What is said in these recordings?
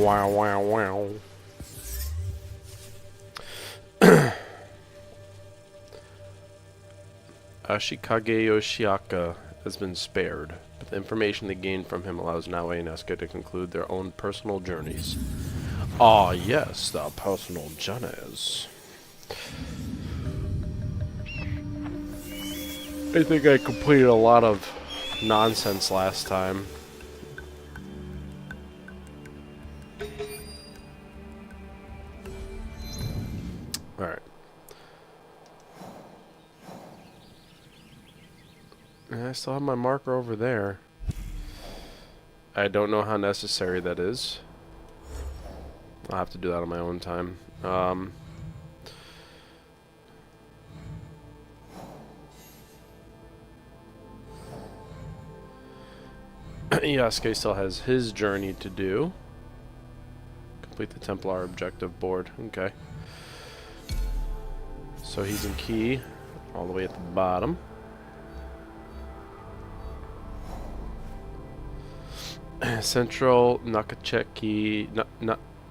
Wow, wow, wow. Ashikage Yoshiaka has been spared, but the information they gained from him allows Naoe and Esuke to conclude their own personal journeys. Ah, yes, the personal journeys. I think I completed a lot of nonsense last time. Alright. I still have my marker over there. I don't know how necessary that is. I'll have to do that on my own time. Yasuke still has his journey to do. Complete the Templar objective board. Okay. So he's in key, all the way at the bottom. Central Nakacheki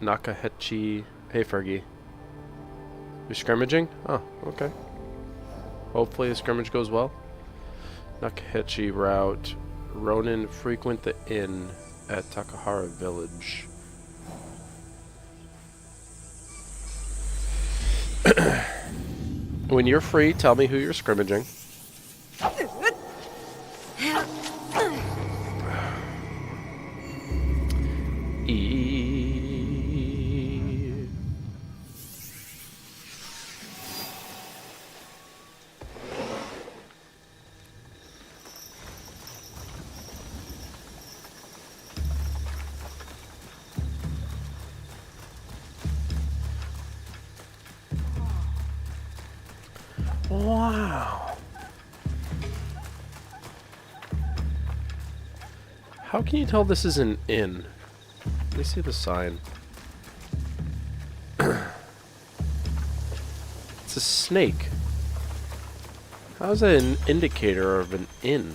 Nakahechi. Hey Fergie. You're scrimmaging? Oh, okay. Hopefully the scrimmage goes well. Nakahechi route. Ronin frequent the inn at Takahara village. When you're free, tell me who you're scrimmaging. Wow. How can you tell this is an inn? Let me see the sign. It's a snake. How is that an indicator of an inn?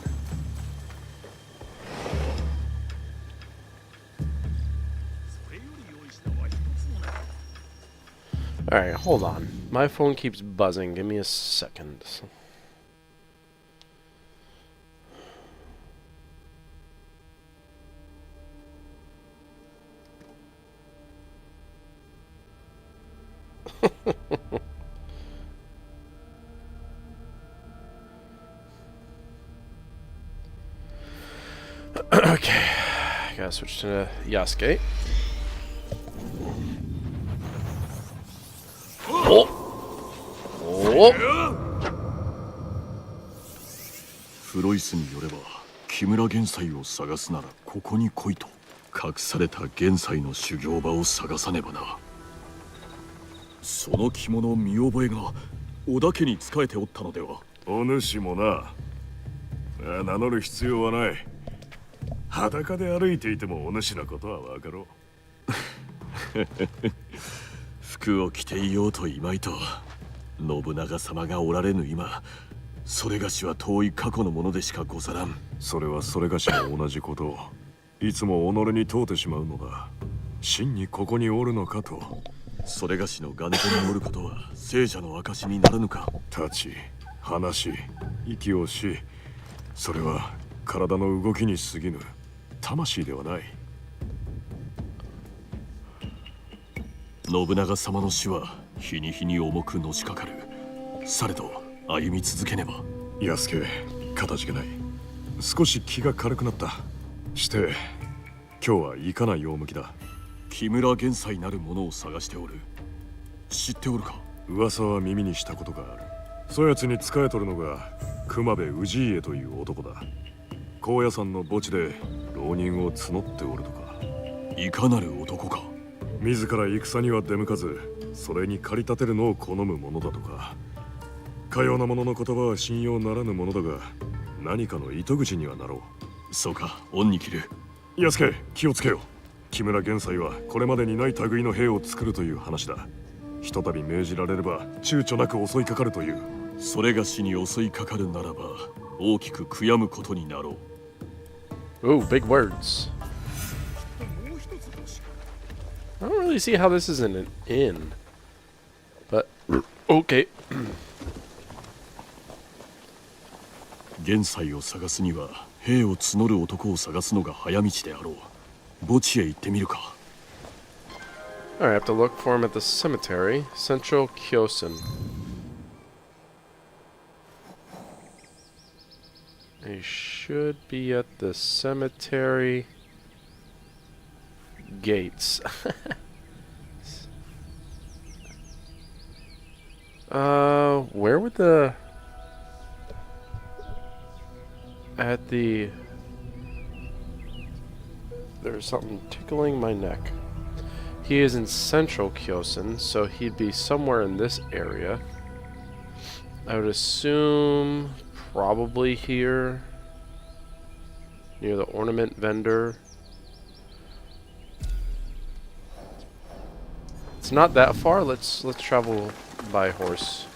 Alright, hold on. My phone keeps buzzing. Give me a second. Okay. I gotta switch to Yasuke. Oh! Oh! フロイスによれば木村玄斎を探すならここに来いと。隠された玄斎の修行場を探さねばな。その着物見覚えが織田家に仕えておったのでは。お主もな。名乗る必要はない。裸で歩いていてもお主のことはわかろう。服を着ていようといまいと信長様がおられぬ今、それがしは遠い過去のものでしかござらん。それはそれがしも同じことをいつも己に問うてしまうのだ。真にここにおるのかと。それがしの眼前におることは聖者の証にならぬか。立ち、話し、息をし、それは体の動きに過ぎぬ魂ではない。信長様の死は日に日に重くのしかかる。されど歩み続けねば。安家、かたじけない。少し気が軽くなった。して今日は行かない用向きだ。木村玄斎なる者を探しておる。知っておるか。噂は耳にしたことがある。そやつに仕えとるのが熊部氏家という男だ。高野山の墓地で浪人を募っておるとか。いかなる男か。自ら戦には出向かず、それに駆り立てるのを好むものだとか。かような者の言葉は信用ならぬものだが、何かの糸口にはなろう。そうか、恩に着る。安家、気をつけよ。木村玄斎はこれまでにない類の兵を作るという話だ。ひとたび命じられれば躊躇なく襲いかかるという。それがしに襲いかかるならば大きく悔やむことになろう。Ooh, big words. I don't really see how this isn't an inn. But, okay. 現在を探すには兵を募る男を探すのが早道であろう。墓地へ行ってみるか。 Alright, I have to look for him at the cemetery. Central Kyosen. He should be at the cemetery gates. Where would the... At the... There's something tickling my neck. He is in Central Kyosen, so he'd be somewhere in this area. I would assume probably here, near the ornament vendor. It's not that far. Let's travel by horse.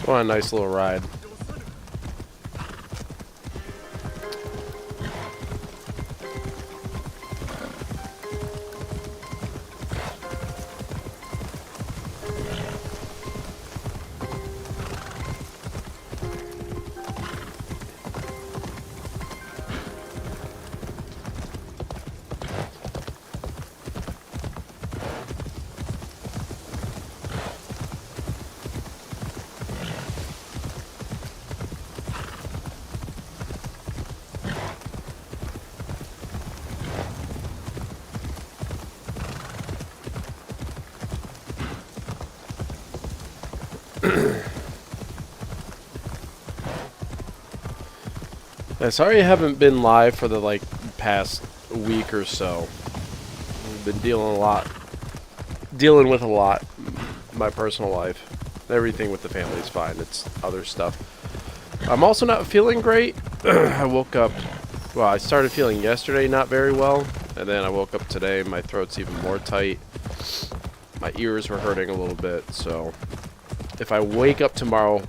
What a nice little ride. Yeah, sorry I haven't been live for the past week or so. I've been dealing with a lot in my personal life. Everything with the family is fine. It's other stuff. I'm also not feeling great. I woke up, well, I started feeling yesterday not very well, and then I woke up today, my throat's even more tight. My ears were hurting a little bit, so if I wake up tomorrow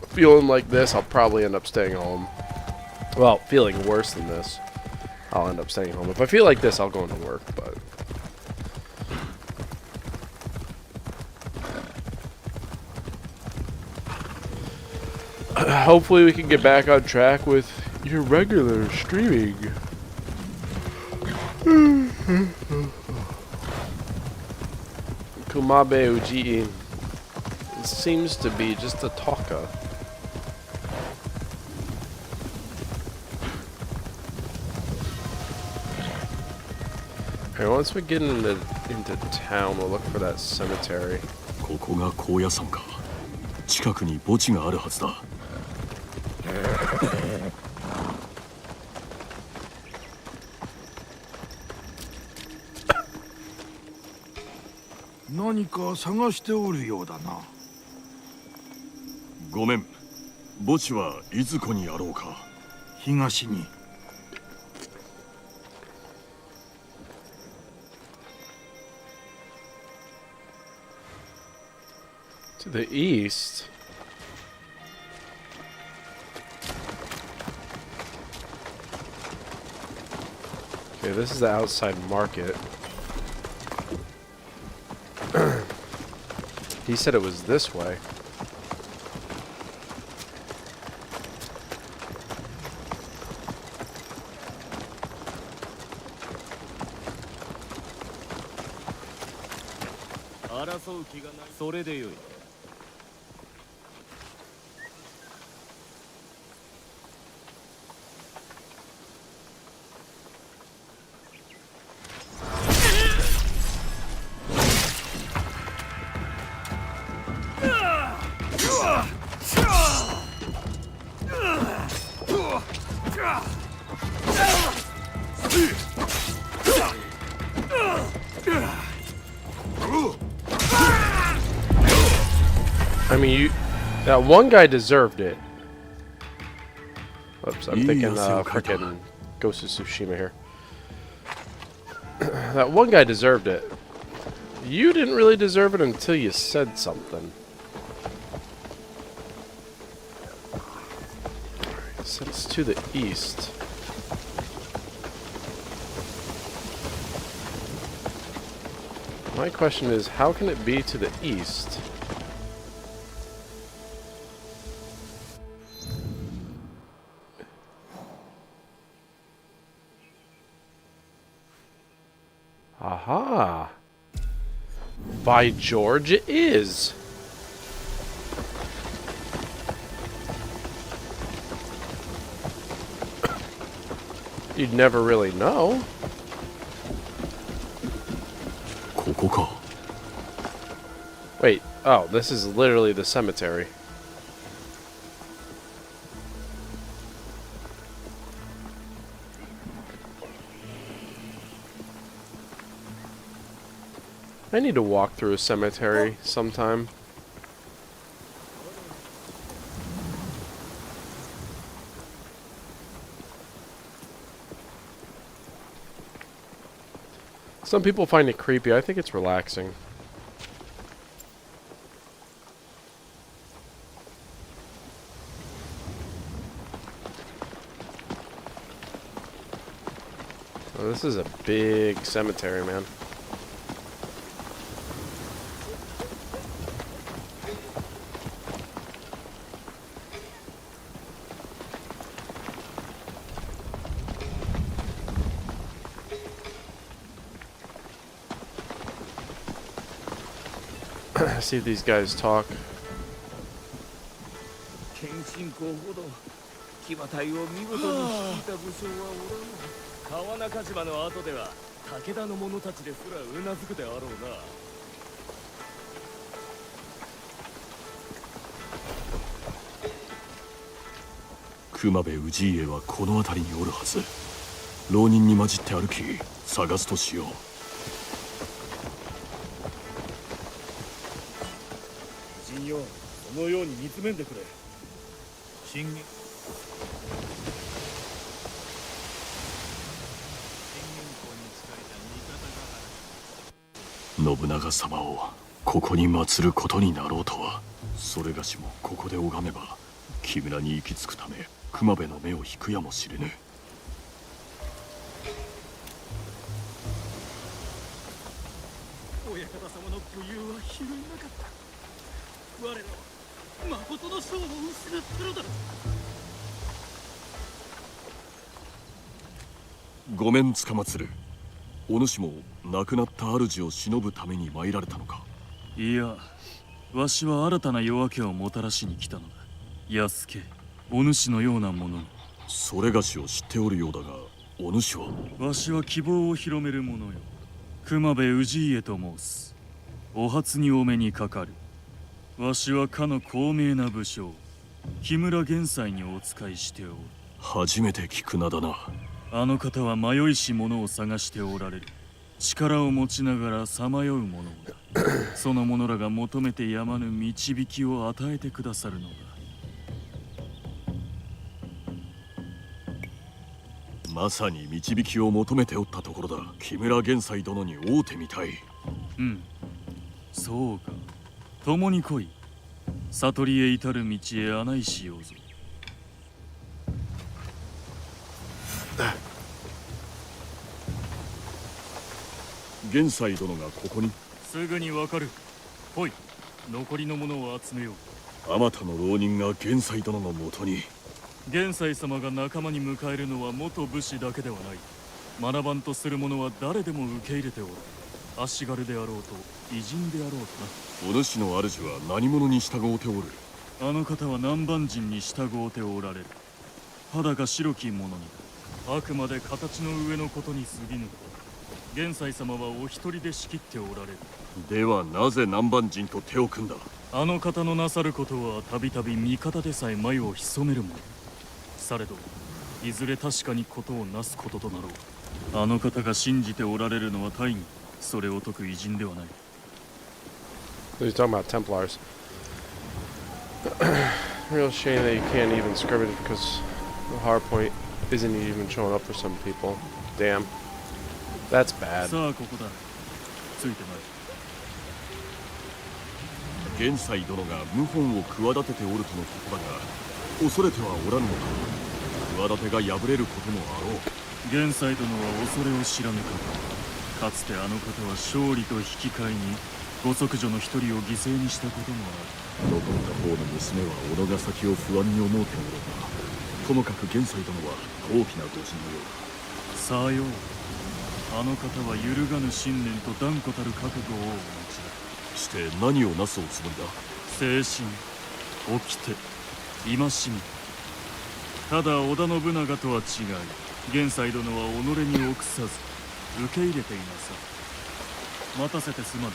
feeling like this, I'll probably end up staying home. Well, feeling worse than this, I'll end up staying home. If I feel like this, I'll go into work, but... hopefully we can get back on track with your regular streaming. Kumabe Uji seems to be just a talker. Okay, once we get into town, we'll look for that cemetery. ここが高野山か。近くに墓地があるはずだ。何か探しておるようだな。ごめん。墓地はいずこにあろうか。東に。To the east. Okay, this is the outside market. He said it was this way. I mean, That one guy deserved it. Oops, I'm thinking Yes, frickin' Ghost of Tsushima here. That one guy deserved it. You didn't really deserve it until you said something. So it's to the east. My question is, how can it be to the east? Aha! By George, it is! You'd never really know. ここか。 Wait, oh, this is literally the cemetery. I need to walk through a cemetery sometime. Some people find it creepy. I think it's relaxing. Oh, this is a big cemetery, man. See if these guys talk. 謙信公ほど騎馬隊を見事に率いた武将はおらぬ。川中島の後では武田の者たちですらうなずくであろうな。熊部氏家はこの辺りにおるはず。浪人に混じって歩き探すとしよう。信用そのように見つめんでくれ。信信長様をここに祀ることになろうとは。それがしもここで拝めば木村に行き着くため熊部の目を引くやもしれぬ。親方様の武勇はひるいなかった。我らは誠の将を失ったのだ。ごめんつかまつる。お主も亡くなった主を偲ぶために参られたのか。いや、わしは新たな夜明けをもたらしに来たのだ。安家、お主のようなものに。それがしを知っておるようだが、お主は。わしは希望を広める者よ。熊部氏家と申す。お初にお目にかかる。わしはかの高名な武将、木村玄斎にお仕えしておる。初めて聞く名だな。あの方は迷いし者を探しておられる。力を持ちながらさまよう者をだ。その者らが求めてやまぬ導きを与えてくださるのだ。まさに導きを求めておったところだ。木村玄斎殿に会うてみたい。うん、そうか。共に来い。悟りへ至る道へ案内しようぞ。玄斎殿がここに。すぐにわかる。来い。残りの者を集めよう。あまたの浪人が玄斎殿のもとに。玄斎様が仲間に迎えるのは元武士だけではない。学ばんとする者は誰でも受け入れておる。足軽であろうと偉人であろうとな。お主の主は何者に従うておる。あの方は南蛮人に従うておられる。肌が白き者にあくまで形の上のことに過ぎぬ。玄斎様はお一人で仕切っておられる。ではなぜ南蛮人と手を組んだ。あの方のなさることはたびたび味方でさえ眉を潜めるもの。されどいずれ確かにことをなすこととなろう。あの方が信じておられるのは大義、それを解く偉人ではない。 He's talking about Templars. Real shame that you can't even script it because the hard point isn't even showing up for some people. Damn. That's bad. さあここだついてまい玄斎殿が謀反を企てておるとのことだが、恐れてはおらぬのか。企てが破れることもあろう。玄斎殿は恐れを知らぬ方。かつてあの方は勝利と引き換えにご息女の一人を犠牲にしたこともある。残った方の娘は小野ヶ崎を不安に思うておろうが、ともかく玄斎殿は大きなご人のようだ。さよう。あの方は揺るがぬ信念と断固たる覚悟をお持ちだ。して何をなすおつもりだ。精神掟戒め。ただ織田信長とは違い、玄斎殿は己に臆さず受け入れていなさい。待たせてすまぬ。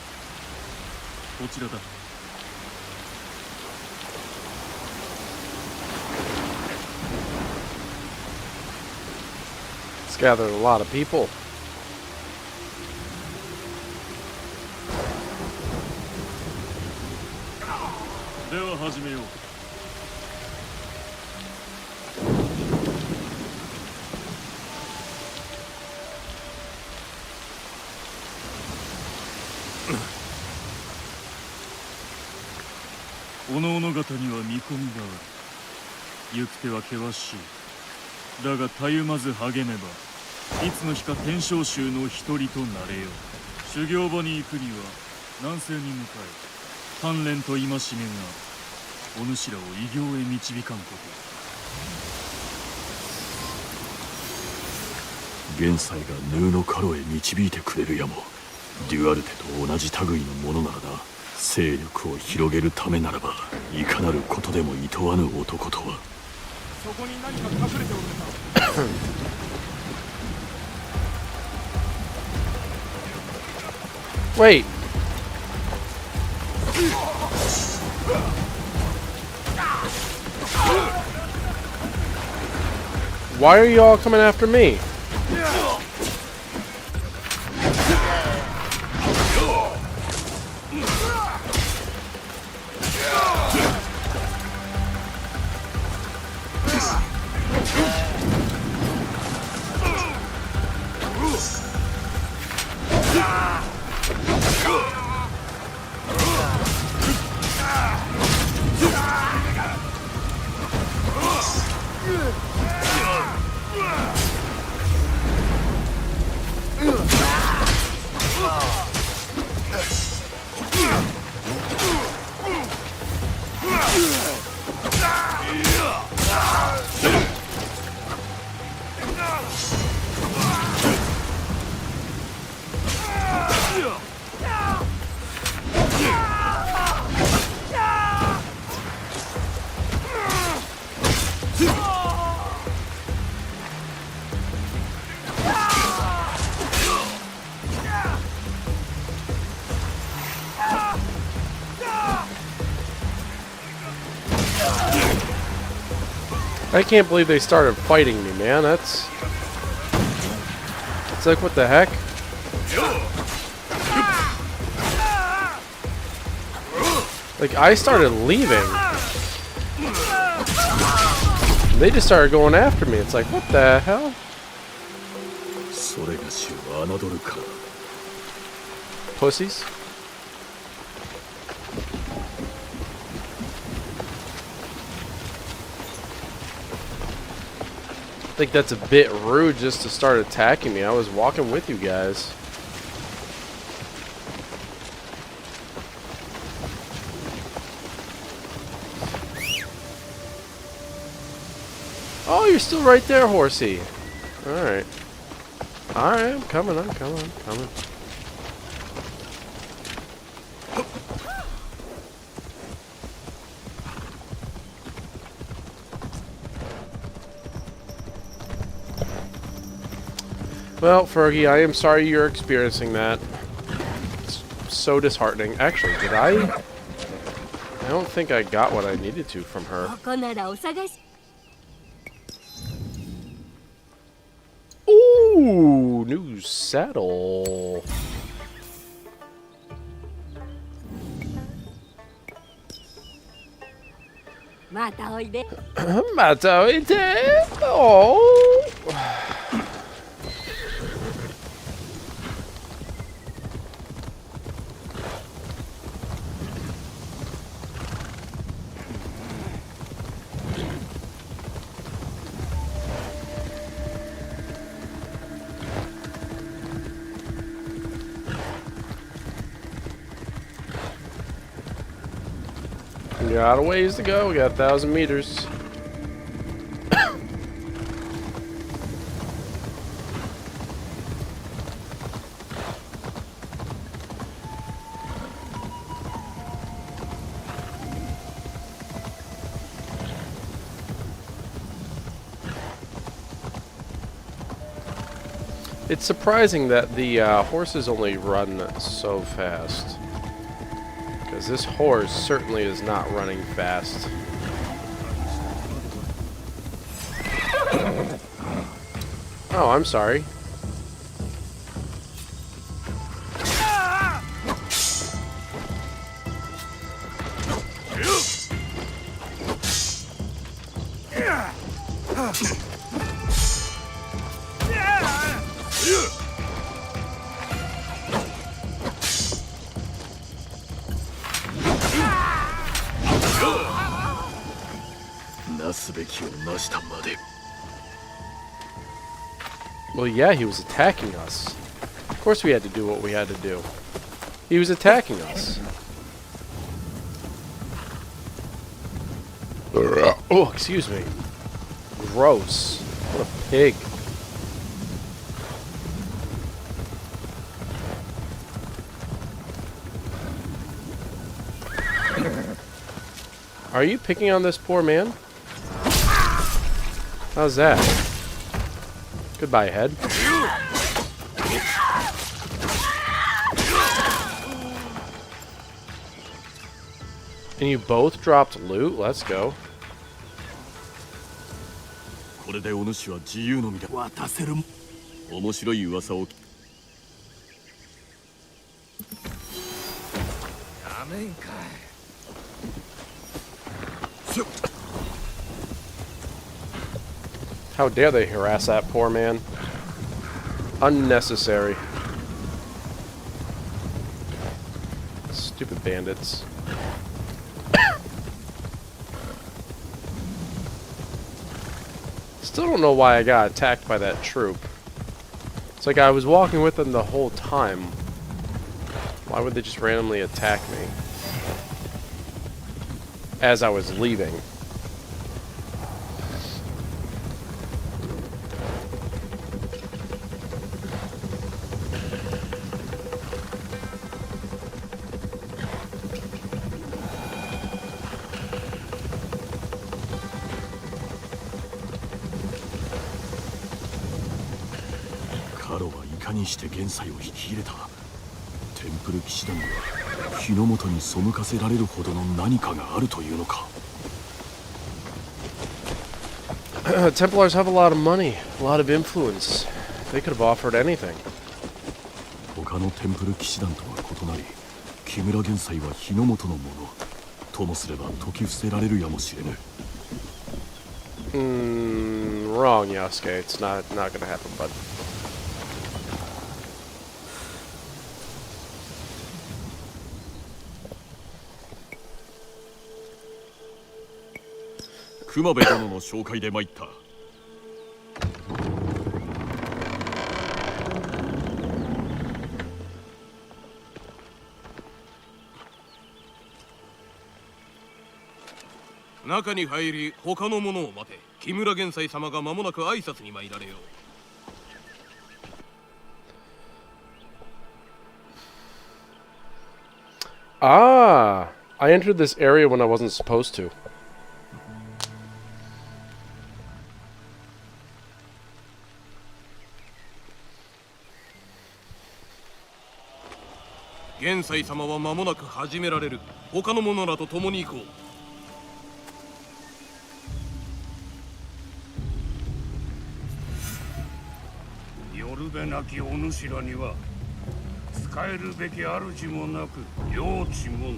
こちらだ。It's gathered a lot of people. では始めよう。おのおの方には見込みがある。行く手は険しい。だがたゆまず励めば、いつの日か天正宗の一人となれよう。修行場に行くには南西に向かえ。鍛錬と戒めがお主らを偉業へ導かんこと。玄斎がヌーのカロへ導いてくれるやも。デュアルテと同じ類のものならな。勢力を広げるためならば、いかなることでもいとわぬ男とは。そこに何か隠れておるのか。Wait. Why are you all coming after me? I can't believe they started fighting me, man. It's like, what the heck? Like, I started leaving. They just started going after me. It's like, what the hell? それがしを侮るか。 Pussies? I think that's a bit rude just to start attacking me. I was walking with you guys. Oh, you're still right there, horsey. Alright. Alright, I'm coming. Well, Fergie, I am sorry you're experiencing that. It's so disheartening. Actually, did I? I don't think I got what I needed to from her. Ooh, new saddle. またおいで。 Mataoite. Oh. We got a ways to go. We got 1,000 meters. It's surprising that the horses only run so fast. Because this horse certainly is not running fast. Oh, I'm sorry. Well, yeah, he was attacking us. Of course we had to do what we had to do. He was attacking us. Oh, excuse me. Gross. What a pig. Are you picking on this poor man? How's that? Goodbye, head. And you both dropped loot? Let's go. これでお主は自由の身だ。渡せる。面白い噂を。やめんかい。 How dare they harass that poor man? Unnecessary. Stupid bandits. Still don't know why I got attacked by that troop. It's like I was walking with them the whole time. Why would they just randomly attack me? As I was leaving.カロはいかにして元帥を引き入れた。テンプル騎士団には日の本に背かせられるほどの何かがあるというのか。Templars have a lot of money, a lot of influence. They could have offered anything. 他のテンプル騎士団とは異なり、木村元帥は日の本のもの。ともすれば解き伏せられるやもしれぬ。Wrong, Yasuke. It's not gonna happen, bud. 熊部殿の紹介で参った。中に入り他の者を待て。木村元帥様が間もなく挨拶に参られよう。Ah, I entered this area when I wasn't supposed to. 元帥様は間もなく始められる。他の者らと共に行こう。よるべなきお主らには使えるべき主もなく領地もない。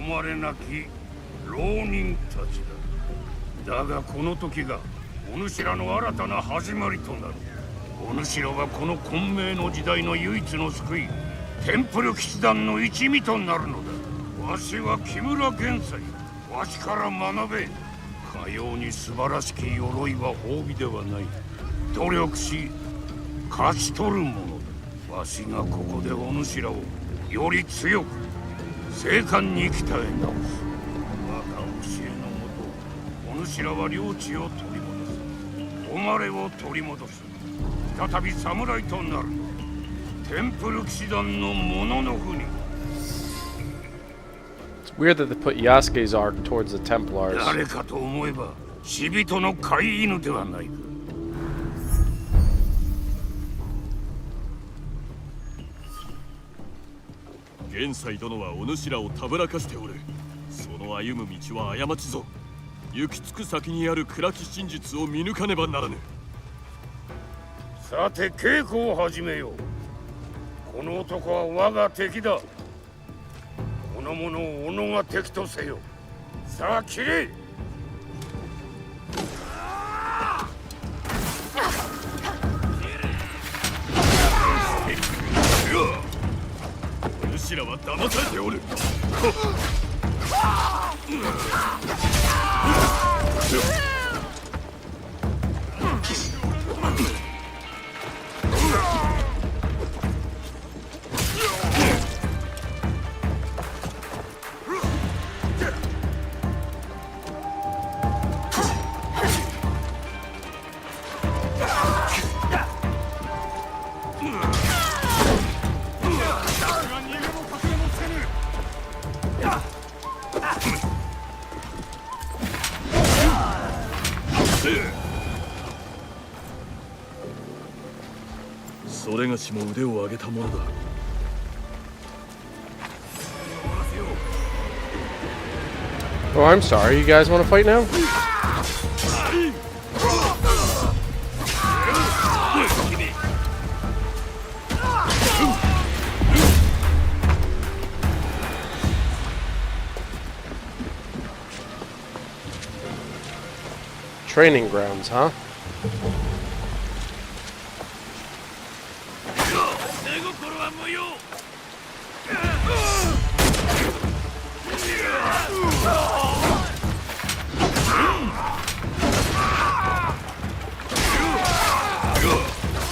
誉れなき浪人たちだ。だがこの時がお主らの新たな始まりとなる。お主らはこの混迷の時代の唯一の救い、テンプル騎士団の一味となるのだ。わしは木村玄斎、わしから学べ。かように素晴らしき鎧は褒美ではない。努力し勝ち取るものだ。わしがここでお主らをより強く精悍に鍛え直す。我が教えのもとお主らは領地を取り戻す。誉れを取り戻す。再び侍となる。テンプル騎士団の者のふに。 It's weird that they put Yasuke's arc towards the Templars. 誰かと思えば死人の飼い犬ではないか。玄斎殿はお主らをたぶらかしておる。その歩む道は過ちぞ。行き着く先にある暗き真実を見抜かねばならぬ。さて稽古を始めよう。この男は我が敵だ。この者を己が敵とせよ。さあ切れ。お主らは騙されておる。それがしも腕を上げたものだ。Oh, I'm sorry. You guys want to fight now? Training grounds, huh?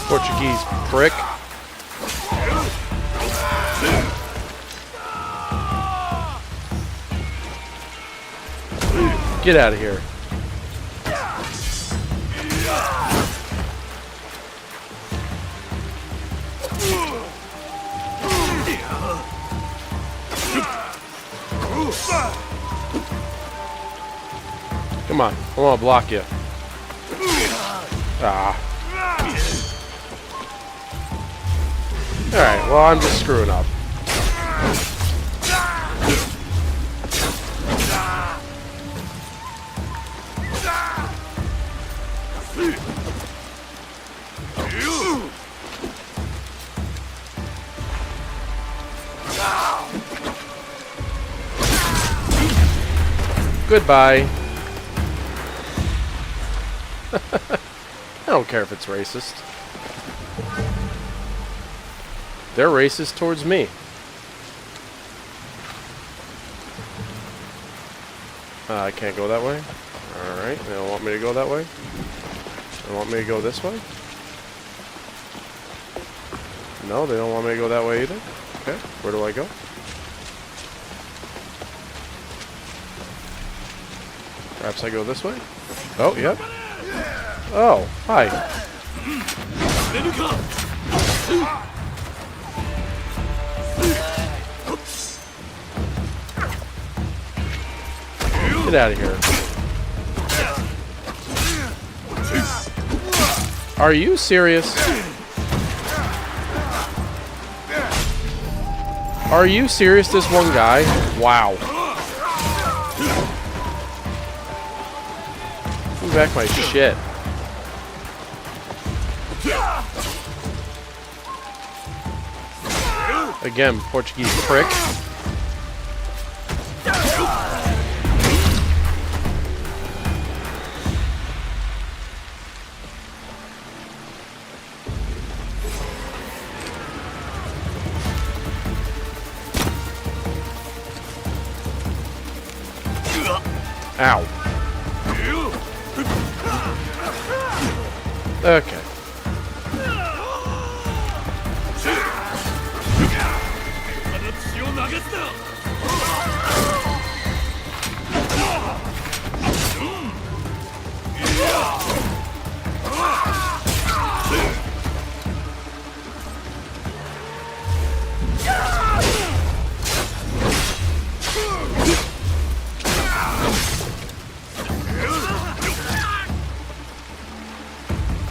Portuguese prick. Get out of here. Come on, I want to block you. Ah. Alright, well, I'm just screwing up. Goodbye. I don't care if it's racist. They're racist towards me. I can't go that way. Alright, they don't want me to go that way. They want me to go this way? No, they don't want me to go that way either. Okay, where do I go? Perhaps I go this way? Oh, yep. Oh, hi. Get out of here. Are you serious? Are you serious, this one guy? Wow. Give back my shit. Again, Portuguese prick. Ow. Okay.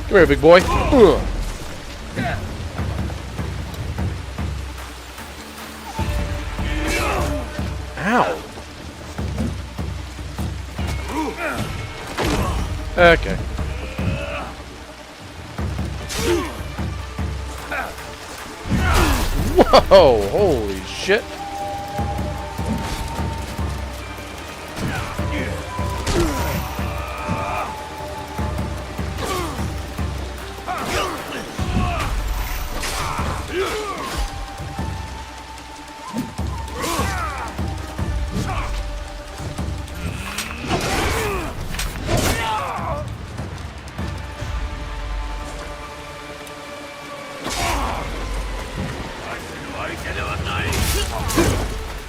Come here, big boy. Ugh. Ow. Okay. Whoa! Holy shit.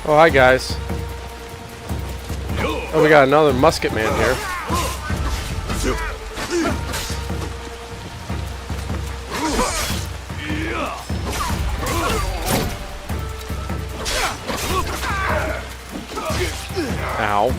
Oh, hi guys. Oh, we got another musket man here. Ow.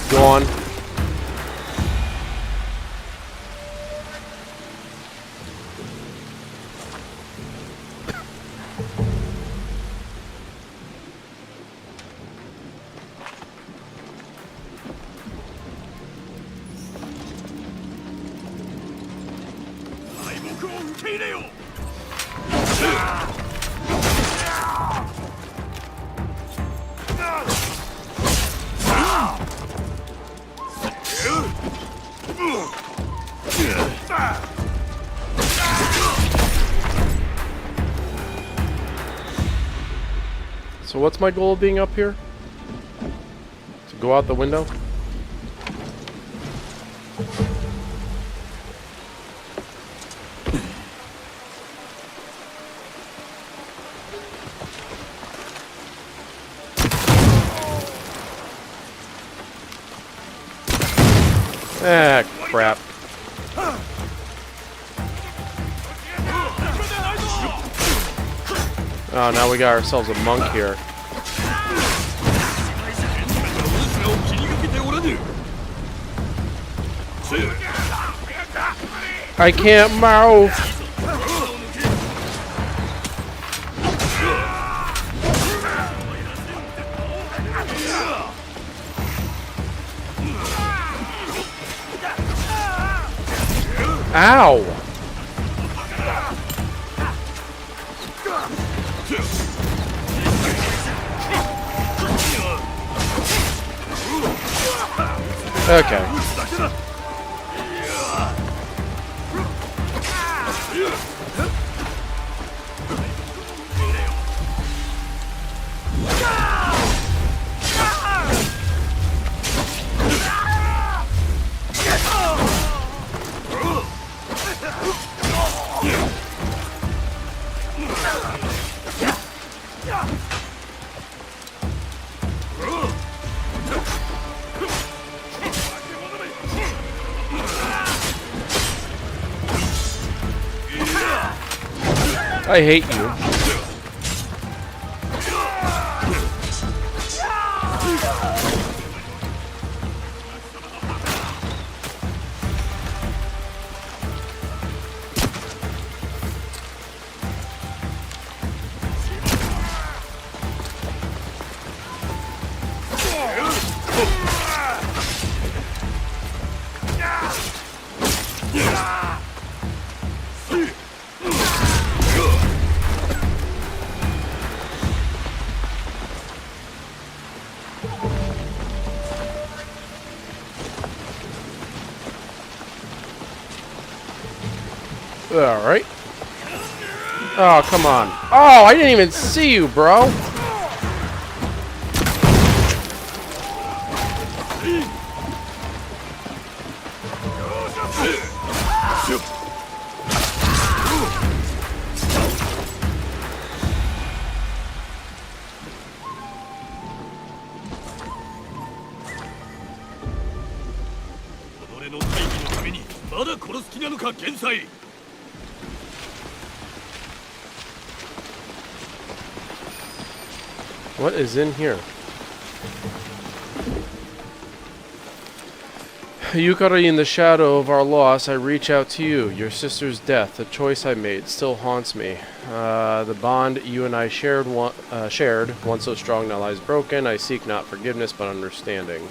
Go on. So what's my goal of being up here? To go out the window? Ah, crap. Oh, now we got ourselves a monk here. I can't move. Ow. Okay. I hate you. Alright. Oh, come on. Oh, I didn't even see you, bro. What is in here? Yukari, in the shadow of our loss, I reach out to you. Your sister's death, the choice I made, still haunts me. The bond you and I shared, once so strong, now lies broken. I seek not forgiveness, but understanding.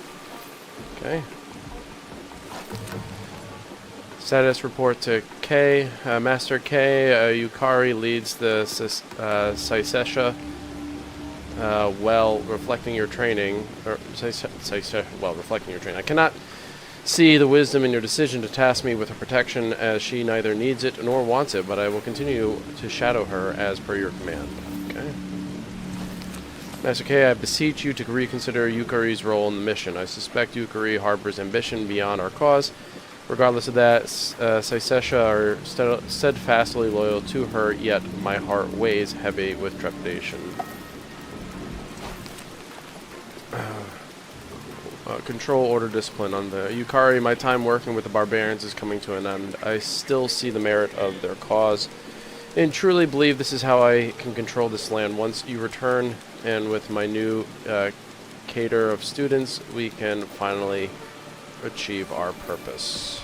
Okay. Status report to K. Master K. Yukari leads the Saisesha. Reflecting your training. Reflecting your training. I cannot see the wisdom in your decision to task me with her protection, as she neither needs it nor wants it, but I will continue to shadow her as per your command. Okay. Master K, I beseech you to reconsider Yukari's role in the mission. I suspect Yukari harbors ambition beyond our cause. Regardless of that, Saisesha are steadfastly loyal to her, yet my heart weighs heavy with trepidation. Control, order, discipline. On the Yukari, my time working with the barbarians is coming to an end. I still see the merit of their cause and truly believe this is how I can control this land. Once you return, and with my new cadre of students, we can finally achieve our purpose.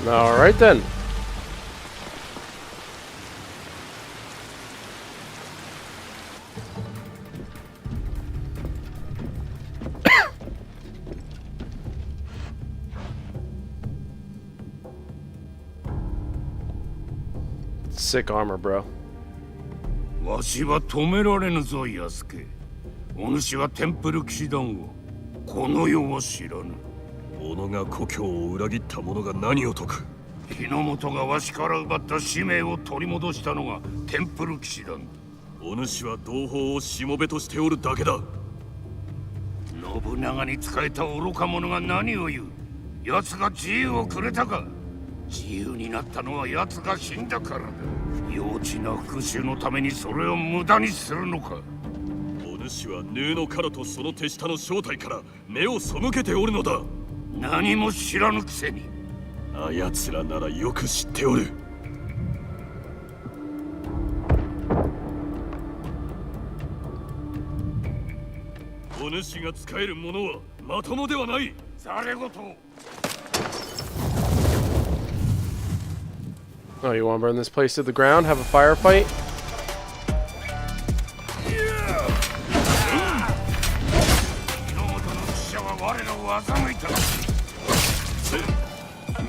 Alright then. Sick armor, bro. わしは止められぬぞ、ヤスケ。お主はテンプル騎士団をこの世は知らぬ。己が故郷を裏切った者が何を解く。日の本がわしから奪った使命を取り戻したのがテンプル騎士団。お主は同胞をしもべとしておるだけだ。信長に仕えた愚か者が何を言う。奴が自由をくれたか。自由になったのは奴が死んだからだ。幼稚な復讐のためにそれを無駄にするのか。お主はヌーのカラとその手下の正体から目を背けておるのだ。何も知らぬくせに。あやつらならよく知っておる。お主が使える者はまともではない。ざれ言。Oh, you want to burn this place to the ground? Have a firefight?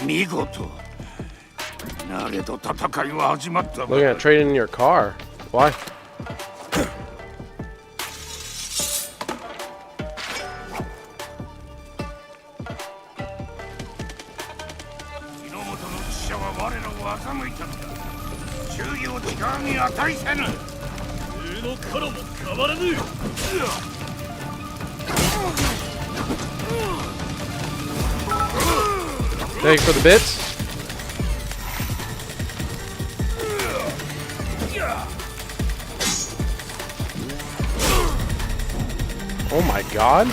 見事。なれど戦いは始まったばか Looking り。 at trading in your car. Why? 日の本の使者は我らを欺いたのだ。忠義を誓うに値せぬ。上のカロも変わらぬ。 Thank you for the bits. Oh my god.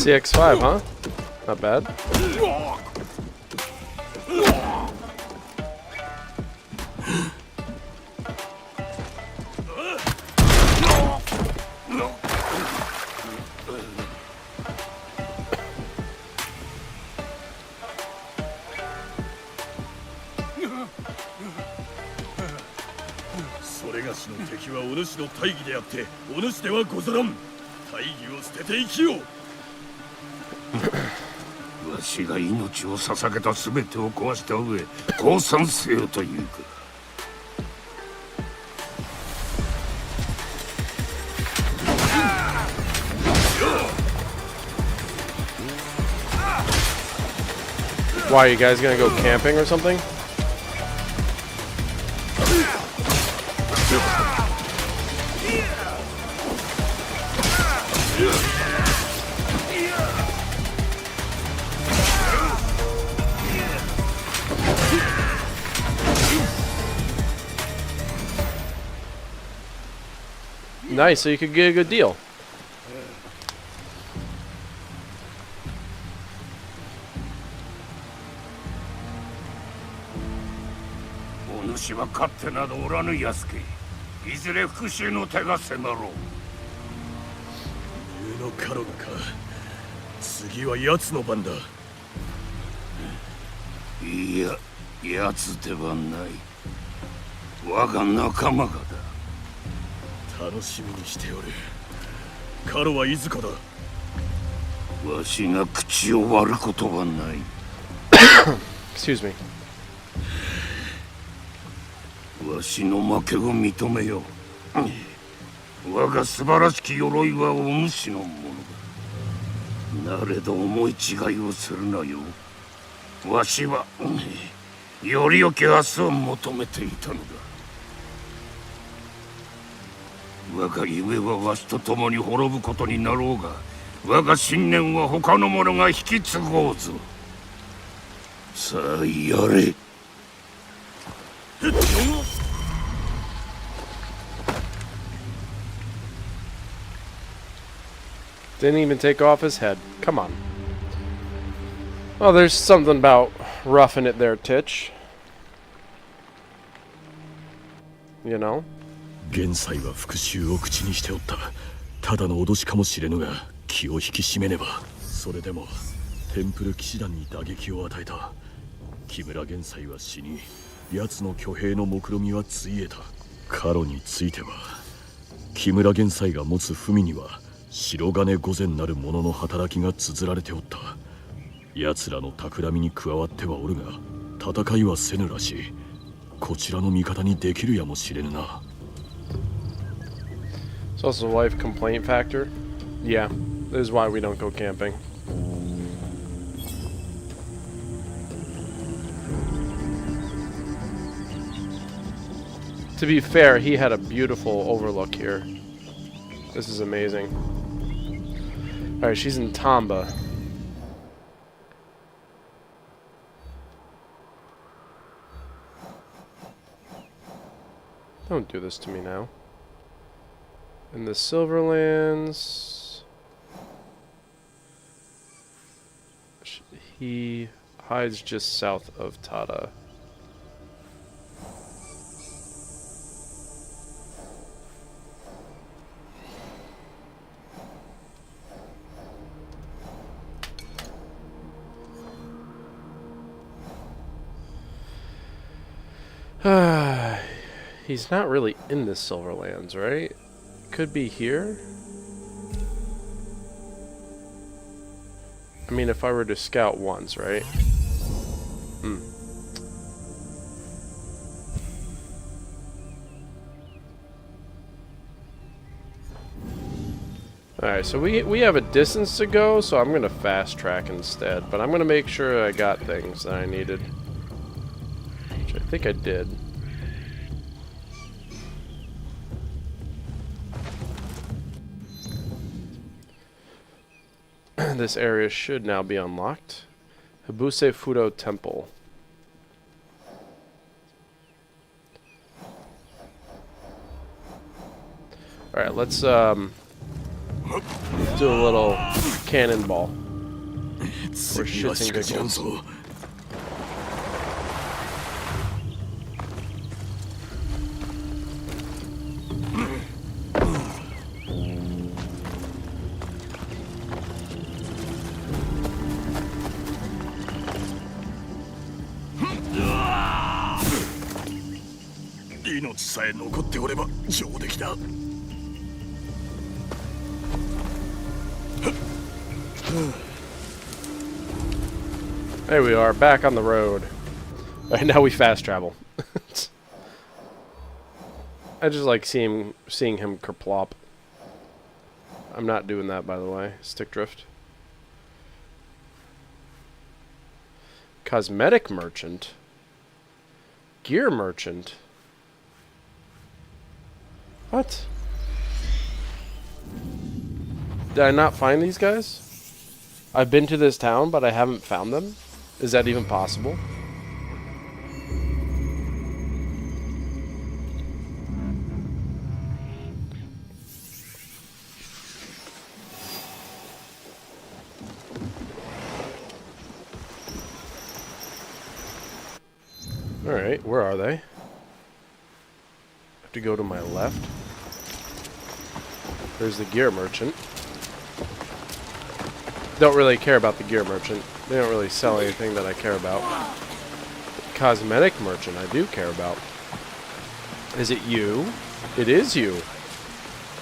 CX5, huh? Not bad. No. それがしの敵はお主の大義であってお主ではござらん。大義を捨てて生きよう。わしが命を捧げた全てを壊した上降参せよというか。Why, are you guys gonna go camping or something? Nice, so you could get a good deal. お主は勝手などおらぬ安家。いずれ復讐の手が迫ろう。上のカロガか。次は奴の番だ。いや、奴ではない。我が仲間がだ。楽しみにしておる。カロはいずこだ。わしが口を割ることはない。Excuse me. わしの負けを認めよう。我が素晴らしき鎧はお主のものだ。なれど思い違いをするなよ。わしはより良き明日を求めていたのだ。我が夢はわしと共に滅ぶことになろうが、我が信念は他の者が引き継ごうぞ。さあやれ。Didn't even take off his head. Come on. Well, there's something about roughing it there, Titch. You know? 現在は復讐を口にしておった。ただの脅しかもしれぬが気を引き締めねば。それでもテンプル騎士団に打撃を与えた。木村玄斎は死に、奴の挙兵の目論みはついえた。カロについては木村玄斎が持つ文には白金御前なる者の働きが綴られておった。奴らの企みに加わってはおるが戦いはせぬらしい。こちらの味方にできるやもしれぬな。It's also a life complaint factor. Yeah, this is why we don't go camping. To be fair, he had a beautiful overlook here. This is amazing. Alright, she's in Tamba. Don't do this to me now. In the Silverlands, he hides just south of Tada. He's not really in the Silverlands, right? Could be here. I mean, if I were to scout once, right? Alright, so we have a distance to go, so I'm gonna fast track instead. But I'm gonna make sure I got things that I needed. Which I think I did. This area should now be unlocked. Hibuse Fudo Temple. Alright, let's do a little cannonball. For 次は shits し and かじゃん giggles. ぞ。命さえ残っておれば上出来だ。 There we are, back on the road. Right now we fast travel. I just like seeing him kerplop. I'm not doing that, by the way. Stick drift. Cosmetic merchant. Gear merchant. What? Did I not find these guys? I've been to this town, but I haven't found them? Is that even possible? Alright, where are they? I have to go to my left. There's the gear merchant. Don't really care about the gear merchant. They don't really sell anything that I care about. The cosmetic merchant I do care about. Is it you? It is you.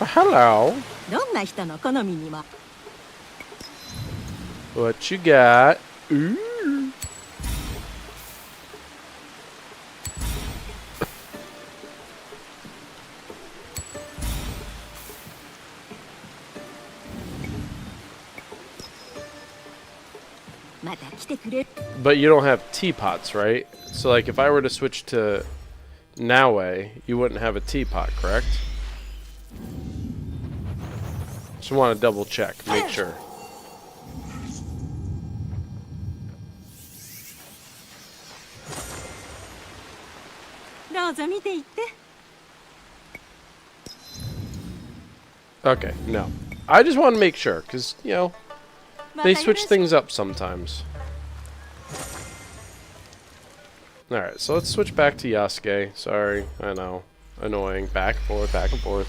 Oh, hello. どんな人の好みにも What you got? Ooh. But you don't have teapots, right? So, like, if I were to switch to Naue, you wouldn't have a teapot, correct? Just want to double check, make sure. Okay, no. I just want to make sure, because, you know, they switch things up sometimes. Alright, so let's switch back to Yasuke. Sorry, I know. Annoying. Back and forth, back and forth.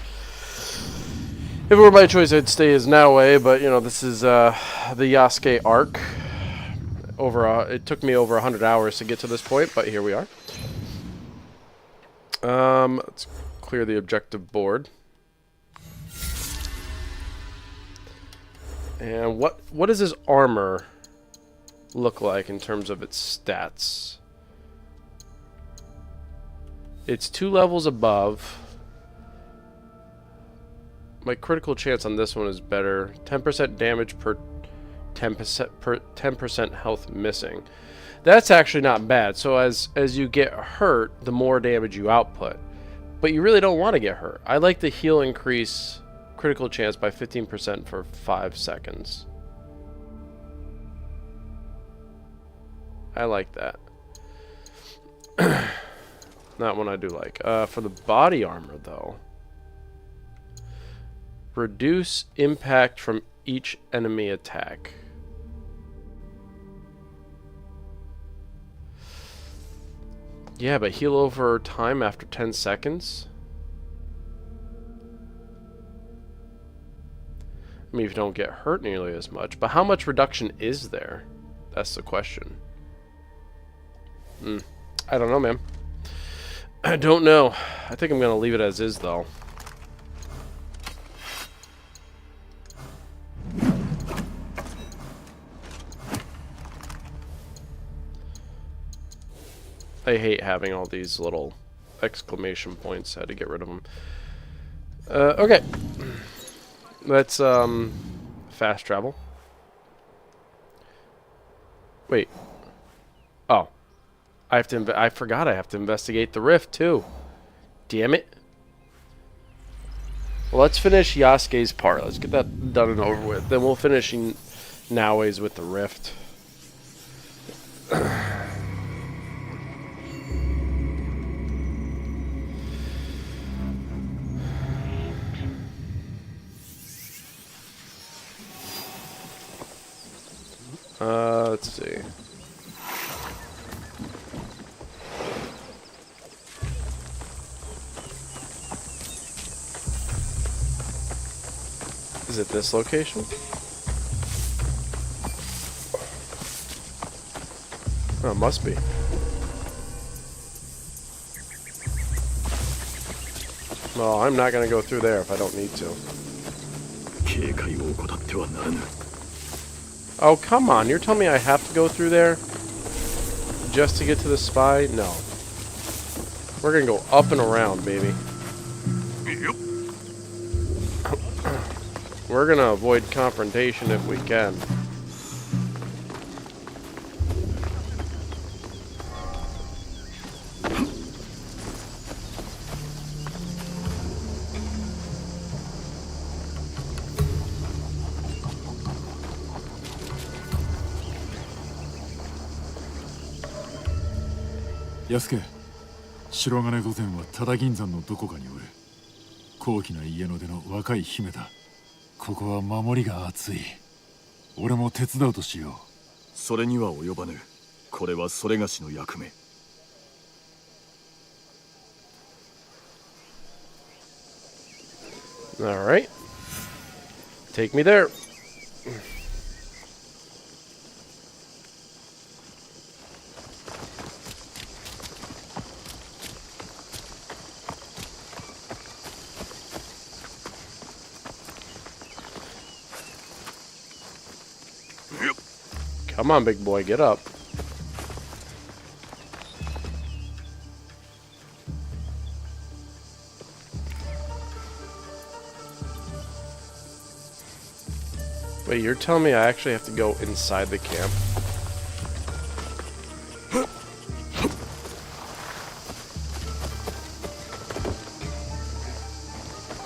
If it were my choice, I'd stay as Naue, but, you know, this is the Yasuke arc. It took me over 100 hours to get to this point, but here we are. Let's clear the objective board. And what does his armor look like in terms of its stats? It's 2 levels above. My critical chance on this one is better. 10% damage per 10% health missing. That's actually not bad. So as you get hurt, the more damage you output. But you really don't want to get hurt. I like the heal increase critical chance by 15% for 5 seconds. I like that. That one I do like. For the body armor, though. Reduce impact from each enemy attack. Yeah, but heal over time after 10 seconds? I mean, if you don't get hurt nearly as much. But how much reduction is there? That's the question. I don't know, man. I don't know. I think I'm going to leave it as is, though. I hate having all these little exclamation points. I had to get rid of them. Okay. Let's fast travel. Wait. Oh. I forgot I have to investigate the rift too. Damn it. Well, let's finish Yasuke's part. Let's get that done and over with. Then we'll finish Naoe's with the rift. Let's see. Is it this location? Oh, it must be. Well, I'm not gonna go through there if I don't need to. 警戒を怠ってはならぬ。 Oh, come on. You're telling me I have to go through there just to get to the spy? No. We're going to go up and around, baby. We're going to avoid confrontation if we can.安家、白金御前は忠銀山のどこかにおる。高貴な家の出の若い姫だ。ここは守りが厚い。俺も手伝うとしよう。それには及ばぬ。これはそれがしの役目。All right. Take me there. Come on, big boy, get up. Wait, you're telling me I actually have to go inside the camp?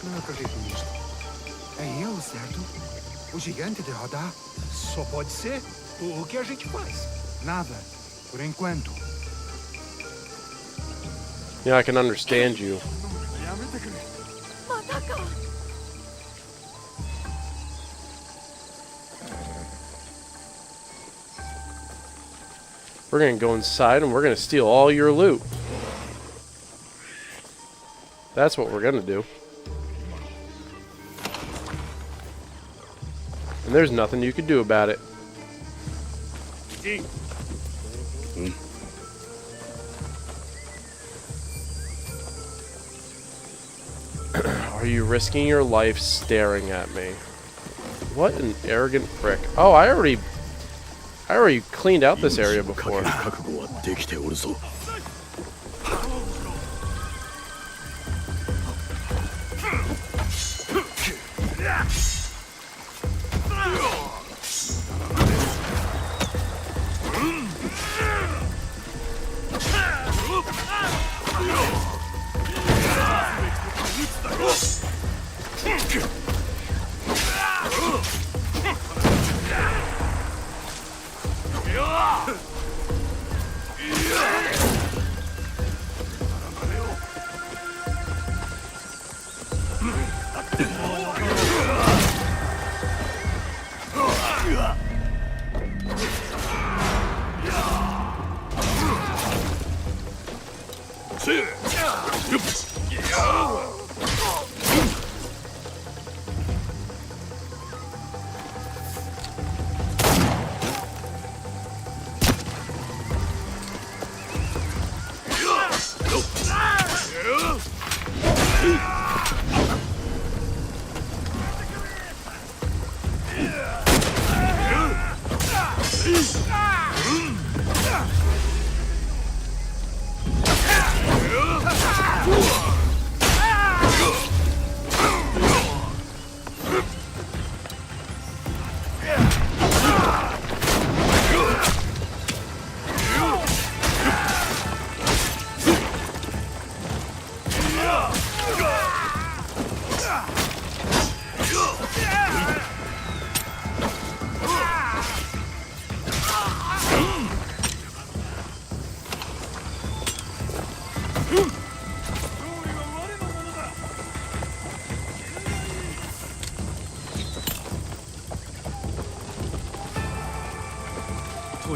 Não acredito nisto. É ele, certo? O gigante de Rodar? Só pode ser. O que a gente faz? Nada. Por enquanto. Yeah, I can understand you. We're gonna go inside and we're gonna steal all your loot. That's what we're gonna do. And there's nothing you can do about it. Are you risking your life staring at me? What an arrogant prick. Oh, I already cleaned out this area before. 覚悟はできておるぞ。Yeah! 取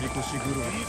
り越し苦労。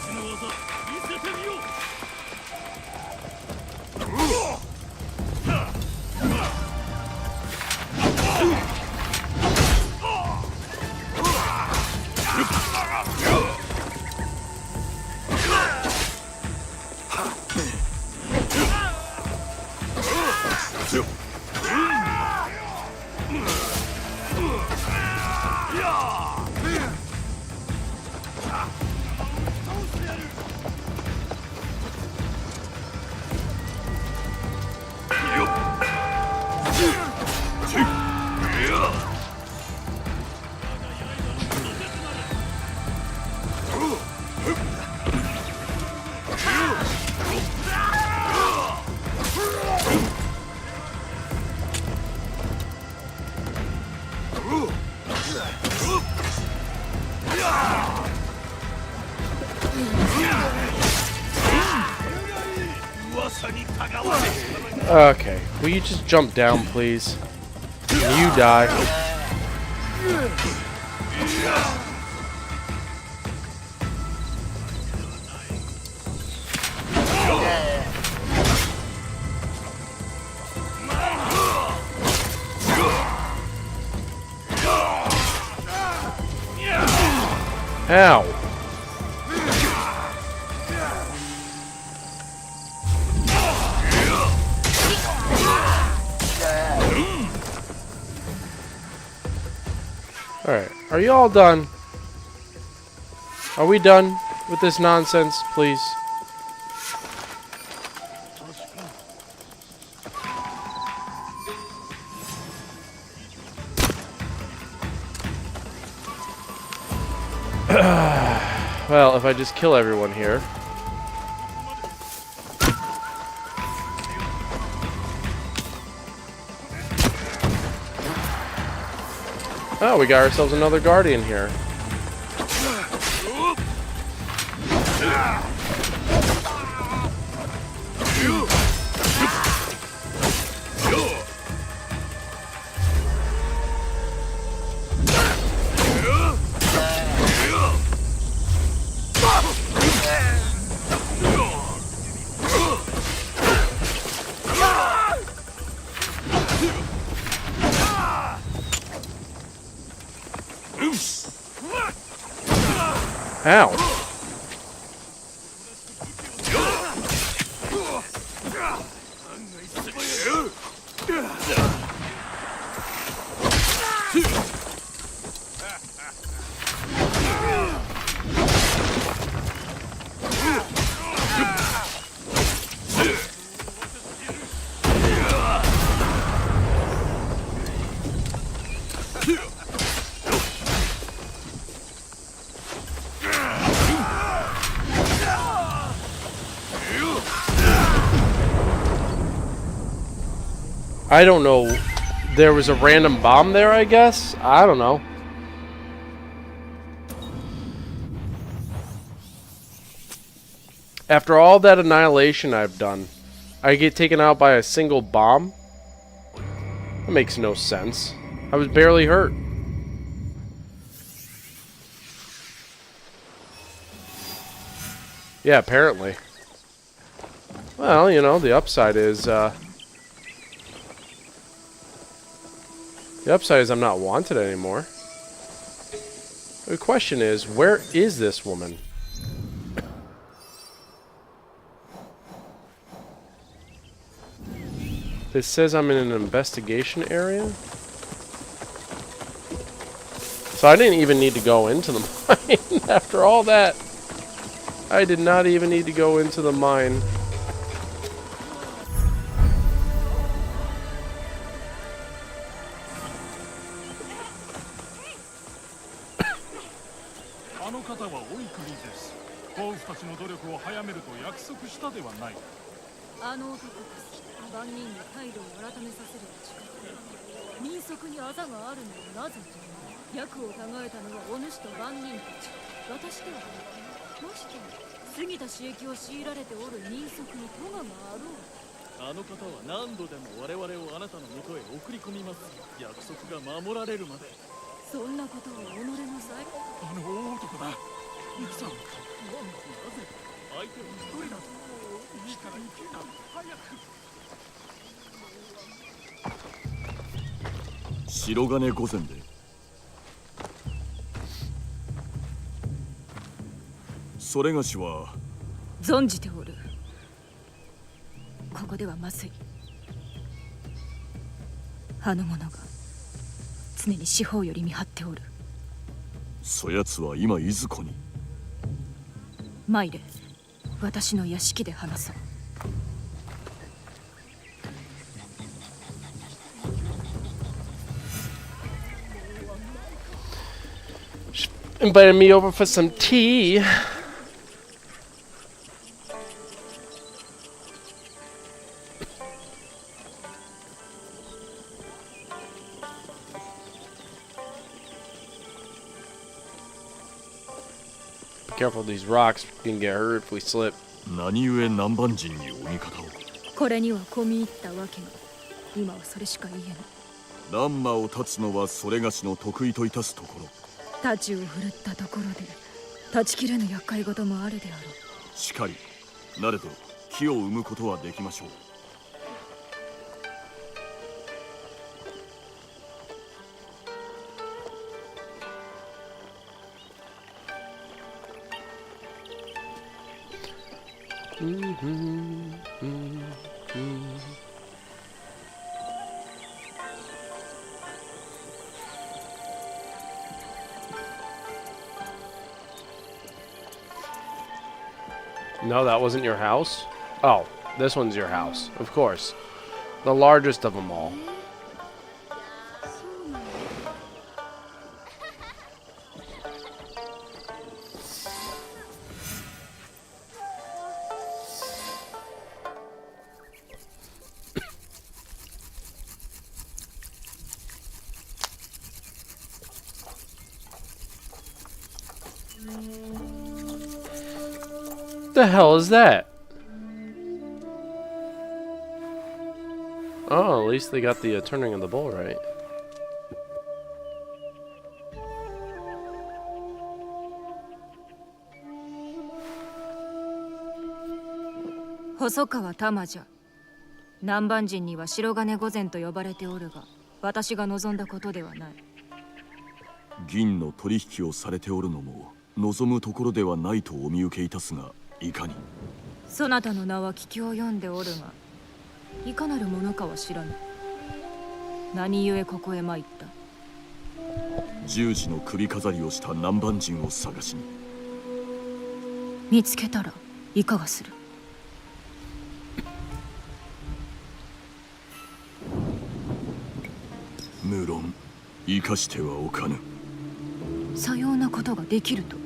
Okay, will you just jump down, please? You die. Ow. Alright, are you all done? Are we done with this nonsense, please? Well, if I just kill everyone here. Oh, we got ourselves another guardian here. Ow. I don't know. There was a random bomb there, I guess? I don't know. After all that annihilation I've done, I get taken out by a single bomb? That makes no sense. I was barely hurt. Yeah, apparently. Well, you know, the upside is I'm not wanted anymore. The question is, where is this woman? It says I'm in an investigation area. So I didn't even need to go into the mine after all that. I did not even need to go into the mine.白金御前でそれがしは存じておる。ここではまずい。あの者が常に四方より見張っておる。そやつは今いずこに。参れ、私の屋敷で話そう。Invited me over for some tea. Be careful of these rocks. We can get hurt if we slip. 何故南蛮人にお味方を。これには込み入ったわけが、今はそれしか言えぬ。乱馬を立つのはそれがしの得意といたすところ。太刀を振るったところで断ち切れぬ厄介事もあるであろう。しかりなれど木を生むことはできましょう。No, that wasn't your house? Oh, this one's your house. Of course. The largest of them all. What the hell is that? Oh, at least they got the turning of the bull right. Hosokawa Tamaじゃ。南蛮人には白金御前と呼ばれておるが、私が望んだことではない。銀の取引をされておるのも望むところではないとお見受けいたすが、いかに。そなたの名は聞き及んでおるが、いかなるものかは知らぬ。何故ここへ参った。十字の首飾りをした南蛮人を探しに。見つけたらいかがする。無論生かしてはおかぬ。さようなことができると。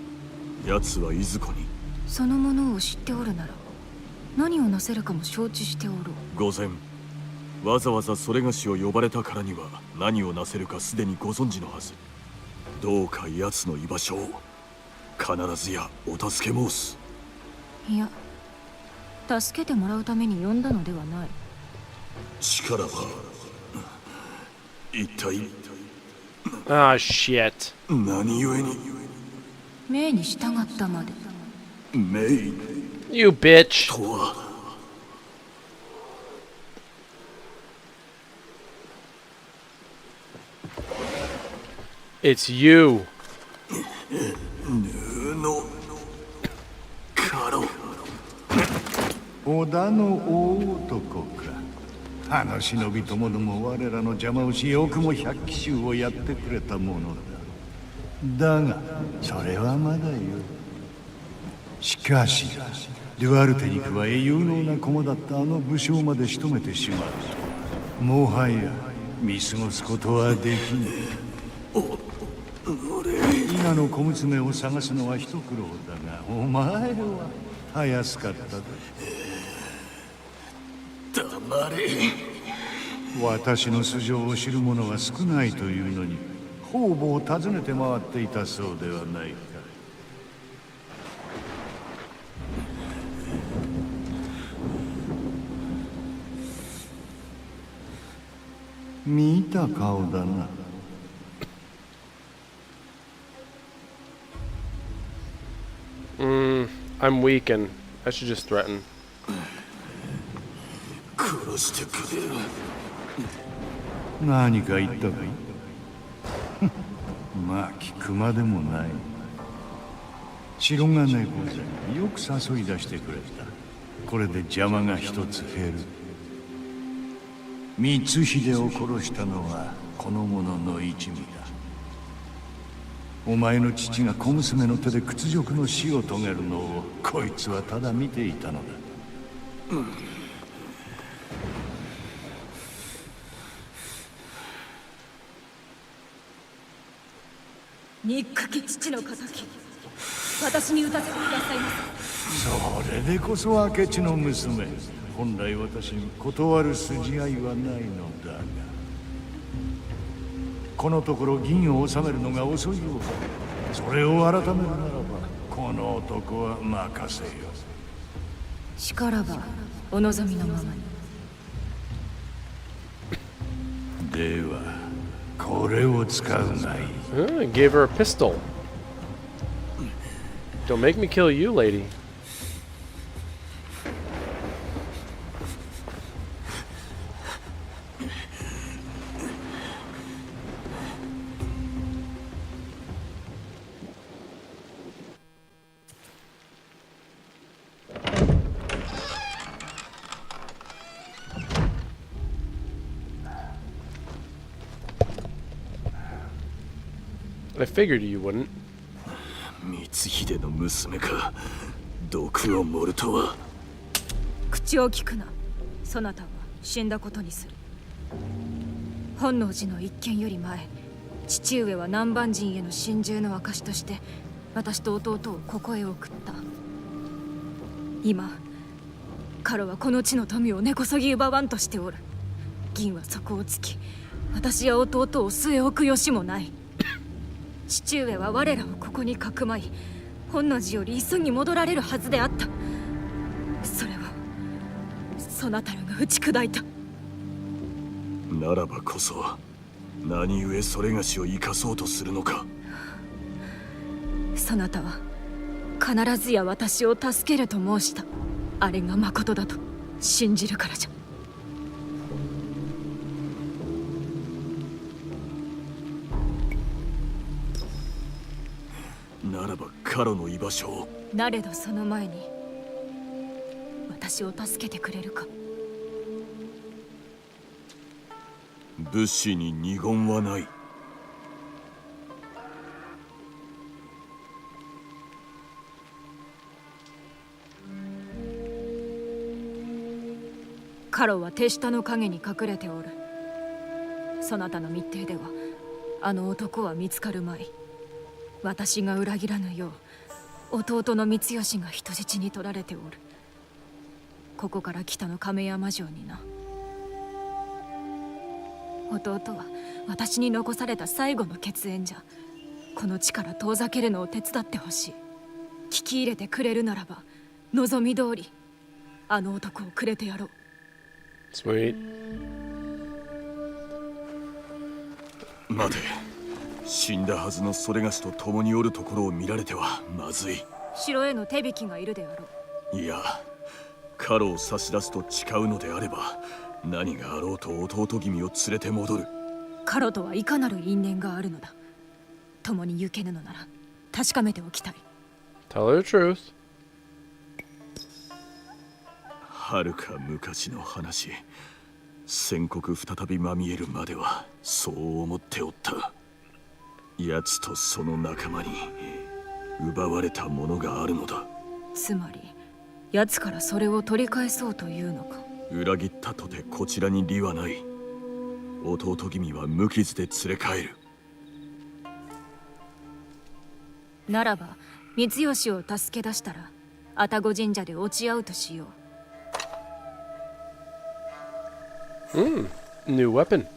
奴はいずこに。そのものを知っておるなら何をなせるかも承知しておろう。御前、わざわざそれがしを呼ばれたからには何をなせるかすでにご存知のはず。どうか奴の居場所を必ずやお助け申す。いや、助けてもらうために呼んだのではない。力は一体。Ah, shit. 何故に。命に従ったまで。命 You bitch. とは It's you. カロ織田の大男か。あの忍びともども我らの邪魔をしよくも百騎衆をやってくれたものだ。だがそれはまだよ。しかしデュアルテに加え有能な駒だったあの武将まで仕留めてしまう。もはや見過ごすことはできぬ。稲の小娘を探すのは一苦労だが、お前はたやすかったぜ。黙れ。私の素性を知る者は少ないというのに、方々を訪ねて回っていたそうではないか。見た顔だな。I'm weak and I should just threaten. 殺してくれる。何か言ったかい？まあ聞くまでもない。白金御前よく誘い出してくれた。これで邪魔が一つ減る。光秀を殺したのはこの者の一味だ。お前の父が小娘の手で屈辱の死を遂げるのをこいつはただ見ていたのだ。憎き父の仇、私に打たせてくださいませ。それでこそ明智の娘。本来私に断る筋合いはないのだが、このところ銀を収めるのが遅いようだ。それを改めるならばこの男は任せよ。しからばお望みのままに。ではこれを使うがいい。Gave her a pistol. Don't make me kill you, lady. I figured you wouldn't. 光秀の娘か。毒を盛るとは。口を聞くな。そなたは死んだことにする。本能寺の一件より前、父上は南蛮人への心中の証として私と弟をここへ送った。今カロはこの地の富を根こそぎ奪わんとしておる。銀はそこを突き、私や弟を据え置く由もない。父上は我らをここにかくまい、本能寺より急ぎ戻られるはずであった。それをそなたらが打ち砕いた。ならばこそ何故それがしを生かそうとするのか。そなたは必ずや私を助けると申した。あれが誠だと信じるからじゃ。ならばカロの居場所を。なれどその前に私を助けてくれるか。物資に二言はない。カロは手下の陰に隠れておる。そなたの密偵ではあの男は見つかるまい。私が裏切らぬよう弟の光義が人質に取られておる。ここから北の亀山城にな。弟は私に残された最後の血縁じゃ。この地から遠ざけるのを手伝ってほしい。聞き入れてくれるならば望み通りあの男をくれてやろう。Sweet. 待て。死んだはずのそれがしと共におるところを見られてはまずい。城への手引きがいるであろいや、カロを差し出すと誓うのであれば何があろうと弟君を連れて戻る。カロとはいかなる因縁があるのだ。共に行けぬのなら確かめておきたい。 Tell her the truth. 遥か昔の話、宣告再びまみえるまではそう思っておった。奴とその仲間に奪われたものがあるのだ。つまり奴からそれを取り返そうというのか。裏切ったとてこちらに利はない。弟君は無傷で連れ帰る。ならば光義を助け出したら愛宕神社で落ち合うとしよう。New weapon.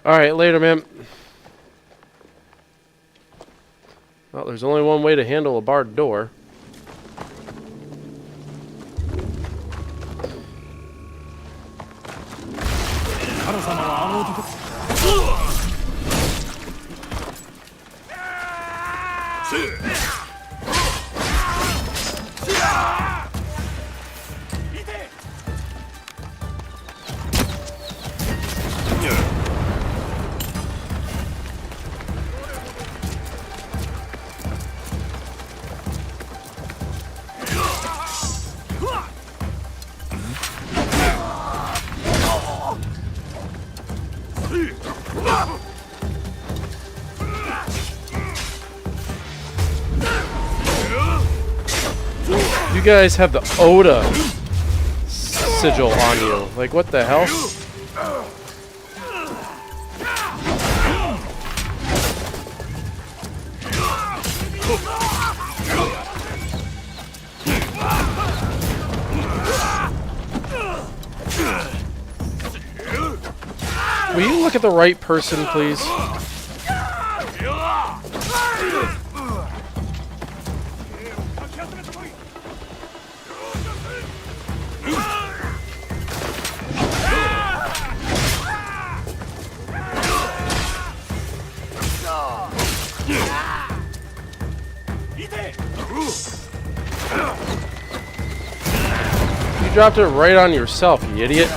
Alright, later, man. Well, there's only one way to handle a barred door. You guys have the Oda sigil on you. Like, what the hell? Will you look at the right person, please? You dropped it right on yourself, you idiot.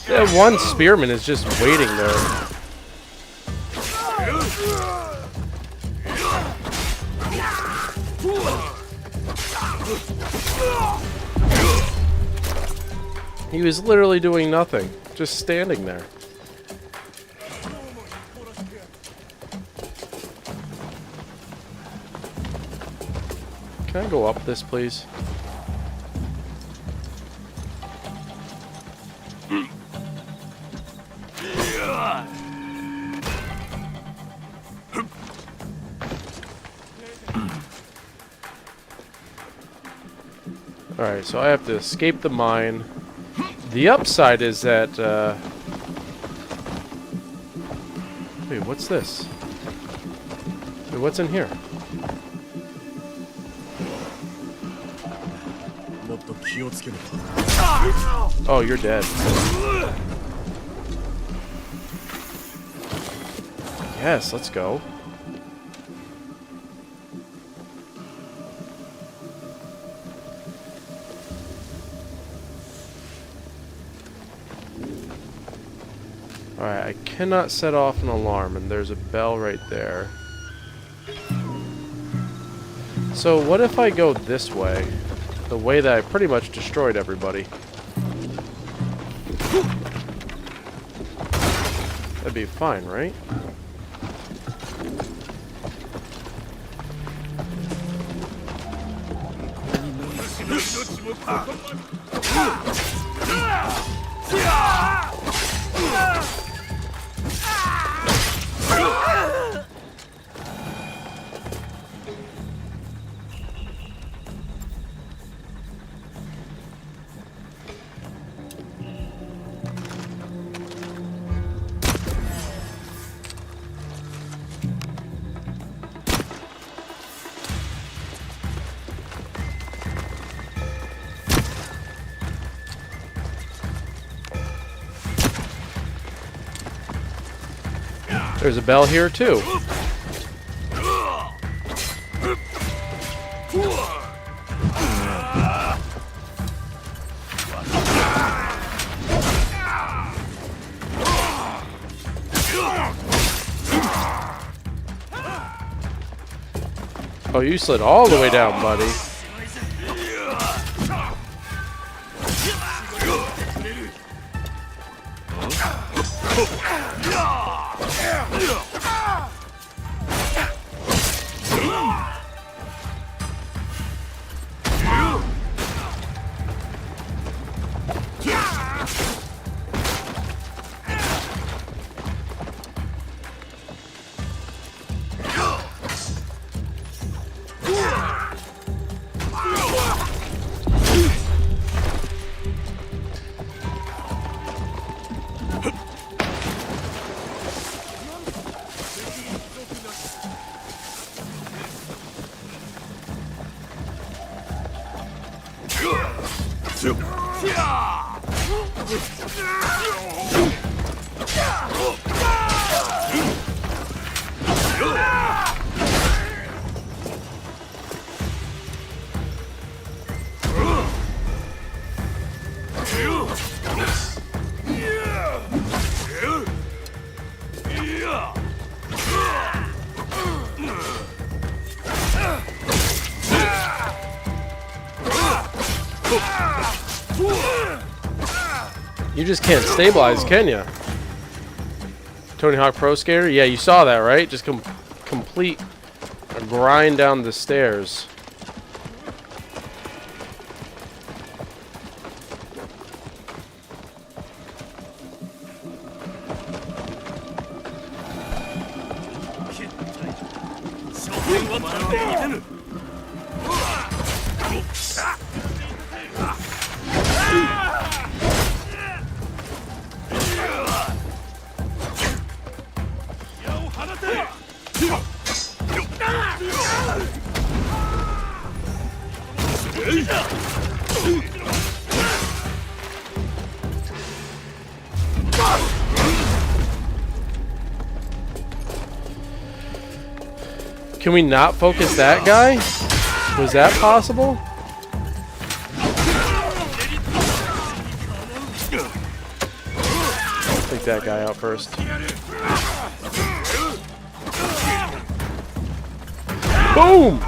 That one spearman is just waiting there. He was literally doing nothing, just standing there. Can I go up this, please? Alright, so I have to escape the mine. The upside is that, wait, what's this? Wait, what's in here? Oh, you're dead. Yes, let's go. Alright, I cannot set off an alarm, and there's a bell right there. So what if I go this way? The way that I pretty much destroyed everybody. That'd be fine, right? There's a bell here too. Oh, you slid all the way down, buddy. You just can't stabilize, can ya? Tony Hawk Pro Skater? Yeah, you saw that, right? Just complete a grind down the stairs. Can we not focus that guy? Was that possible? Take that guy out first. Boom!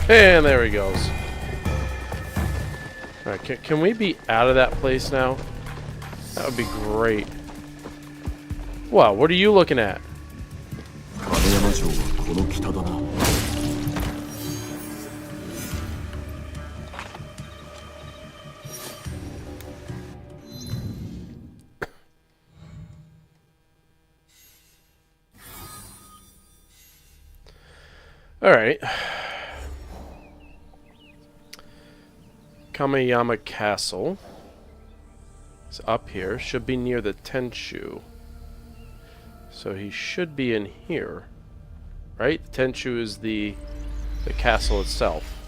And there he goes. Alright, can we be out of that place now? That would be great. Wow, what are you looking at? Alright. Kameyama Castle is up here. Should be near the Tenchu. So he should be in here. Right? The Tenchu is the castle itself.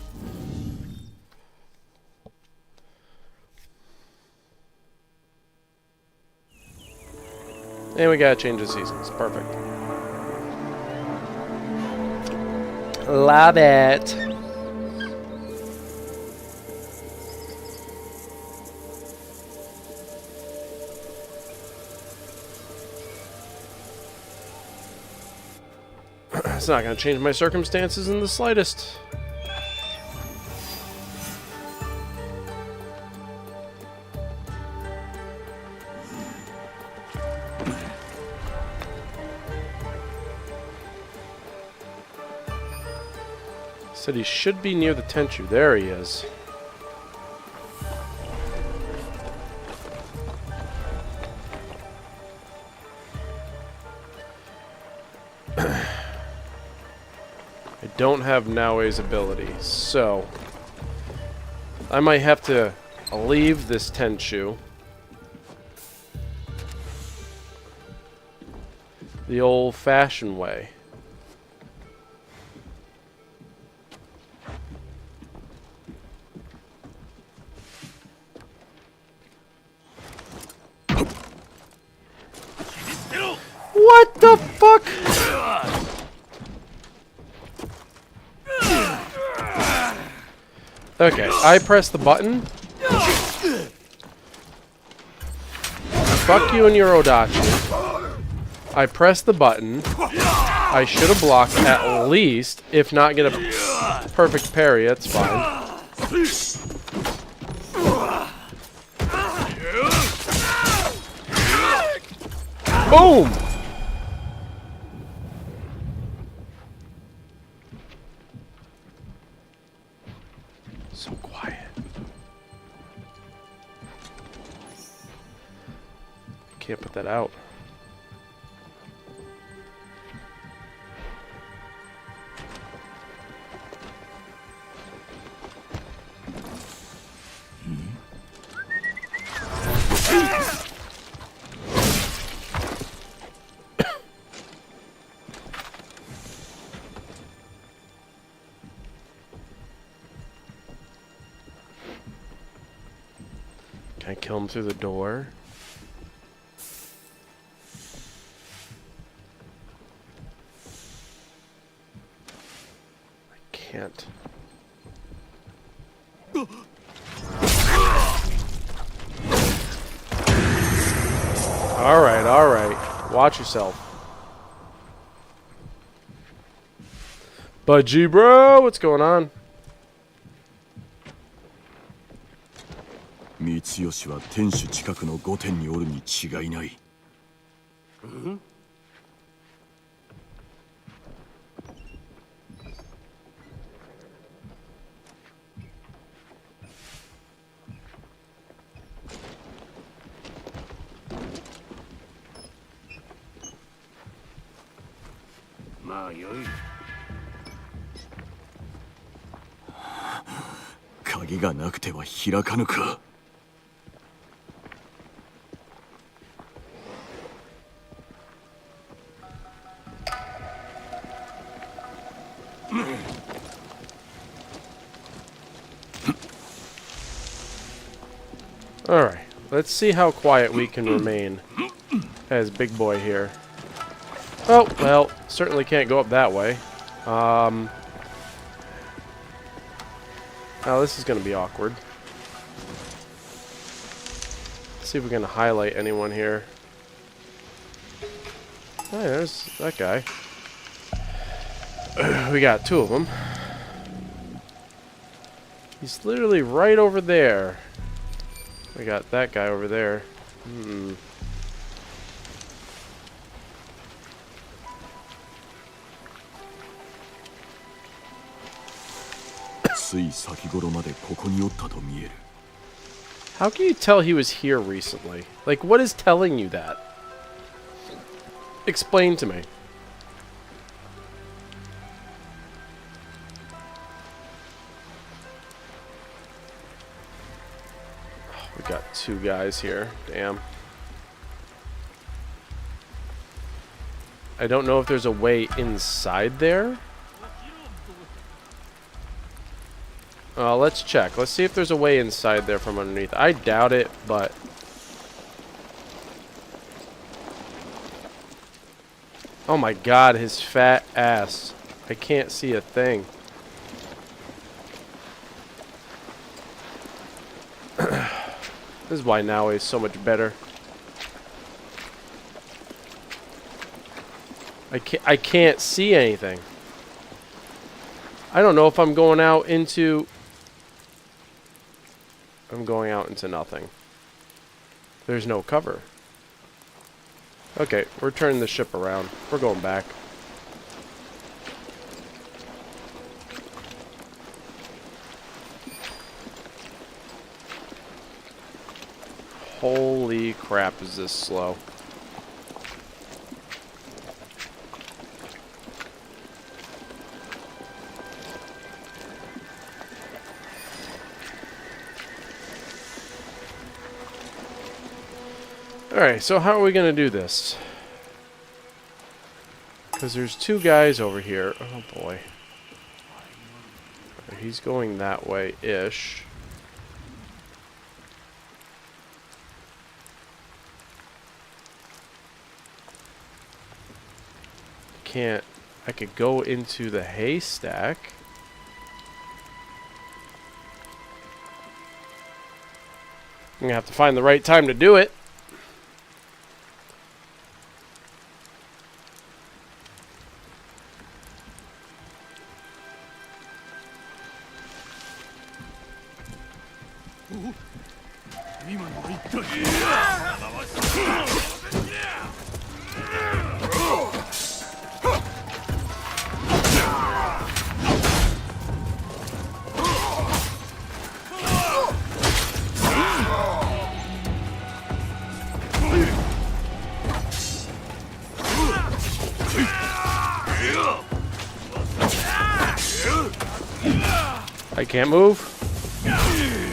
And we gotta change the seasons. Perfect. Love it. It's not going to change my circumstances in the slightest. Said he should be near the Tenchu. There he is. I don't have Naoe's ability, so I might have to leave this Tenchu the old-fashioned way. What the fuck? Okay, I press the button. Fuck you and your Odachi. I press the button. I should have blocked at least, if not get a perfect parry, that's fine. Boom! So quiet. Can't put that out. Can I kill him through the door? I can't. Alright, alright. Watch yourself. Budgie bro, what's going on? 三吉は天守近くの御殿におるに違いない。まあよい。鍵がなくては開かぬか。Alright, let's see how quiet we can remain as Big Boy here. Oh, well, certainly can't go up that way. Now this is going to be awkward. Let's see if we can highlight anyone here. Oh, yeah, there's that guy. We got two of them. He's literally right over there. We got that guy over there. How can you tell he was here recently? Like, what is telling you that? Explain to me. We got two guys here. Damn. I don't know if there's a way inside there. Let's check. Let's see if there's a way inside there from underneath. I doubt it, but... Oh my god, his fat ass. I can't see a thing. This is why Naue is so much better. I can't see anything. I don't know if I'm going out into... I'm going out into nothing. There's no cover. Okay, we're turning the ship around. We're going back. Holy crap, is this slow. Alright, so how are we going to do this? Because there's two guys over here. Oh boy. He's going that way-ish. Can't... I could go into the haystack. I'm going to have to find the right time to do it. I can't move.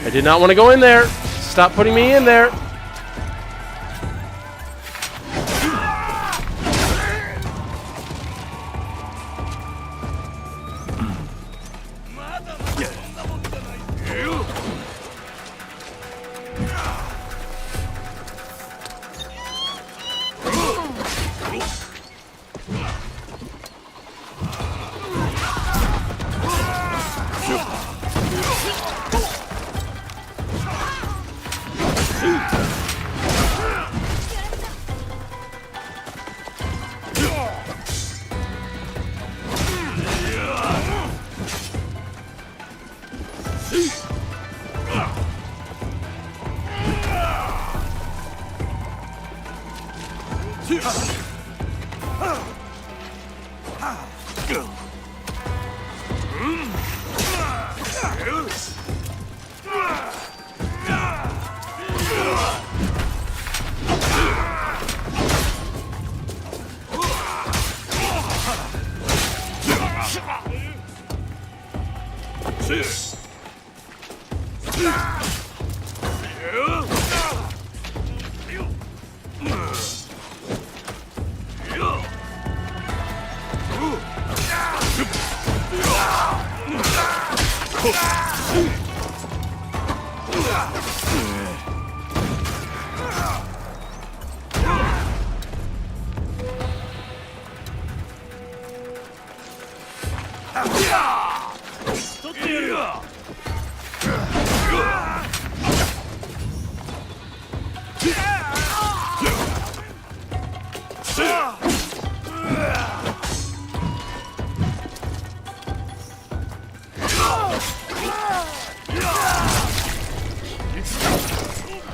I did not want to go in there. Stop putting me in there.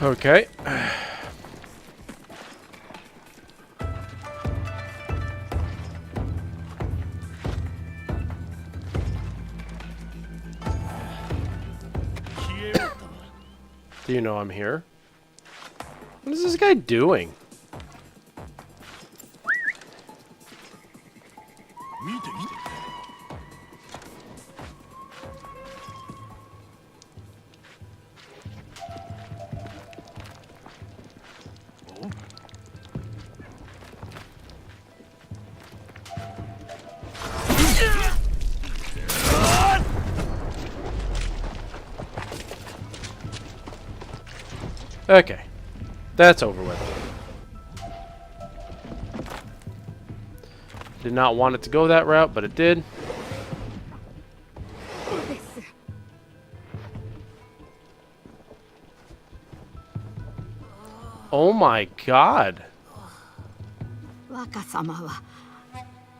Okay. Do you know I'm here? What is this guy doing? Okay, that's over with. Did not want it to go that route, but it did. Oh my god. 若様は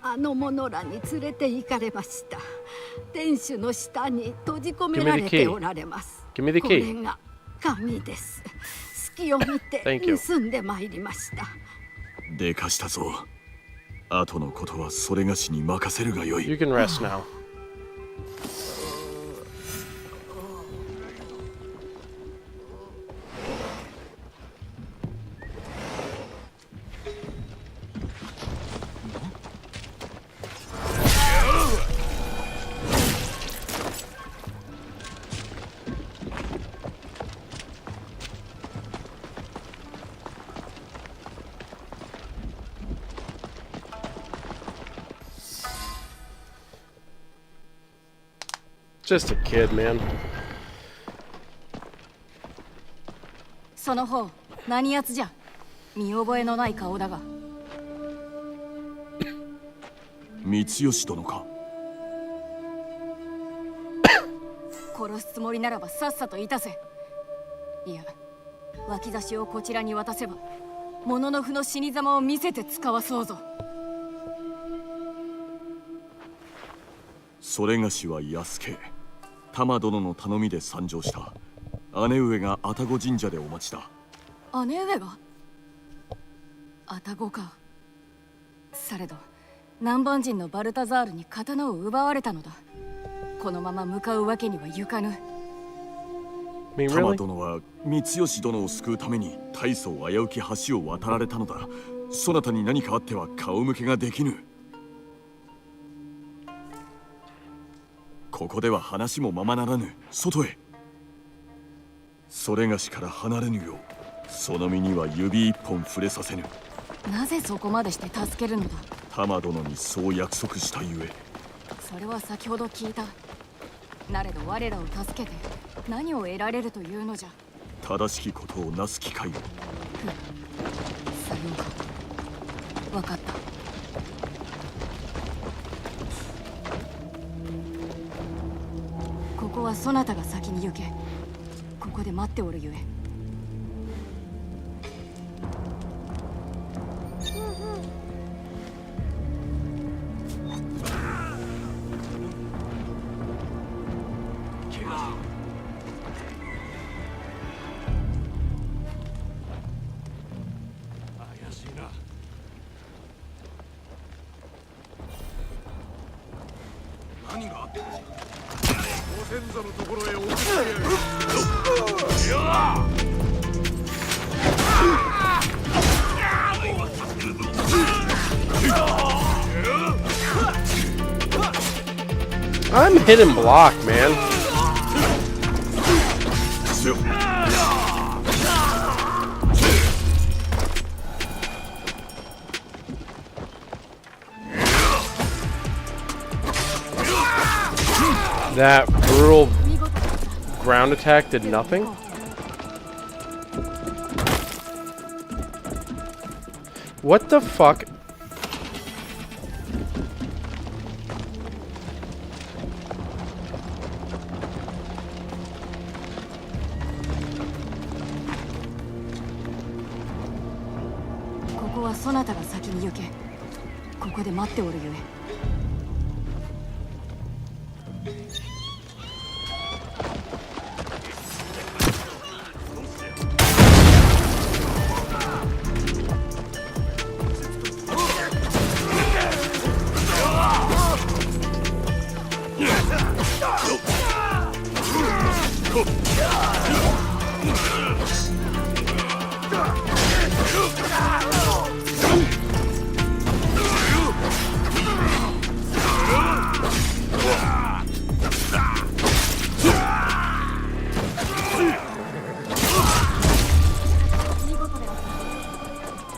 あの者らに連れて行かれました。天守の下に閉じ込められておられます。 Give me the これ key. が鍵です。隙を見て Thank you. 盗んでまいりました。でかしたぞ。後のことはそれがしに任せるがよい。 You can rest now. Just a kid, man. その方何やつじゃ。見覚えのない顔だが。三吉殿か。殺すつもりならばさっさといたせ。いや、脇差しをこちらに渡せばもののふの死に様を見せて使わそうぞ。それがしは安家。玉殿の頼みで参上した。姉上が愛宕神社でお待ちだ。姉上が愛宕か。されど南蛮人のバルタザールに刀を奪われたのだ。このまま向かうわけには行かぬ。I mean, 玉 really? 殿は三吉殿を救うために大層危うき橋を渡られたのだ。そなたに何かあっては顔向けができぬ。ここでは話もままならぬ。外へ。それがしから離れぬようその身には指一本触れさせぬ。なぜそこまでして助けるのだ。玉殿にそう約束したゆえ。それは先ほど聞いた。なれど我らを助けて何を得られるというのじゃ。正しきことをなす機会を。さようか。分かった。ここはそなたが先に行け。ここで待っておるゆえ。何があったのじゃ。ご先祖のところへ送ってやる。I'm hit and block, man. That brutal ground attack did nothing? What the fuck?ここはそなたが先に行け。ここで待っておるゆえ。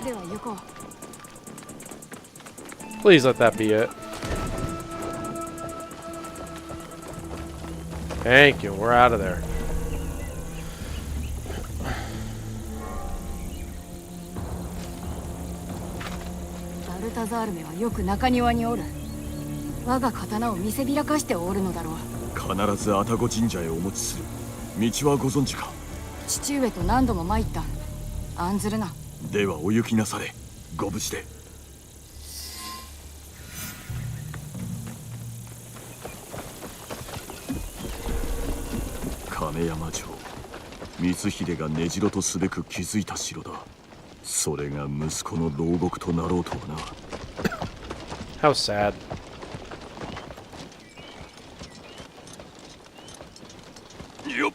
では行こう。Please let that be it. Thank you. We're out of there. バルタザールめはよく中庭におる。我が刀を見せびらかしておるのだろう。必ず愛宕神社へお持ちする。道はご存知か。父上と何度も参った。案ずるな。ではお行きなされ。ご無事で。亀山城、光秀が根城とすべく築いた城だ。それが息子の牢獄となろうとはな。How sad. Yup.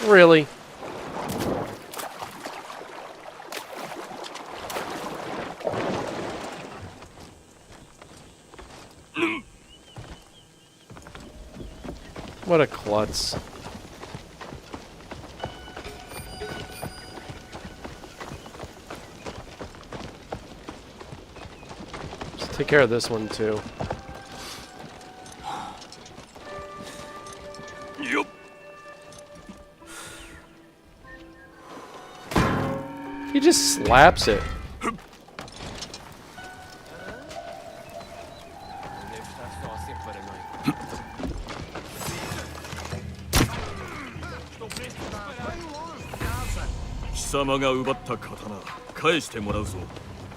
Really? What a klutz. Let's take care of this one too. Yup. He just slaps it.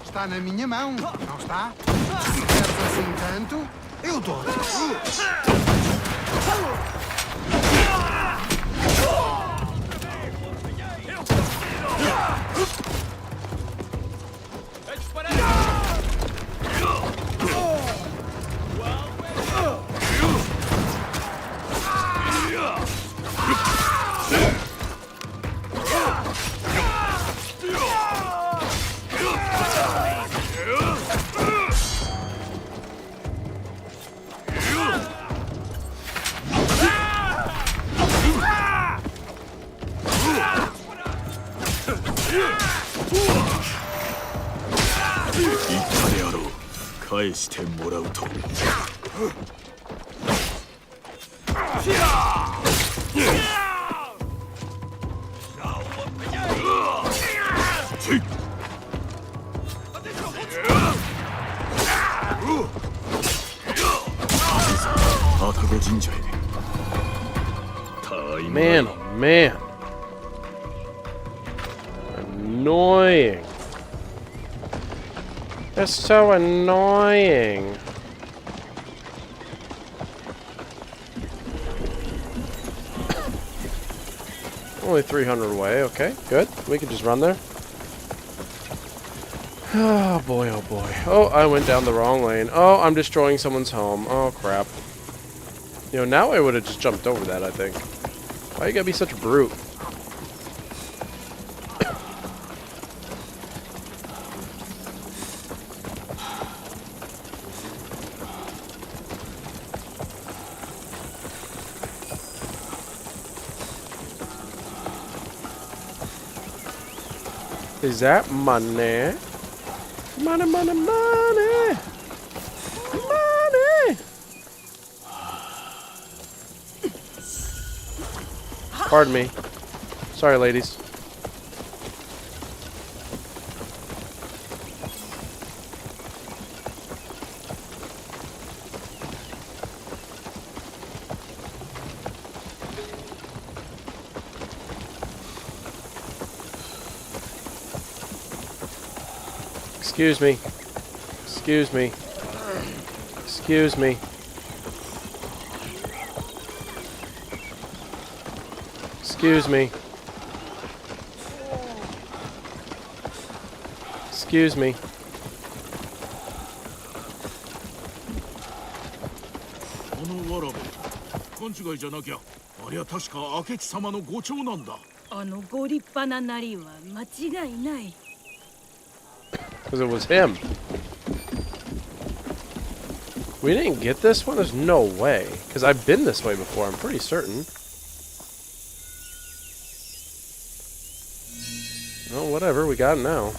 Está na minha mão, não está? Se queres assim tanto, eu dou. Man, oh man. Annoying. That's so annoying. Only 300 away. Okay, good. We can just run there. Oh boy, oh boy. Oh, I went down the wrong lane. Oh, I'm destroying someone's home. Oh crap. You know, now I would have just jumped over that, I think. Why you gotta be such a brute? Is that money? Money, money, money! Money! Pardon me. Sorry, ladies. Excuse me. Excuse me. Excuse me. Excuse me. Excuse me. Because it was him. We didn't get this one? There's no way. Because I've been this way before, I'm pretty certain. Well, whatever, we got it now.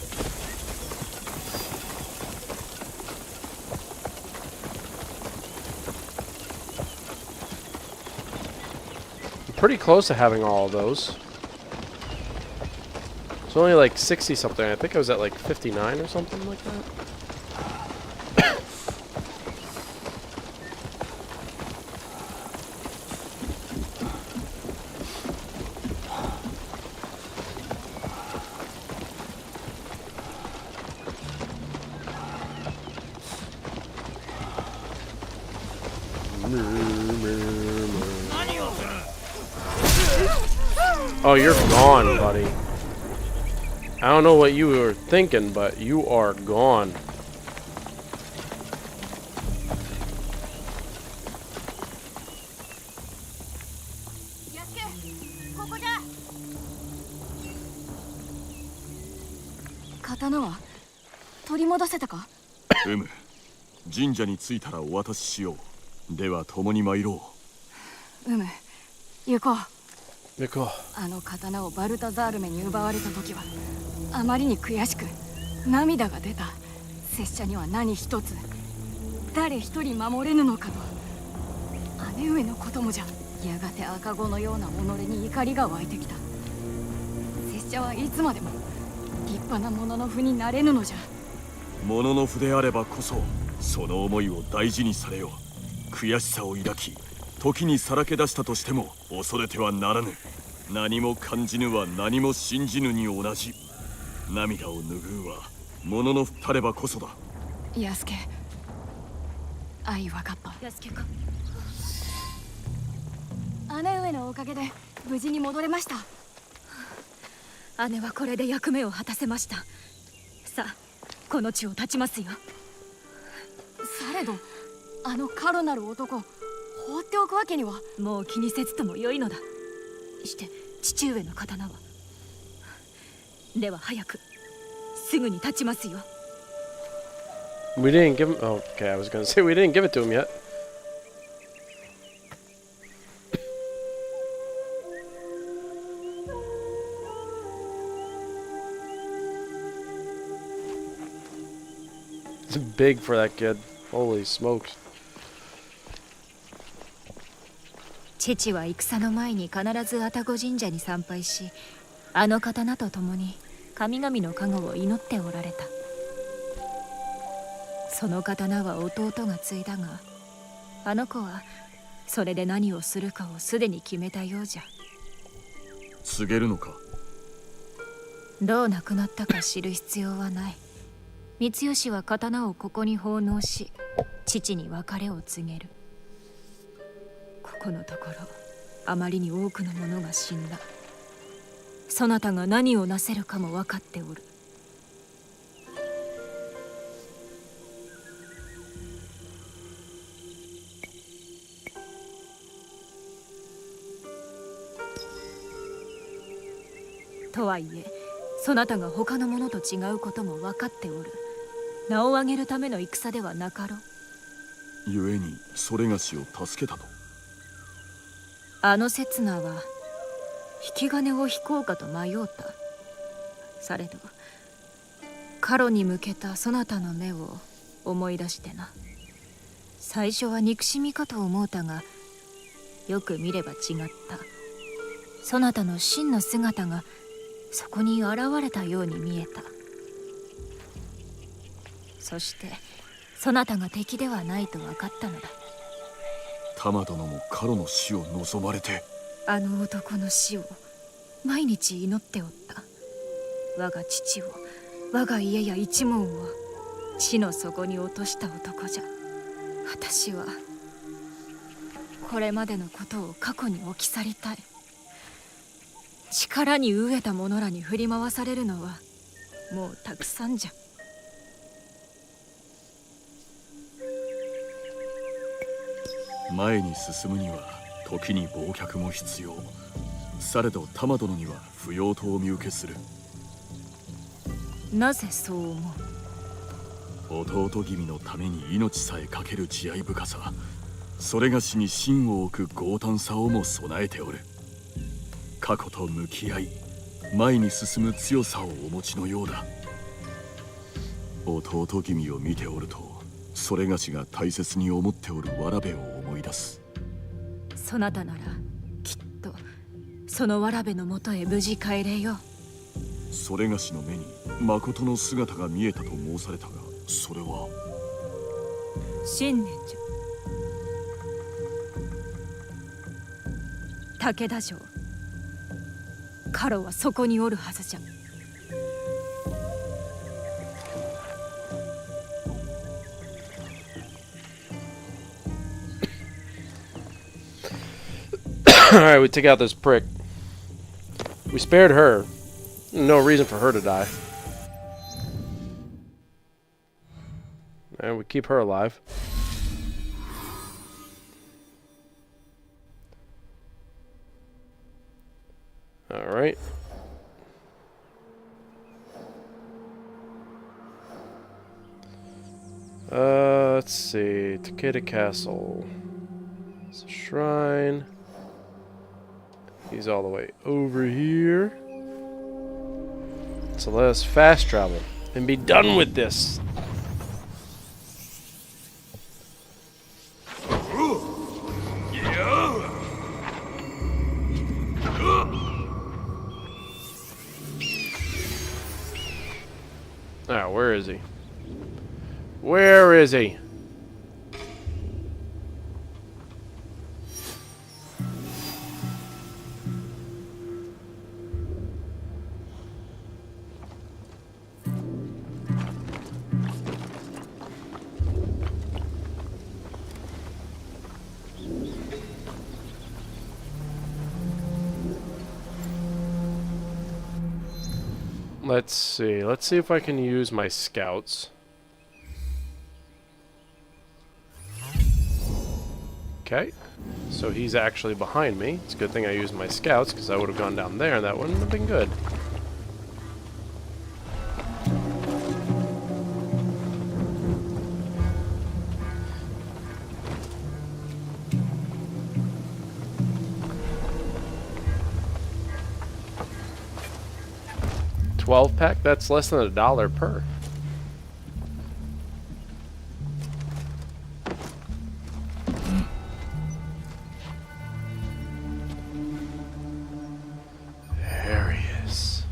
I'm pretty close to having all of those. It's only like 60 something. I think I was at like 59 or something like that. Oh, you're gone, buddy. I don't know what you were thinking, but you are gone.刀は取り戻せたか？神社に着いたらお渡ししよう。では共に参ろ行こう。行こう。あの刀をバルタザールメに奪われた時はあまりに悔しく涙が出た。拙者には何一つ誰一人守れぬのかと。姉上のこともじゃ。やがて赤子のような己に怒りが湧いてきた。拙者はいつまでも立派なものの符になれぬのじゃ。ものの符であればこそその思いを大事にされよ。悔しさを抱き時にさらけ出したとしても恐れてはならぬ。何も感じぬは何も信じぬに同じ。涙を拭うはものの符たればこそだ。安家、愛分かった。安家か。姉上のおかげで無事に戻れました。姉はこれで役目を果たせました。さあ、この地を立ちますよ。されどあのカロなる男放っておくわけには。もう気にせずとも良いのだ。して父上の刀は。では早くすぐに立ちますよ。We didn't give him. Oh, okay, I was gonna say we didn't give it to him yet. It's big for that kid. Holy smokes. 父は戦の前に必ず愛宕神社に参拝し、あの刀と共に神々の加護を祈っておられた。その刀は弟が継いだが、あの子はそれで何をするかをすでに決めたようじゃ。告げるのか？どう亡くなったか知る必要はない。光吉は刀をここに奉納し、父に別れを告げる。ここのところあまりに多くの者が死んだ。そなたが何をなせるかも分かっておる。とはいえそなたが他の者と違うことも分かっておる。名を上げるための戦ではなかろう。故にそれがしを助けたと。あの刹那は引き金を引こうかと迷うた。されどカロに向けたそなたの目を思い出してな。最初は憎しみかと思うたが、よく見れば違った。そなたの真の姿がそこに現れたように見えた。そしてそなたが敵ではないと分かったのだ。玉殿もカロの死を望まれて。あの男の死を毎日祈っておった。我が父を、我が家や一門を死の底に落とした男じゃ。私はこれまでのことを過去に置き去りたい。力に飢えた者らに振り回されるのはもうたくさんじゃ。前に進むには時に忘却も必要。されど玉殿には不要とお見受けする。なぜそう思う？弟君のために命さえかける慈愛深さ、それがしに心を置く豪胆さをも備えておる。過去と向き合い前に進む強さをお持ちのようだ。弟君を見ておるとそれがしが大切に思っておるわらべを思い出す。そなたならきっとそのわらべのもとへ無事帰れよう。それがしの目に誠の姿が見えたと申されたが、それは信念じゃ。武田城、カロはそこにおるはずじゃ。Alright, we take out this prick. We spared her. No reason for her to die. And we keep her alive. Alright. Let's see. Takeda Castle. It's a shrine. He's all the way over here. So let us fast travel and be done with this. Ah, where is he? Where is he? Let's see. Let's see if I can use my scouts. Okay. So he's actually behind me. It's a good thing I used my scouts, because I would have gone down there and that wouldn't have been good. $12-pack? That's less than $1 per. There he is.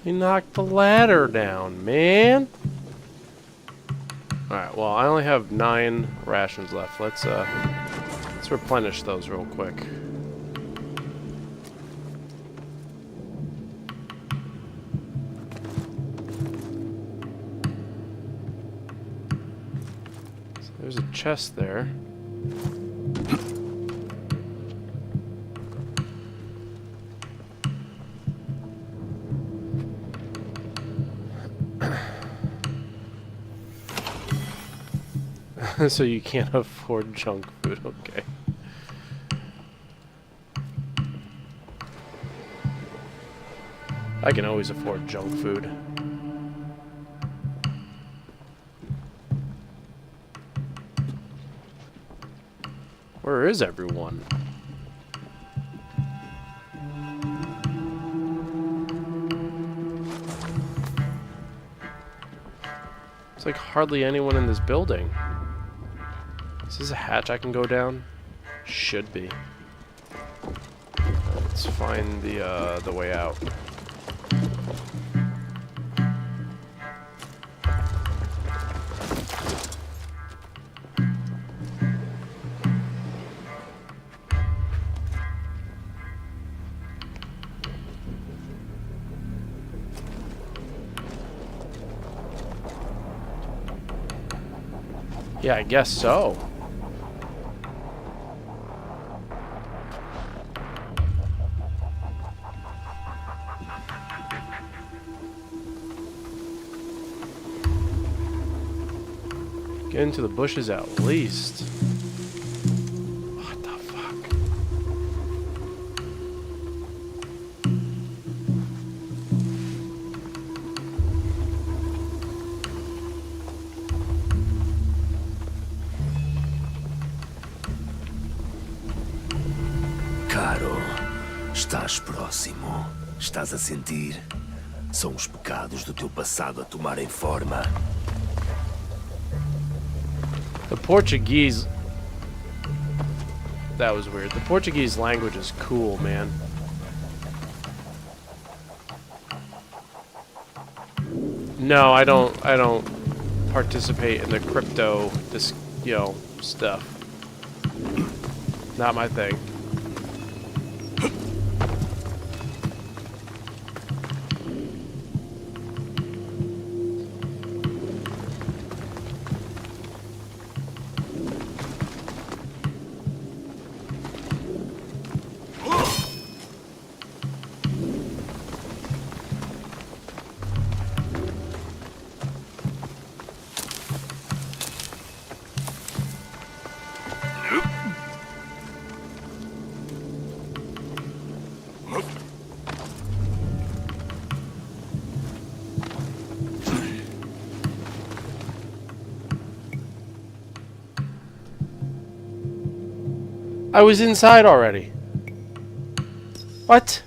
He knocked the ladder down, man. Alright, well, I only have 9 rations left. Let's replenish those real quick. So there's a chest there. So you can't afford junk food, okay. I can always afford junk food. Where is everyone? It's like hardly anyone in this building. Is this a hatch I can go down? Should be. Let's find the way out. Yeah, I guess so. Get into the bushes at least. What the fuck? Caro, estás próximo. Estás a sentir? São os pecados do teu passado a tomarem forma. The Portuguese... That was weird. The Portuguese language is cool, man. No, I don't participate in the crypto, stuff. Not my thing. I was inside already. What?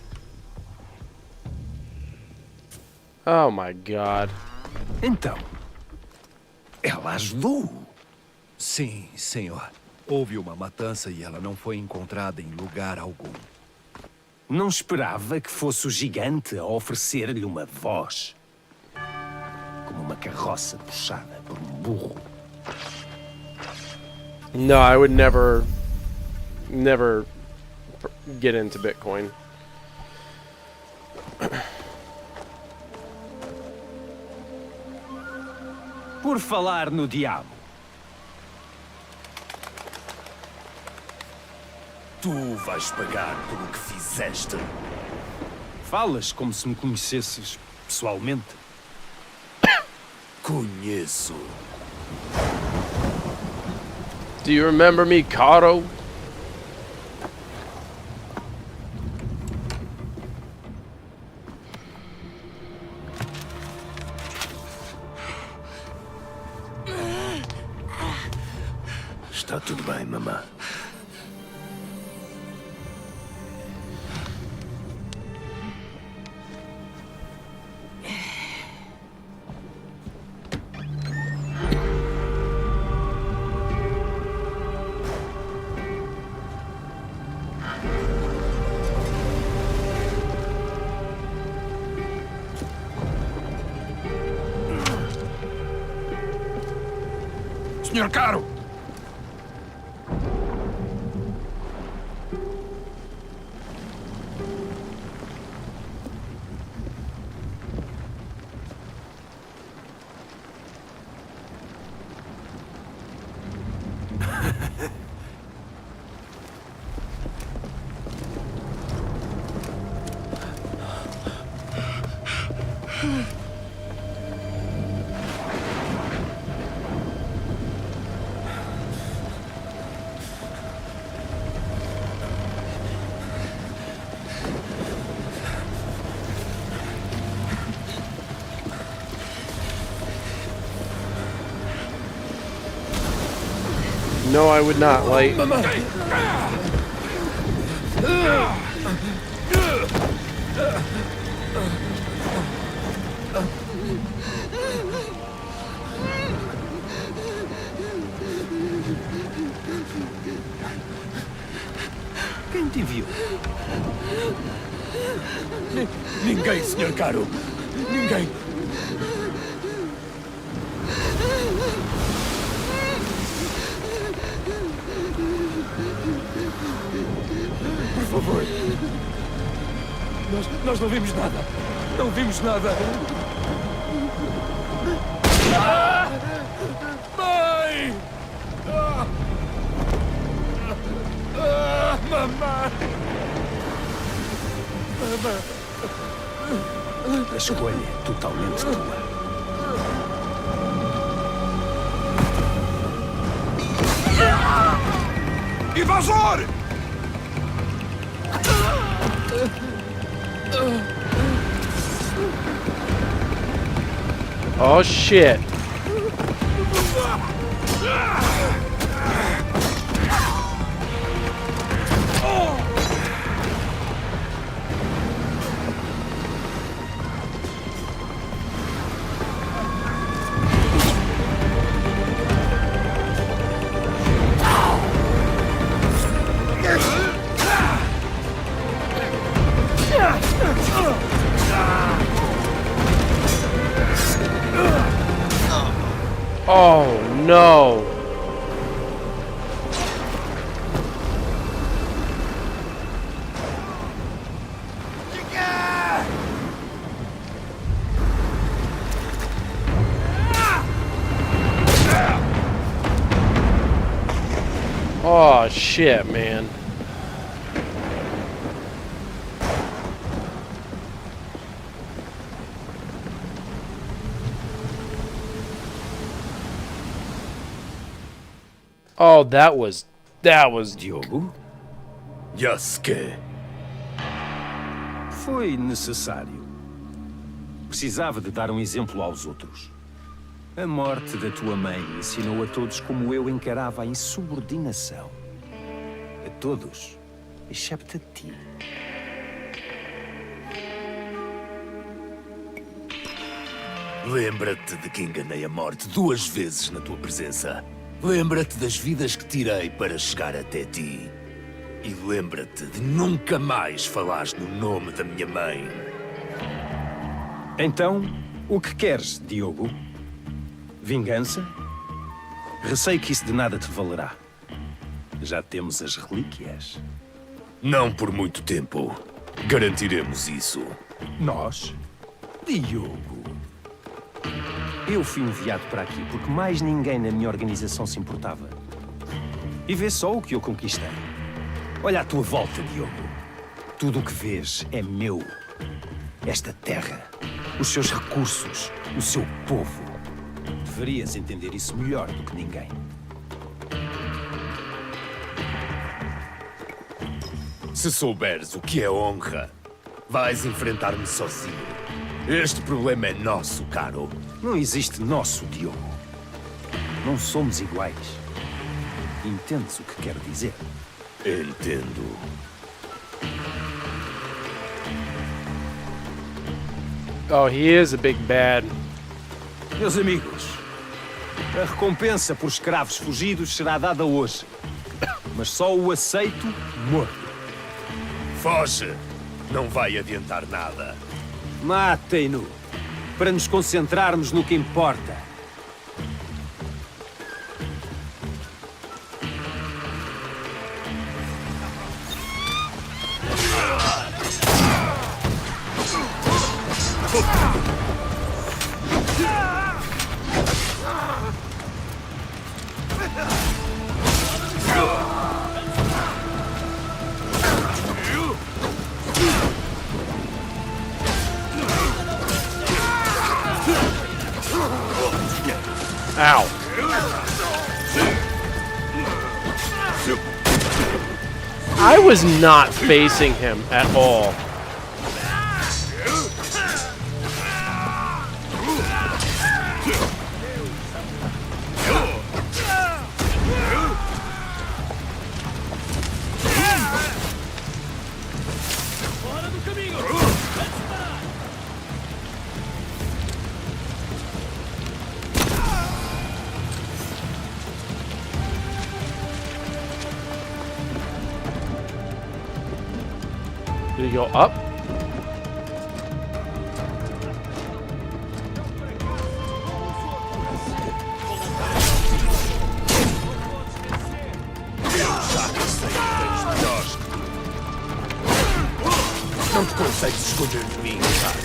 Oh my god. Então, ela ajudou? Sim, senhor. Houve uma matança e ela não foi encontrada em lugar algum. Não esperava que fosse o gigante a oferecer-lhe uma voz. Como uma carroça puxada por um burro. No, I would never get into Bitcoin. Por falar no diabo. Tu vais pagar pelo que fizeste. Falas como se me conhecesses pessoalmente. Conheço. Do you remember me, Caro? Está tudo bem, mamã. Senhor Caro! No, I would not light. Quem te viu? Ninguém, Senhor Caro! Ninguém! Por favor! Nós não vimos nada! Não vimos nada! Mãe! Mamãe! A escolha é totalmente tua. Invasor! Oh shit. Oh no! Oh shit, man. Oh, that was Diogo? Yasuke. Foi necessário. Precisava de dar um exemplo aos outros. A morte da tua mãe ensinou a todos como eu encarava a insubordinação. A todos, excepto a ti. Lembra-te de que enganei a morte 2 vezes na tua presença. Lembra-te das vidas que tirei para chegar até ti. E lembra-te de nunca mais falares no nome da minha mãe. Então, o que queres, Diogo? Vingança? Receio que isso de nada te valerá. Já temos as relíquias. Não por muito tempo. Garantiremos isso. Nós? Diogo. Eu fui enviado para aqui porque mais ninguém na minha organização se importava. E vê só o que eu conquistei. Olha à tua volta, Diogo. Tudo o que vês é meu. Esta terra, os seus recursos, o seu povo. Deverias entender isso melhor do que ninguém. Se souberes o que é honra, vais enfrentar-me sozinho. Este problema é nosso, caro. Não existe nosso, Diogo. Não somos iguais. Entendes o que quero dizer? Entendo. Oh, he is a big bad. Meus amigos, a recompensa por escravos fugidos será dada hoje. Mas só o aceito morto. Foge! Não vai adiantar nada. Matem-no, para nos concentrarmos no que importa. Ow. I was not facing him at all. Did he go up? Não te consegues esconder de mim, cara.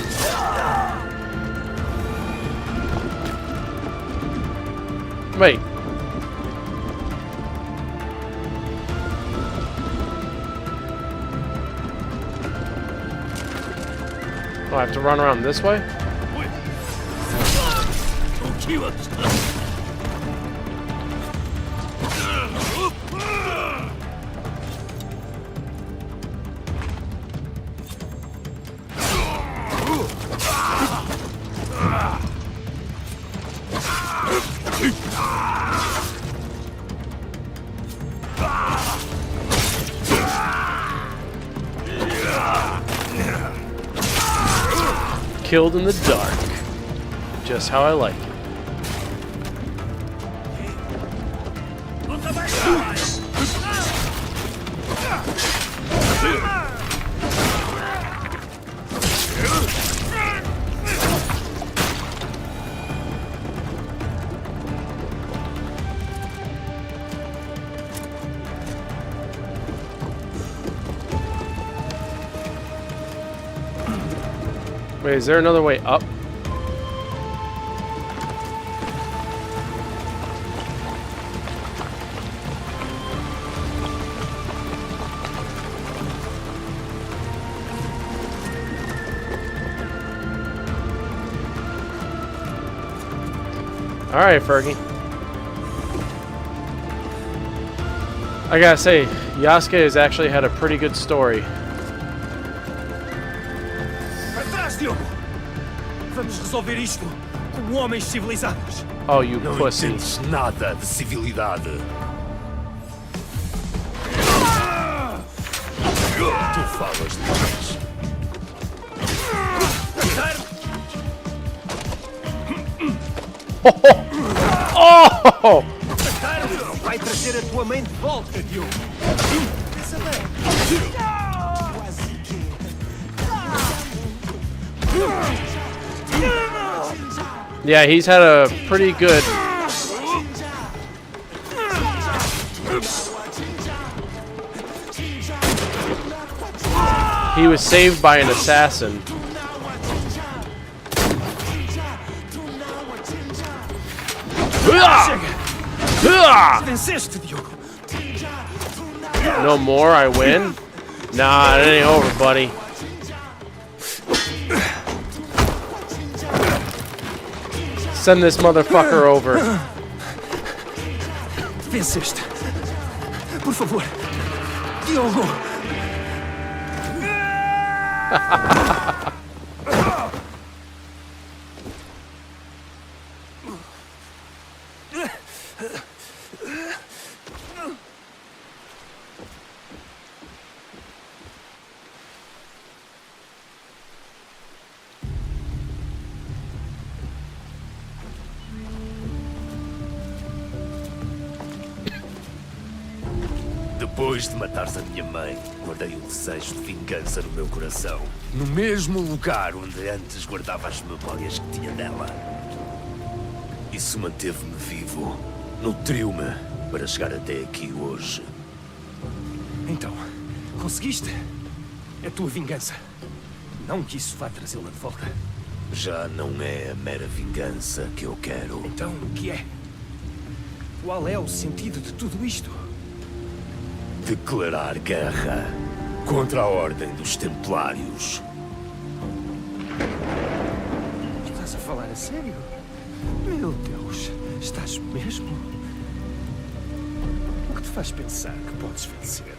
Wait. Oh, I have to run around this way? Killed in the dark. Just how I like it. Wait, is there another way up? Alright, Fergie. I gotta say, Yasuke has actually had a pretty good story. Atrás, Diogo! Vamos resolver isto como homens civilizados. Oh, you Não pussy. entendes nada de civilidade. Tu falas demais. Oh! Vai trazer a tua mãe de volta, Diogo. Yeah, he's had a pretty good... He was saved by an assassin. Venceste, Diogo. No more, I win? Nah, it ain't over, buddy. Send this motherfucker over. Venceste. Por favor. Diogo. Depois de matares a minha mãe, guardei um desejo de vingança no meu coração. No mesmo lugar onde antes guardava as memórias que tinha dela. Isso manteve-me vivo. Nutriu-me para chegar até aqui hoje. Então, conseguiste? É a tua vingança. Não que isso vá trazê-la de volta. Já não é a mera vingança que eu quero. Então, o que é? Qual é o sentido de tudo isto? Declarar guerra contra a Ordem dos Templários. Estás a falar a sério? Meu Deus, estás mesmo? O que te faz pensar que podes vencer?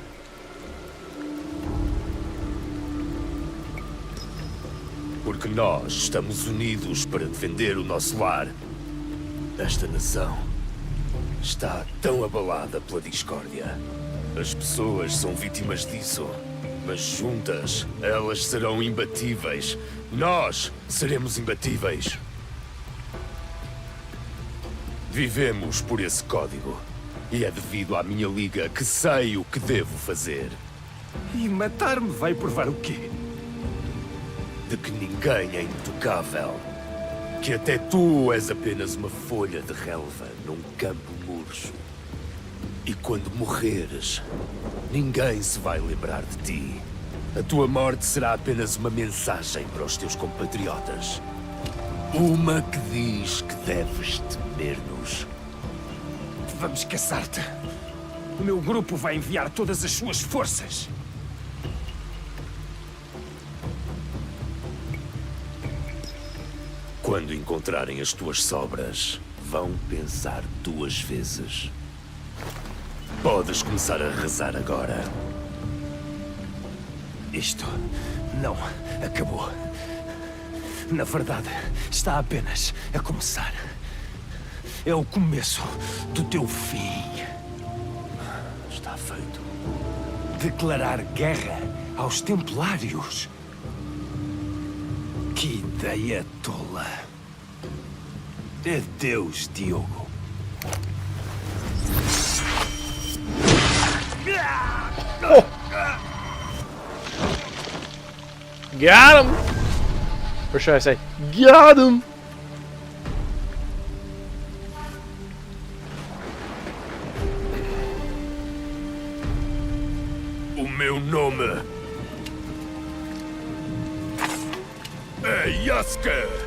Porque nós estamos unidos para defender o nosso lar. Esta nação está tão abalada pela discórdia. As pessoas são vítimas disso. Mas juntas, elas serão imbatíveis. Nós seremos imbatíveis. Vivemos por esse código. E é devido à minha liga que sei o que devo fazer. E matar-me vai provar o quê? De que ninguém é intocável. Que até tu és apenas uma folha de relva num campo murcho. E quando morreres, ninguém se vai lembrar de ti. A tua morte será apenas uma mensagem para os teus compatriotas. Uma que diz que deves temer-nos. Vamos caçar-te. O meu grupo vai enviar todas as suas forças. Quando encontrarem as tuas sobras, vão pensar duas vezes. Podes começar a rezar agora. Isto não acabou. Na verdade, está apenas a começar. É o começo do teu fim. Está feito. Declarar guerra aos Templários. Que ideia tola. Adeus, Diogo. Got him! Or should I say, got him! O meu nome Hey, Yasuke!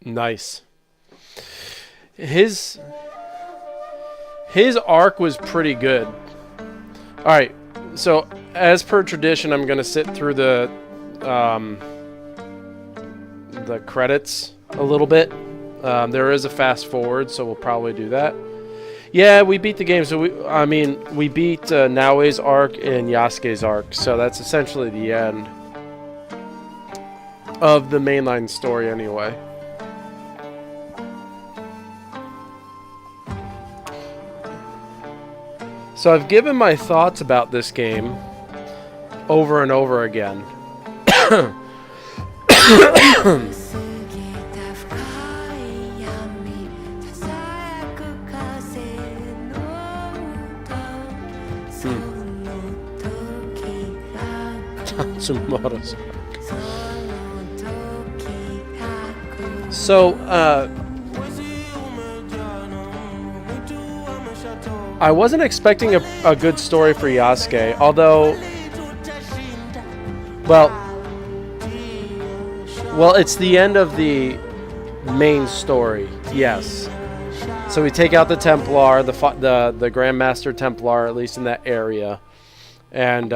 Nice. His arc was pretty good. All right, so as per tradition, I'm gonna sit through the credits a little bit. There is a fast forward, so we'll probably do that. Yeah, we beat the game. So we beat Naoe's arc and Yasuke's arc. So that's essentially the end of the mainline story, anyway. So I've given my thoughts about this game over and over again. Tatsumoto's arc. So, I wasn't expecting a good story for Yasuke, although, well, it's the end of the main story, yes. So we take out the Templar, the Grandmaster Templar, at least in that area, and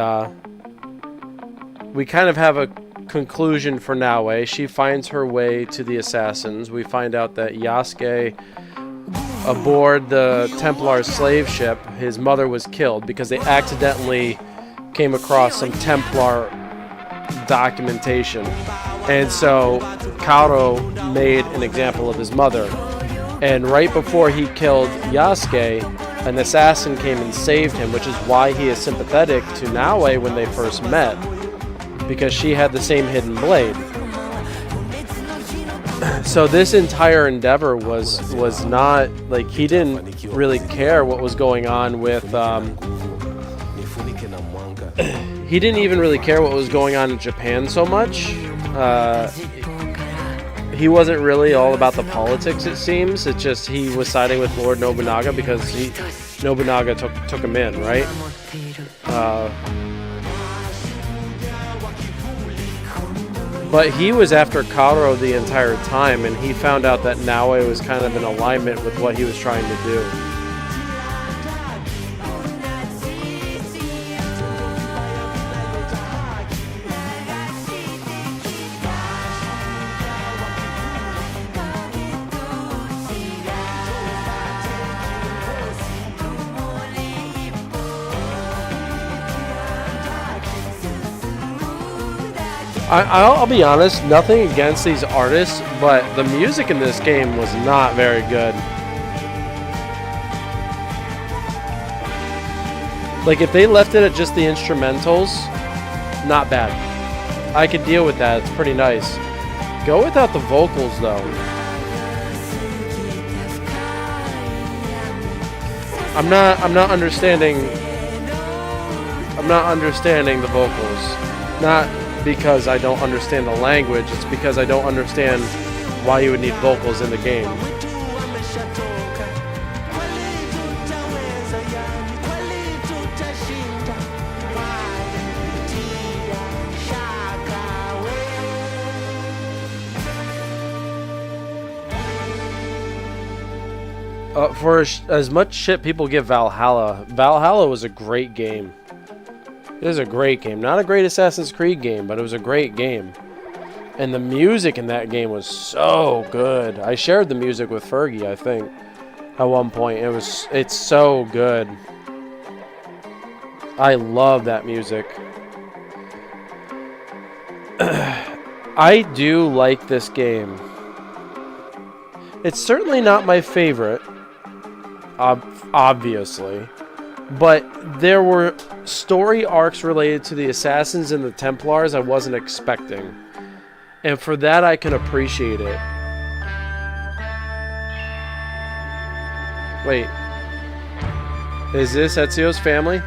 we kind of have a conclusion for Naoe. She finds her way to the assassins. We find out that Yasuke, aboard the Templar slave ship, his mother was killed because they accidentally came across some Templar documentation. And so Kaoru made an example of his mother. And right before he killed Yasuke, an assassin came and saved him, which is why he is sympathetic to Naoe when they first met, because she had the same hidden blade. So this entire endeavor was not, like, he didn't really care what was going on with, he didn't even really care what was going on in Japan so much. He wasn't really all about the politics, it seems. It's just he was siding with Lord Nobunaga because Nobunaga took him in, right? But he was after Kaoru the entire time, and he found out that Naoe was kind of in alignment with what he was trying to do. I'll be honest, nothing against these artists, but the music in this game was not very good. Like, if they left it at just the instrumentals, not bad. I could deal with that, it's pretty nice. Go without the vocals, though. I'm not understanding the vocals. Not because I don't understand the language, it's because I don't understand why you would need vocals in the game. For as much shit people give Valhalla, Valhalla was a great game. It was a great game. Not a great Assassin's Creed game, but it was a great game. And the music in that game was so good. I shared the music with Fergie, I think, at one point. It's so good. I love that music. I do like this game. It's certainly not my favorite, obviously, but there were story arcs related to the Assassins and the Templars I wasn't expecting. And for that, I can appreciate it. Wait. Is this Ezio's family?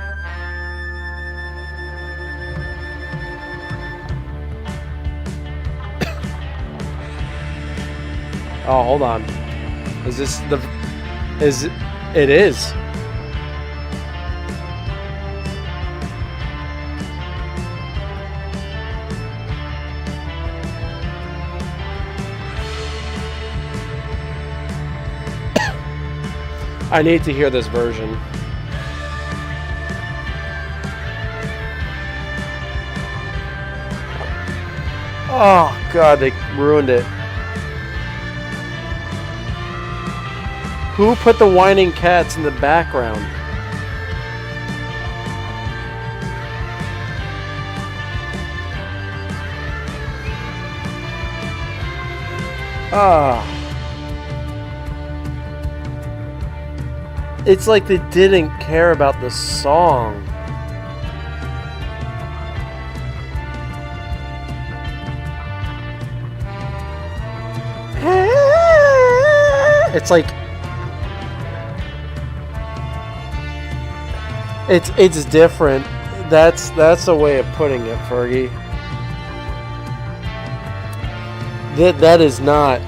Oh, hold on. Is this the... Is it... It is. I need to hear this version. Oh, God, they ruined it. Who put the whining cats in the background? Ah. It's like they didn't care about the song. It's like it's different. That's a way of putting it, Fergie. That is not.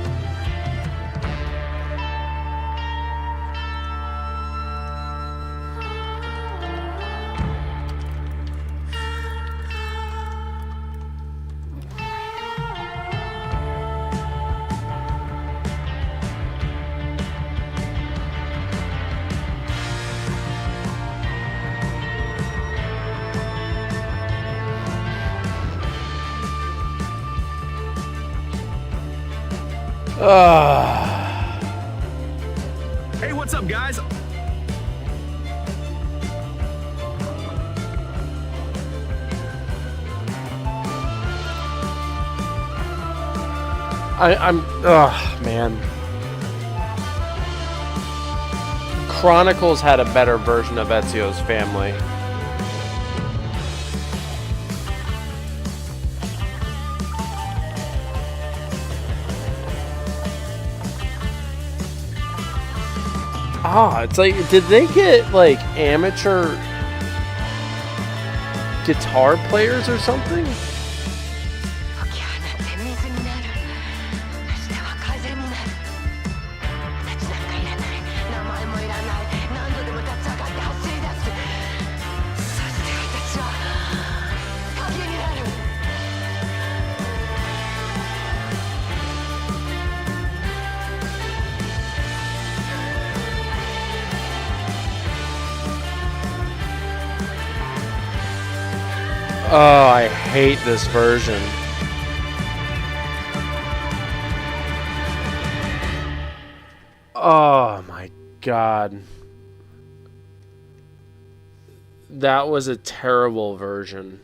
Hey, what's up, guys? Man. Chronicles had a better version of Ezio's family. It's like, did they get like amateur guitar players or something? Oh, I hate this version. Oh my God. That was a terrible version.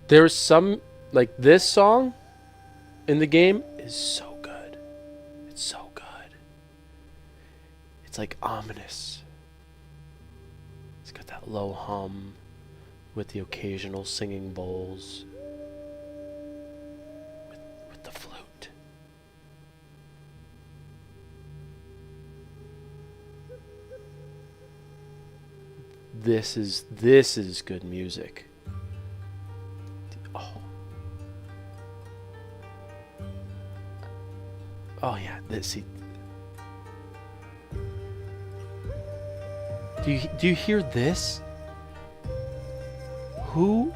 There's some, like this song in the game is so good. It's so good. It's like ominous. It's got that low hum with the occasional singing bowls. With the flute. This is good music. Oh yeah, see. Do you hear this? Who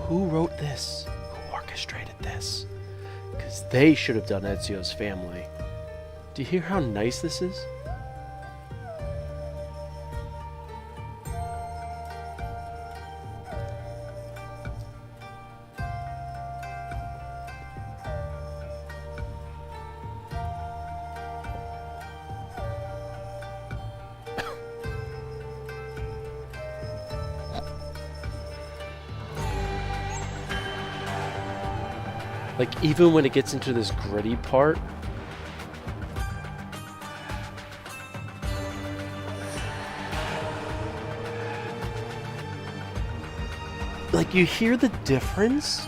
wrote this? Who orchestrated this? Because they should have done Ezio's family. Do you hear how nice this is? Like, even when it gets into this gritty part. Like, you hear the difference?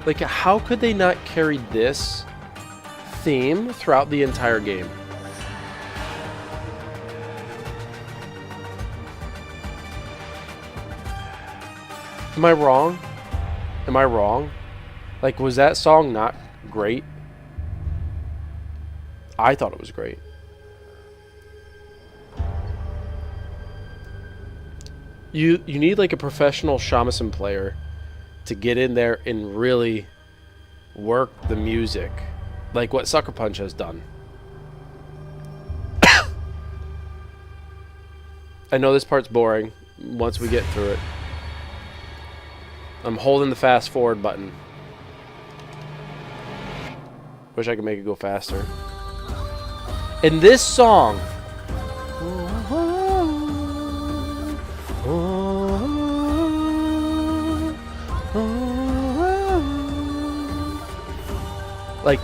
Like, how could they not carry this theme throughout the entire game? Am I wrong? Am I wrong? Like, was that song not great? I thought it was great. You need like a professional shamisen player to get in there and really work the music, like what Sucker Punch has done. I know this part's boring once we get through it. I'm holding the fast forward button. Wish I could make it go faster. In this song, like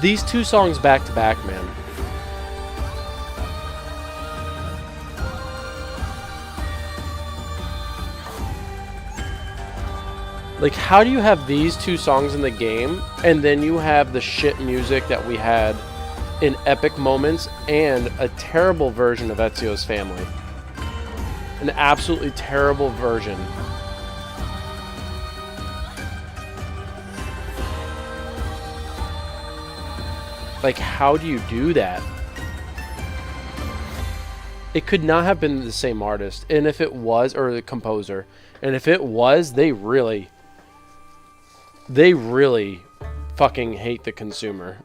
these two songs back to back, man. Like, how do you have these two songs in the game, and then you have the shit music that we had in Epic Moments, and a terrible version of Ezio's Family? An absolutely terrible version. Like, how do you do that? It could not have been the same artist, and if it was, or the composer, and if it was, they really fucking hate the consumer.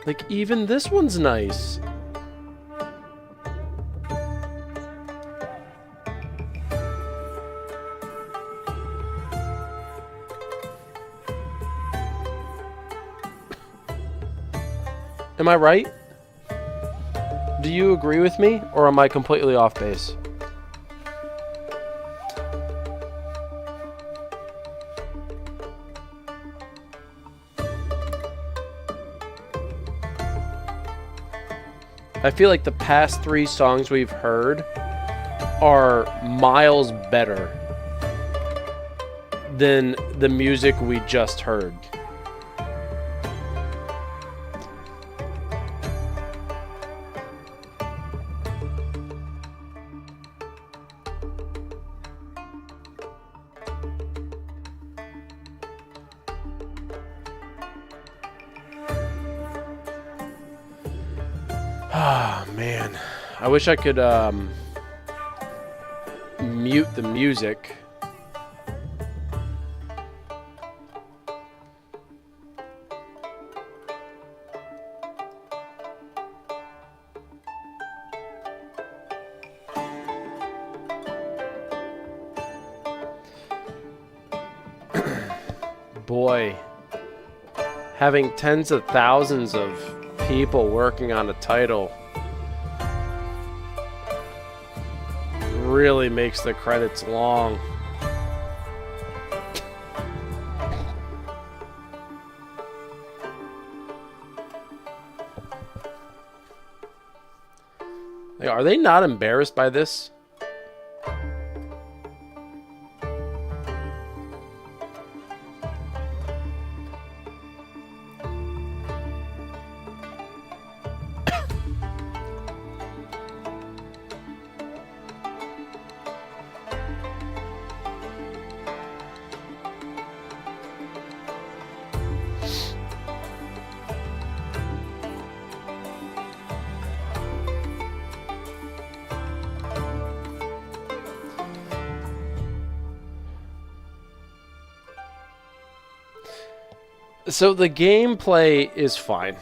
Like, even this one's nice. Am I right? Do you agree with me, or am I completely off base? I feel like the past three songs we've heard are miles better than the music we just heard. Ah, man. I wish I could mute the music. Boy, having tens of thousands of people working on a title really makes the credits long. Like, are they not embarrassed by this? So the gameplay is fine.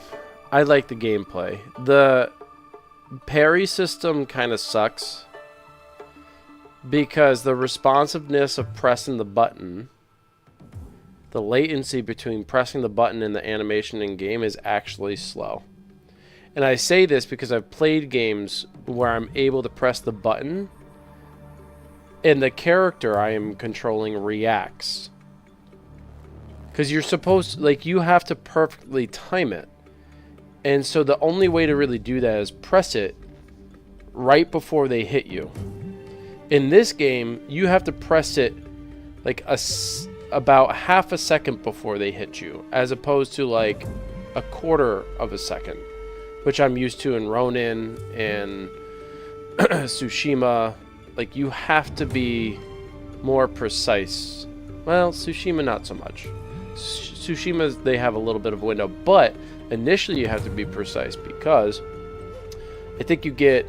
I like the gameplay. The parry system kind of sucks. because the responsiveness of pressing the button, the latency between pressing the button and the animation in game is actually slow. And I say this because I've played games where I'm able to press the button and the character I am controlling reacts. Because you're supposed, like, you have to perfectly time it. And so the only way to really do that is press it right before they hit you. In this game, you have to press it like about half a second before they hit you, as opposed to like a quarter of a second, which I'm used to in Ronin and Tsushima. Like, you have to be more precise. Well, Tsushima not so much. Tsushima, they have a little bit of a window, but initially you have to be precise because I think you get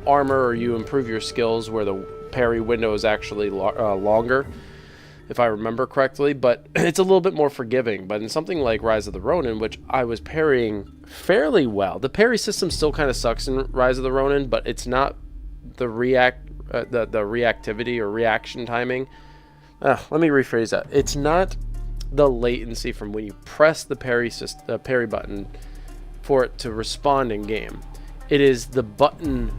armor or you improve your skills where the parry window is actually longer, if I remember correctly, but it's a little bit more forgiving. But in something like Rise of the Ronin, which I was parrying fairly well, the parry system still kind of sucks in Rise of the Ronin, but it's not the reactivity or reaction timing. Let me rephrase that. It's not the latency from when you press the parry button for it to respond in game. It is the button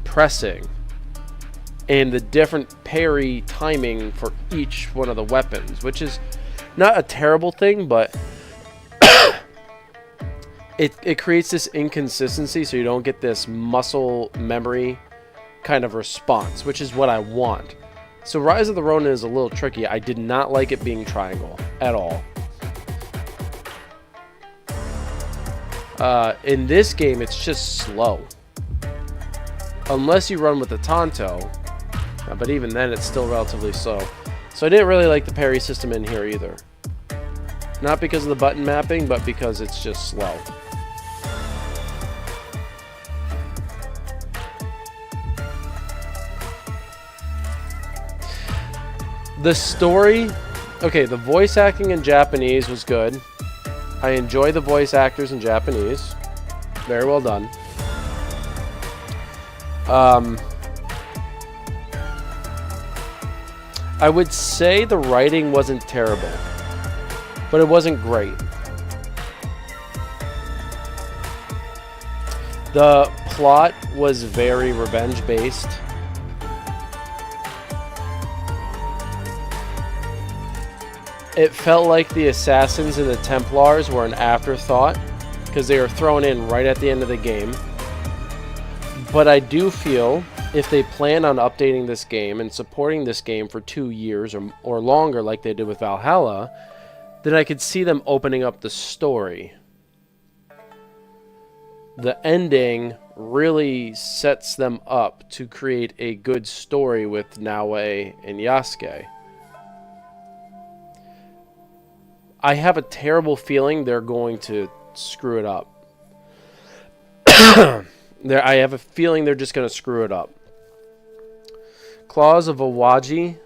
pressing and the different parry timing for each one of the weapons, which is not a terrible thing, but it creates this inconsistency, so you don't get this muscle memory kind of response, which is what I want. So Rise of the Ronin is a little tricky. I did not like it being triangle at all. In this game, it's just slow. Unless you run with the Tanto, but even then it's still relatively slow. So I didn't really like the parry system in here either. Not because of the button mapping, but because it's just slow. The story, okay, the voice acting in Japanese was good. I enjoy the voice actors in Japanese. Very well done. I would say the writing wasn't terrible, but it wasn't great. The plot was very revenge-based. It felt like the Assassins and the Templars were an afterthought because they were thrown in right at the end of the game. But I do feel if they plan on updating this game and supporting this game for 2 years or longer like they did with Valhalla, then I could see them opening up the story. The ending really sets them up to create a good story with Naoe and Yasuke. I have a terrible feeling they're going to screw it up. I have a feeling they're just going to screw it up. Claws of Awaji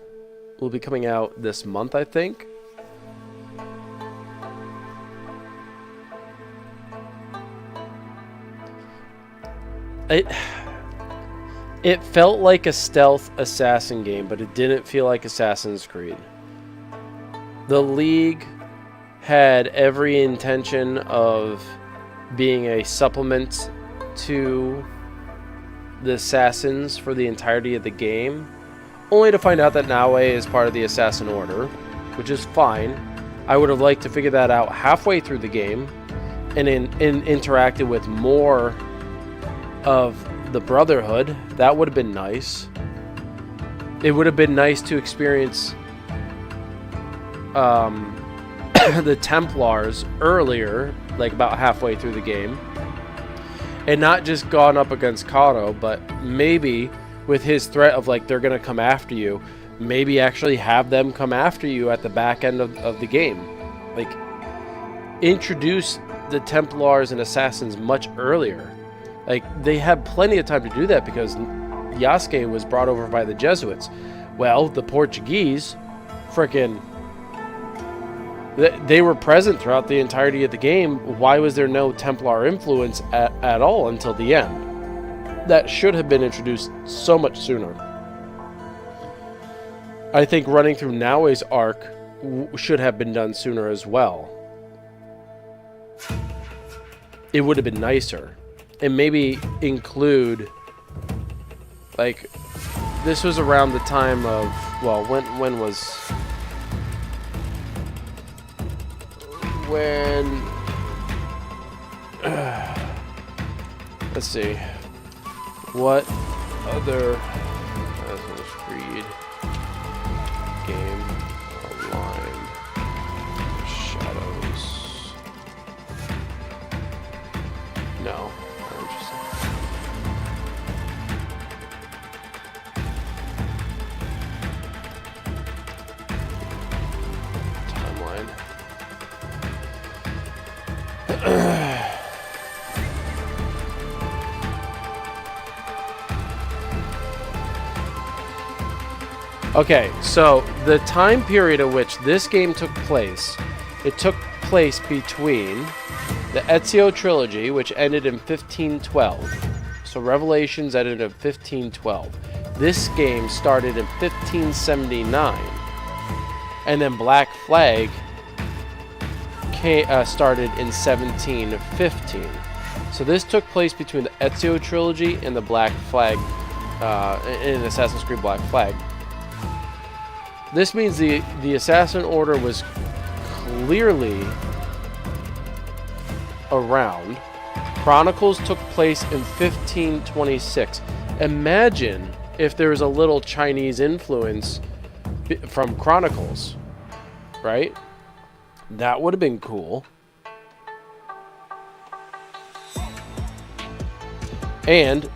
will be coming out this month, I think. It felt like a stealth assassin game, but it didn't feel like Assassin's Creed. The League had every intention of being a supplement to the Assassins for the entirety of the game, only to find out that Naoe is part of the Assassin Order, which is fine. I would have liked to figure that out halfway through the game and interacted with more of the Brotherhood. That would have been nice. It would have been nice to experience the Templars earlier, like about halfway through the game, and not just gone up against Kato, but maybe with his threat of like they're gonna come after you, maybe actually have them come after you at the back end of the game. Like, introduce the Templars and Assassins much earlier. Like, they had plenty of time to do that because Yasuke was brought over by the Jesuits. Well, the Portuguese frickin' they were present throughout the entirety of the game. Why was there no Templar influence at all until the end? That should have been introduced so much sooner. I think running through Naoe's arc should have been done sooner as well. It would have been nicer. And maybe include, like, this was around the time of, well, when let's see, what other Assassin's Creed game online Shadows? No, not interested. Timeline. Okay, so the time period at which this game took place, it took place between the Ezio trilogy, which ended in 1512. So Revelations ended in 1512. This game started in 1579. And then Black Flag started in 1715. So this took place between the Ezio trilogy and the Black Flag, in Assassin's Creed Black Flag. This means the Assassin Order was clearly around. Chronicles took place in 1526. Imagine if there was a little Chinese influence from Chronicles, right? That would have been cool. And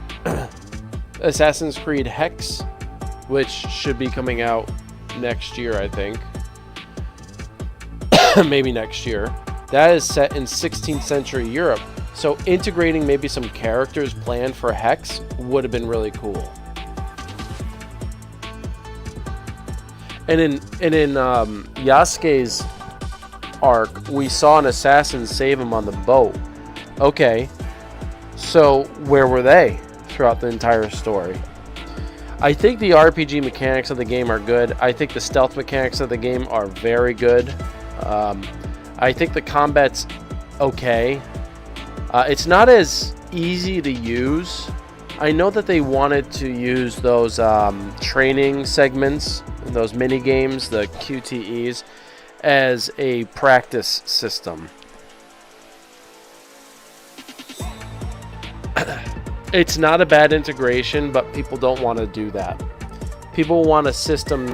Assassin's Creed Hex, which should be coming out next year, I think. Maybe next year. That is set in 16th century Europe. So integrating maybe some characters planned for Hex would have been really cool. And in Yasuke's arc, we saw an assassin save him on the boat. Okay, so where were they throughout the entire story? I think the RPG mechanics of the game are good. I think the stealth mechanics of the game are very good. I think the combat's okay. It's not as easy to use. I know that they wanted to use those training segments, those mini games, the QTEs, as a practice system. It's not a bad integration, but people don't want to do that. People want a system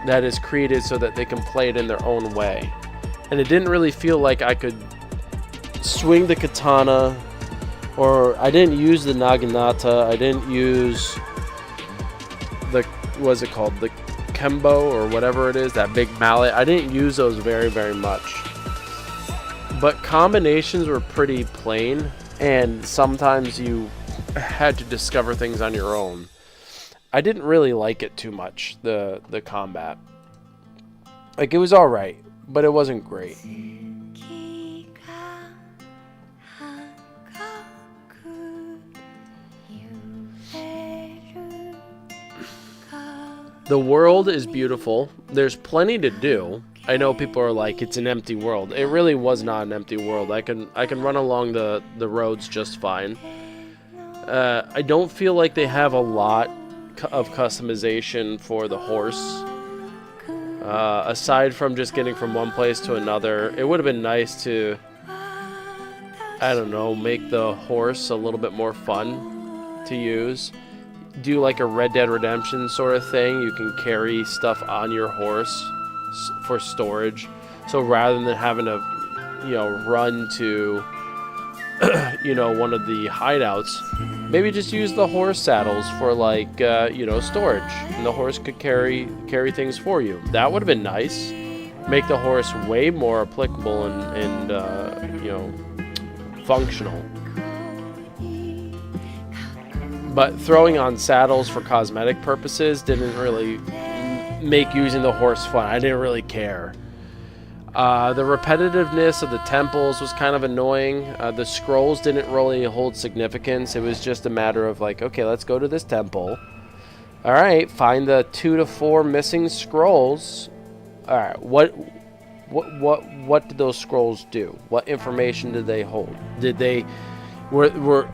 that is created so that they can play it in their own way. And it didn't really feel like I could swing the katana, or I didn't use the naginata, I didn't use the, what's it called, the kembo or whatever it is, that big mallet. I didn't use those very, very much. But combinations were pretty plain, and sometimes you had to discover things on your own. I didn't really like it too much, the combat. Like, it was alright, but it wasn't great. The world is beautiful. There's plenty to do. I know people are like, it's an empty world. It really was not an empty world. I can run along the roads just fine. I don't feel like they have a lot of customization for the horse. Aside from just getting from one place to another, it would have been nice to, I don't know, make the horse a little bit more fun to use. Do like a Red Dead Redemption sort of thing. You can carry stuff on your horse for storage. So rather than having to, run to, one of the hideouts, maybe just use the horse saddles for like, storage. And the horse could carry things for you. That would have been nice. Make the horse way more applicable and functional. But throwing on saddles for cosmetic purposes didn't really make using the horse fun. I didn't really care. The repetitiveness of the temples was kind of annoying. The scrolls didn't really hold significance. It was just a matter of like, okay, let's go to this temple. All right, find the 2 to 4 missing scrolls. All right, what did those scrolls do? What information did they hold? Did they were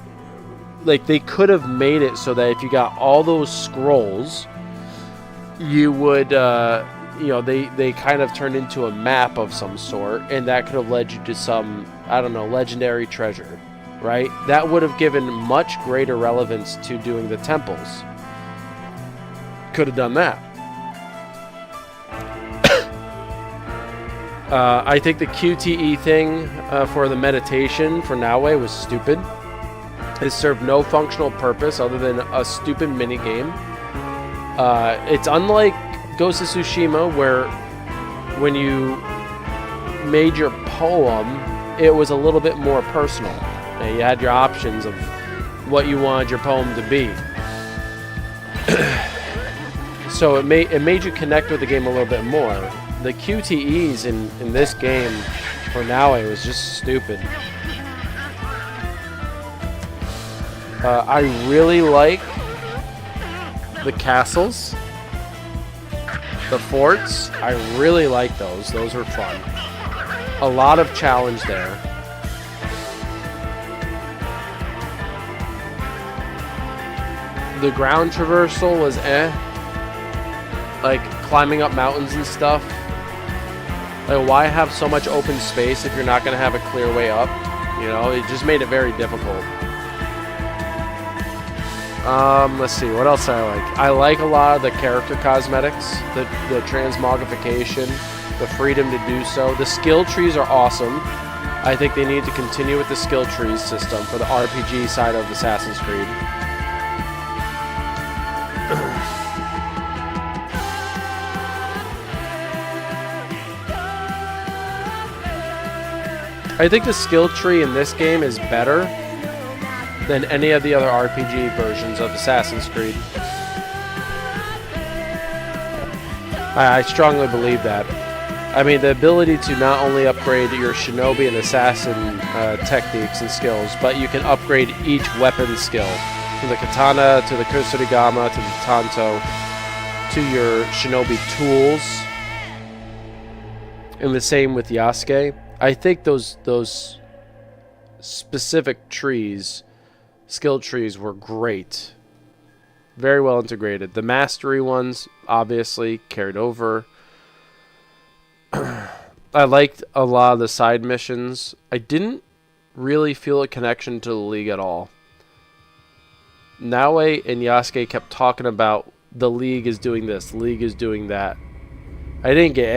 like they could have made it so that if you got all those scrolls, you would they kind of turned into a map of some sort, and that could have led you to some, I don't know, legendary treasure, right? That would have given much greater relevance to doing the temples. Could have done that. I think the QTE thing for the meditation for Naue was stupid. It served no functional purpose other than a stupid minigame. It's unlike Ghost of Tsushima, where when you made your poem, it was a little bit more personal. And you had your options of what you wanted your poem to be. So it made you connect with the game a little bit more. The QTEs in this game for Naue was just stupid. I really like the castles, the forts. I really like those. Those were fun. A lot of challenge there. The ground traversal was like climbing up mountains and stuff. Like, why have so much open space if you're not going to have a clear way up? You know, it just made it very difficult. Let's see, what else I like? I like a lot of the character cosmetics, the transmogrification, the freedom to do so. The skill trees are awesome. I think they need to continue with the skill trees system for the RPG side of Assassin's Creed. I think the skill tree in this game is better than any of the other RPG versions of Assassin's Creed. I strongly believe that. I mean, the ability to not only upgrade your shinobi and assassin techniques and skills, but you can upgrade each weapon skill. From the katana to the kusurigama to the tanto to your shinobi tools. And the same with Yasuke. I think those specific trees, skill trees, were great. Very well integrated. The mastery ones obviously carried over. I liked a lot of the side missions. I didn't really feel a connection to the League at all. Naue and Yasuke kept talking about the League is doing this, the League is doing that. I didn't get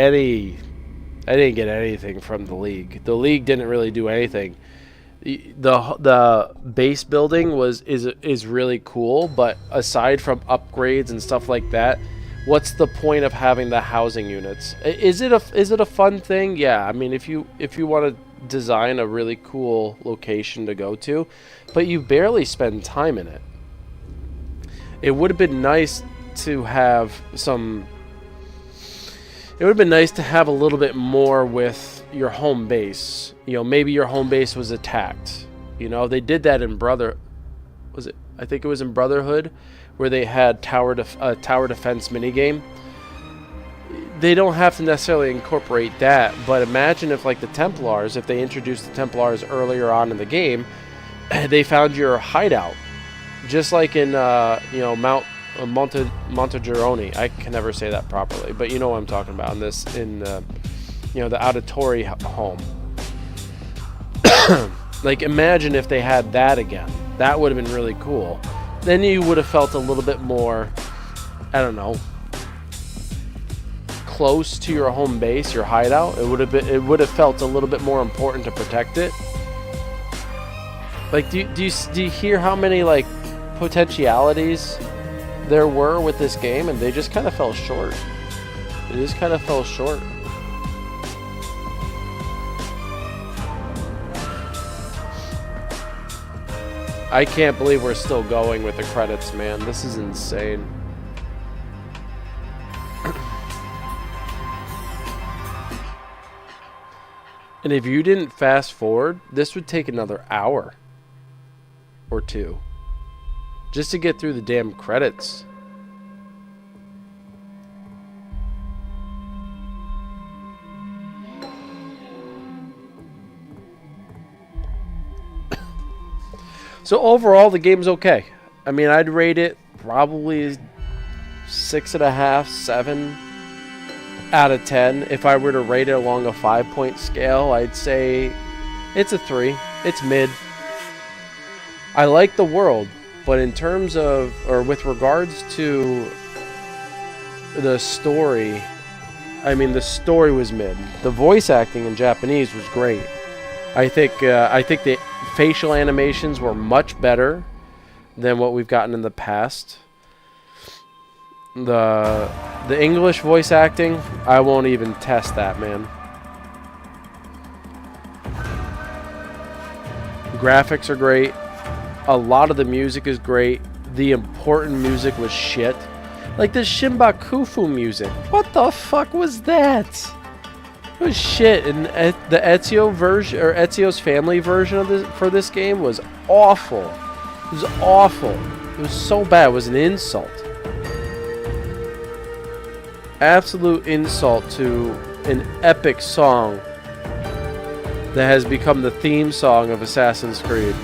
anything from the League. The League didn't really do anything. The base building is really cool, but aside from upgrades and stuff like that, what's the point of having the housing units? Is it a fun thing? Yeah, I mean, if you want to design a really cool location to go to, but you barely spend time in it. It would have been nice to have some. It would have been nice to have a little bit more with your home base. You know, maybe your home base was attacked. You know, they did that in I think it was in Brotherhood, where they had tower defense minigame. They don't have to necessarily incorporate that, but imagine if, like, the Templars, if they introduced the Templars earlier on in the game, they found your hideout, just like in Montegeroni. I can never say that properly, but you know what I'm talking about. The Auditore home. Like, imagine if they had that again. That would have been really cool. Then you would have felt a little bit more, I don't know, close to your home base, your hideout. It would have felt a little bit more important to protect it. Like, do you hear how many, like, potentialities there were with this game, and they just kind of fell short. They just kind of fell short. I can't believe we're still going with the credits, man. This is insane. And if you didn't fast forward, this would take another hour or two just to get through the damn credits. So overall, the game's okay. I mean, I'd rate it probably 6.5, 7 out of 10. If I were to rate it along a 5-point scale, I'd say it's a 3. It's mid. I like the world, but in terms of, or with regards to the story, I mean, the story was mid. The voice acting in Japanese was great. I think the facial animations were much better than what we've gotten in the past. The English voice acting, I won't even test that, man. Graphics are great. A lot of the music is great. The important music was shit. Like the Shimbakufu music. What the fuck was that? It was shit. And the Ezio version, or Ezio's family version of this for this game was awful. It was awful. It was so bad. It was an insult. Absolute insult to an epic song that has become the theme song of Assassin's Creed.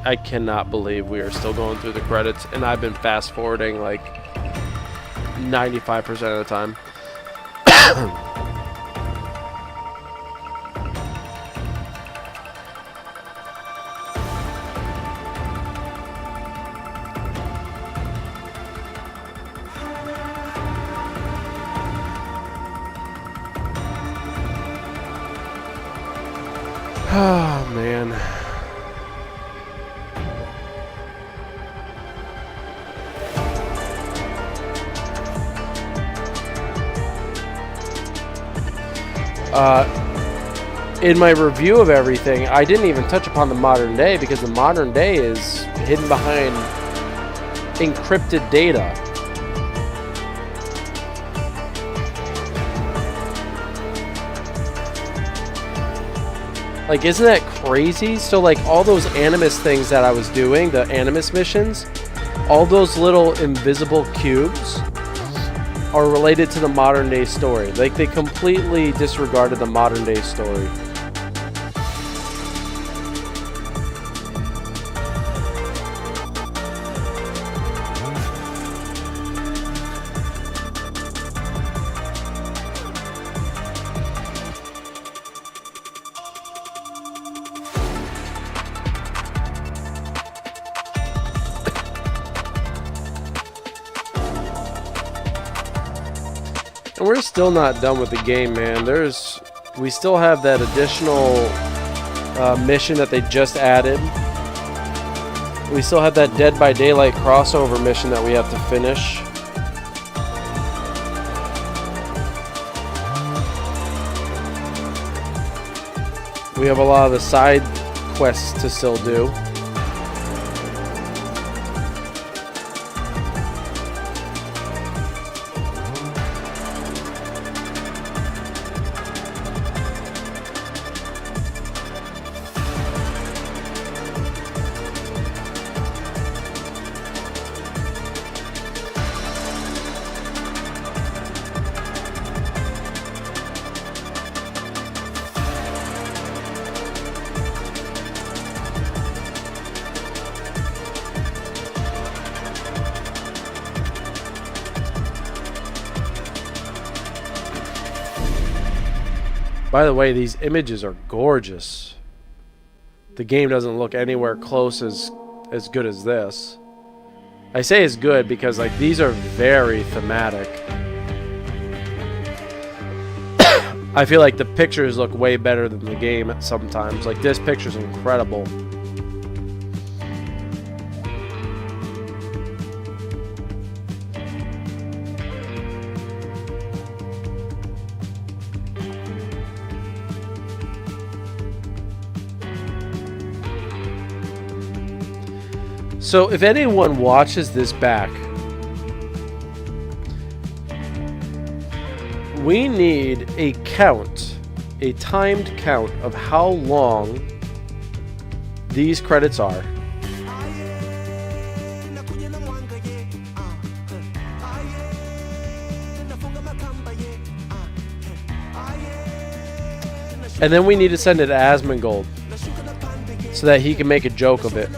I cannot believe we are still going through the credits, and I've been fast forwarding like 95% of the time. Oh, man. In my review of everything, I didn't even touch upon the modern day because the modern day is hidden behind encrypted data. Like, isn't that crazy? So, like, all those Animus things that I was doing, the Animus missions, all those little invisible cubes are related to the modern day story. Like, they completely disregarded the modern day story. And we're still not done with the game, man. We still have that additional mission that they just added. We still have that Dead by Daylight crossover mission that we have to finish. We have a lot of the side quests to still do. By the way, these images are gorgeous. The game doesn't look anywhere close as good as this. I say it's good because, like, these are very thematic. I feel like the pictures look way better than the game sometimes. Like, this picture's incredible. So if anyone watches this back, we need a count, a timed count of how long these credits are. And then we need to send it to Asmongold so that he can make a joke of it.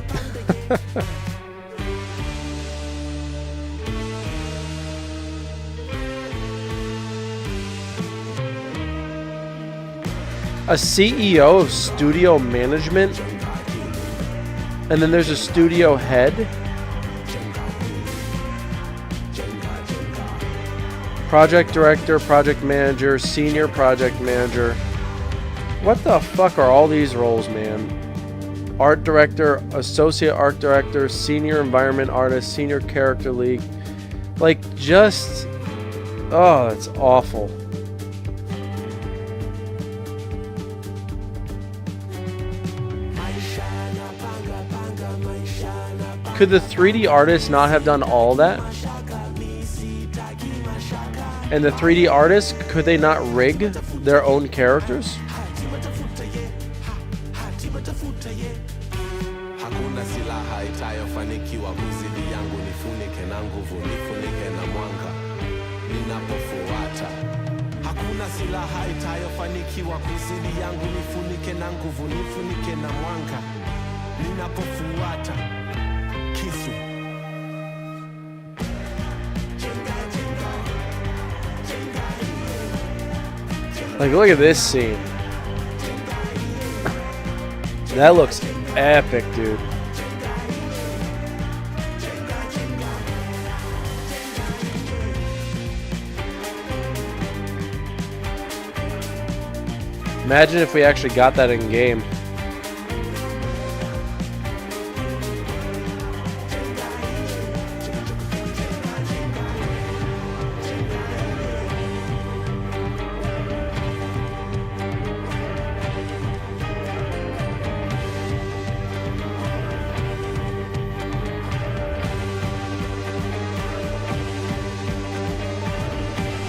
A CEO of studio management, and then there's a studio head. Project director, project manager, senior project manager. What the fuck are all these roles, man? Art director, associate art director, senior environment artist, senior character lead. Like, just... oh, that's awful. Could the 3D artist not have done all that? And the 3D artists, could they not rig their own characters? Hakuna silaha itayofanikiwa kuzidi yangu, nifunike na nguvu, nifunike na mwanga ninapofuata. Hakuna silaha itayofanikiwa kuzidi yangu, nifunike na nguvu, nifunike na mwanga ninapofuata. Kisu. Like, look at this scene. That looks epic, dude. Imagine if we actually got that in game.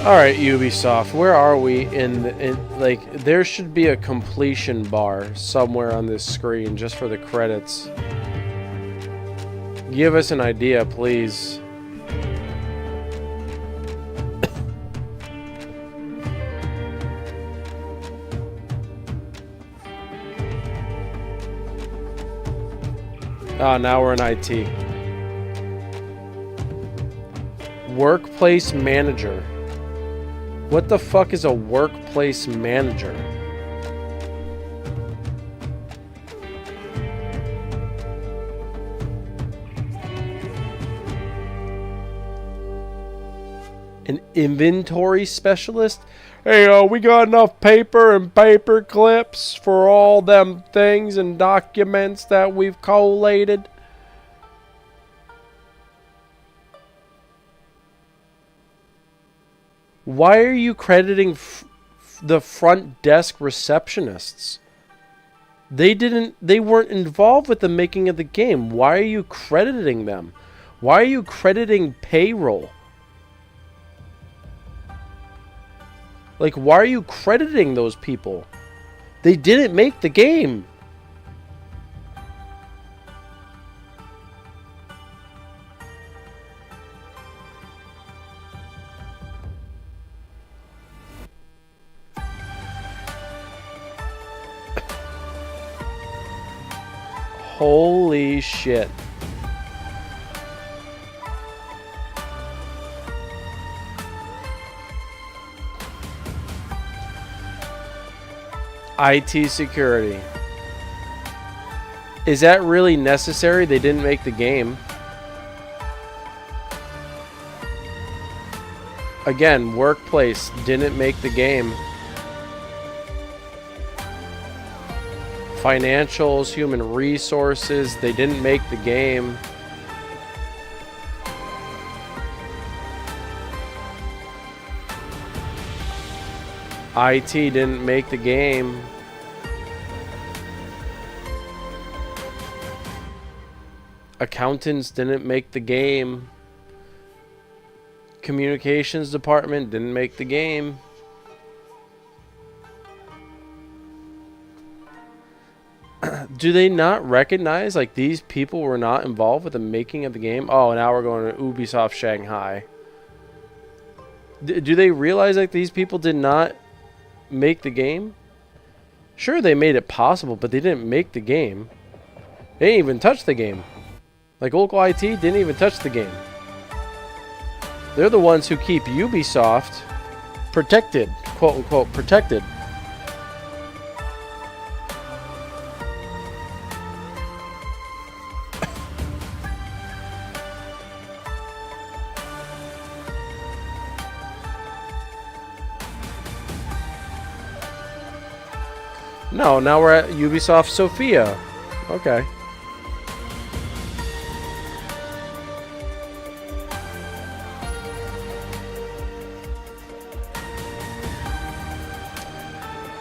Alright, Ubisoft, where are we like, there should be a completion bar somewhere on this screen just for the credits. Give us an idea, please. Ah, now we're in IT. Workplace manager. What the fuck is a workplace manager? An inventory specialist? Hey, we got enough paper and paper clips for all them things and documents that we've collated. Why are you crediting the front desk receptionists? They weren't involved with the making of the game. Why are you crediting them? Why are you crediting payroll? Like, why are you crediting those people? They didn't make the game. Holy shit. IT security. Is that really necessary? They didn't make the game. Again, workplace didn't make the game. Financials, human resources, they didn't make the game. IT didn't make the game. Accountants didn't make the game. Communications department didn't make the game. Do they not recognize, like, these people were not involved with the making of the game? Oh, now we're going to Ubisoft Shanghai. Do they realize, like, these people did not make the game? Sure, they made it possible, but they didn't make the game. They didn't even touch the game. Like, local IT didn't even touch the game. They're the ones who keep Ubisoft protected, quote unquote, protected. No, now we're at Ubisoft Sofia. Okay.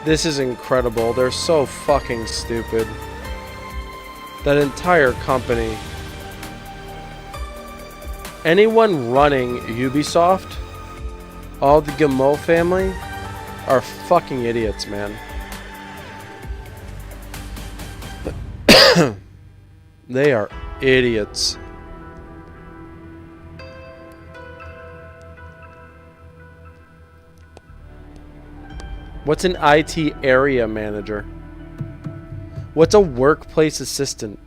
This is incredible. They're so fucking stupid. That entire company. Anyone running Ubisoft, all the Guillemot family, are fucking idiots, man. They are idiots. What's an IT area manager? What's a workplace assistant?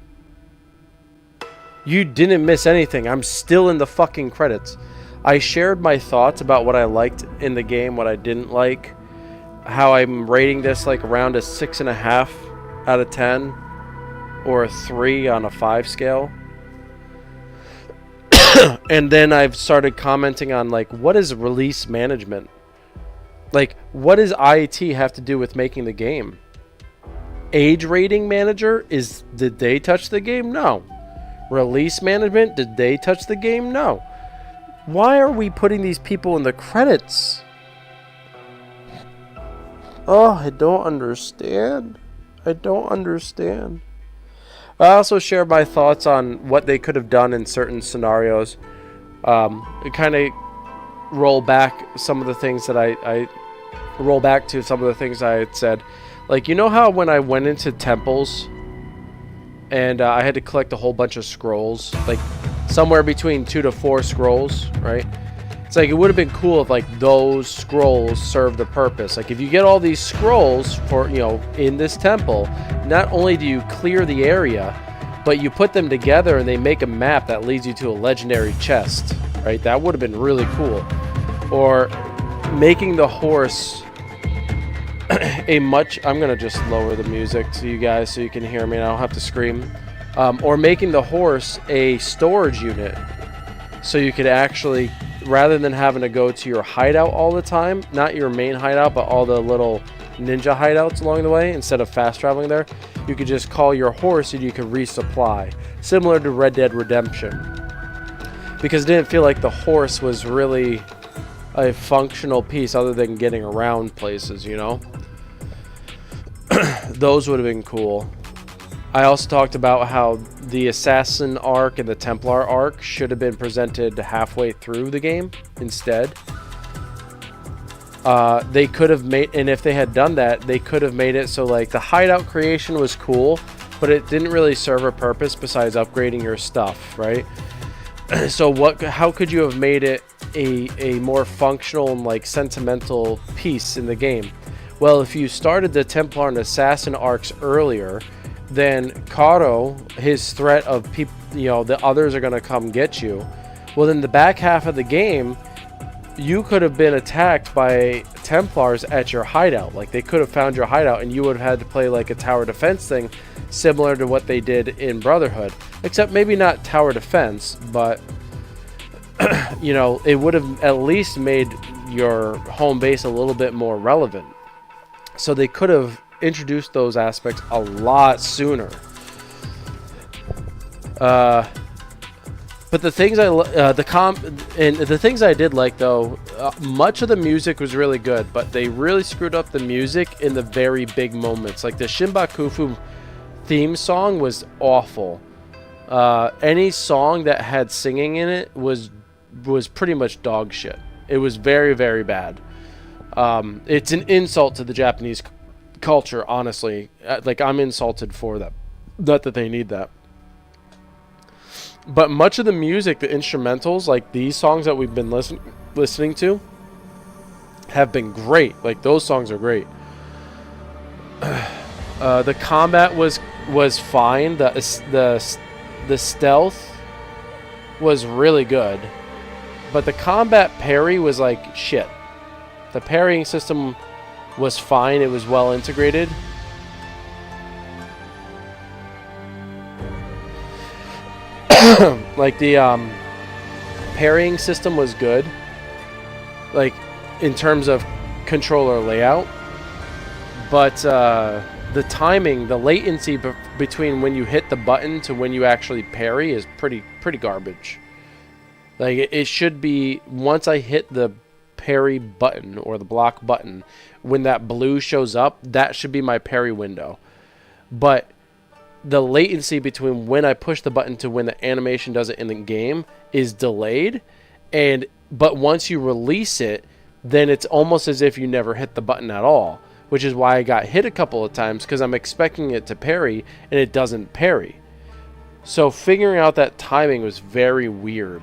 You didn't miss anything. I'm still in the fucking credits. I shared my thoughts about what I liked in the game, what I didn't like, how I'm rating this like around a 6.5 out of 10. Or a 3 on a 5 scale. And then I've started commenting on, like, what is release management? Like, what does IT have to do with making the game? Age rating manager? Did they touch the game? No. Release management? Did they touch the game? No. Why are we putting these people in the credits? Oh, I don't understand. I don't understand. I also share my thoughts on what they could have done in certain scenarios. Kind of roll back some of the things that I roll back to some of the things I had said. Like, you know how when I went into temples and I had to collect a whole bunch of scrolls, like somewhere between 2 to 4 scrolls, right? It's like it would have been cool if like those scrolls served a purpose. Like if you get all these scrolls for, you know, in this temple, not only do you clear the area, but you put them together and they make a map that leads you to a legendary chest, right? That would have been really cool. Or making the horse a much... I'm going to just lower the music to you guys so you can hear me and I don't have to scream. Or making the horse a storage unit so you could actually... rather than having to go to your hideout all the time, not your main hideout, but all the little ninja hideouts along the way, instead of fast traveling there, you could just call your horse and you could resupply. Similar to Red Dead Redemption. Because it didn't feel like the horse was really a functional piece other than getting around places, you know? Those would have been cool. I also talked about how the Assassin arc and the Templar arc should have been presented halfway through the game instead. They could have made, and if they had done that, they could have made it so like the hideout creation was cool, but it didn't really serve a purpose besides upgrading your stuff, right? So how could you have made it a more functional and like sentimental piece in the game? Well, if you started the Templar and Assassin arcs earlier, then Caro, his threat of people, you know, the others are going to come get you. Well, in the back half of the game, you could have been attacked by Templars at your hideout. Like, they could have found your hideout and you would have had to play like a tower defense thing, similar to what they did in Brotherhood. Except maybe not tower defense, but, you know, it would have at least made your home base a little bit more relevant. So they could have introduced those aspects a lot sooner. But the things the things I did like though, much of the music was really good, but they really screwed up the music in the very big moments. Like the Shinbakufu theme song was awful. Any song that had singing in it was pretty much dog shit. It was very, very bad. It's an insult to the Japanese culture, honestly. Like, I'm insulted for that. Not that they need that. But much of the music, the instrumentals, like these songs that we've been listening to, have been great. Like, those songs are great. The combat was fine. The stealth was really good, but the combat parry was like shit. The parrying system was fine. It was well integrated. Like the parrying system was good, like in terms of controller layout, but the timing, the latency between when you hit the button to when you actually parry is pretty garbage. Like it should be, once I hit the parry button or the block button, when that blue shows up, that should be my parry window. But the latency between when I push the button to when the animation does it in the game is delayed, but once you release it, then it's almost as if you never hit the button at all, which is why I got hit a couple of times, because I'm expecting it to parry and it doesn't parry. So figuring out that timing was very weird.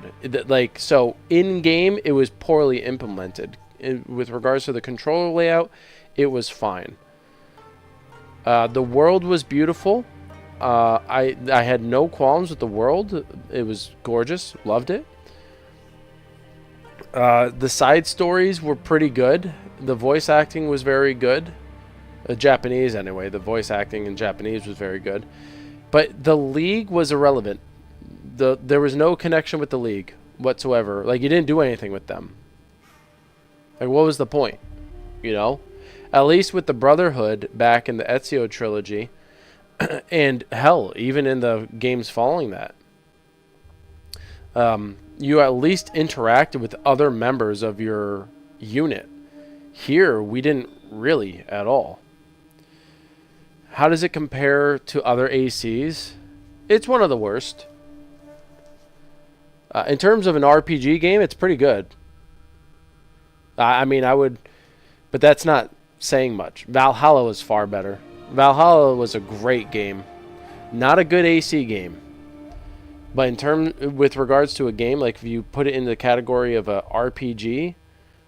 So in game it was poorly implemented. With regards to the controller layout, it was fine. The world was beautiful. I had no qualms with the world. It was gorgeous. Loved it. The side stories were pretty good. The voice acting was very good. Japanese anyway. The voice acting in Japanese was very good. But the League was irrelevant. There was no connection with the League whatsoever. Like, you didn't do anything with them. Like, what was the point? You know? At least with the Brotherhood back in the Ezio trilogy, and hell, even in the games following that, you at least interacted with other members of your unit. Here, we didn't really at all. How does it compare to other ACs? It's one of the worst. In terms of an RPG game, it's pretty good. I mean, I would, but that's not saying much. Valhalla was far better. Valhalla was a great game. Not a good AC game. But with regards to a game, like if you put it in the category of a RPG,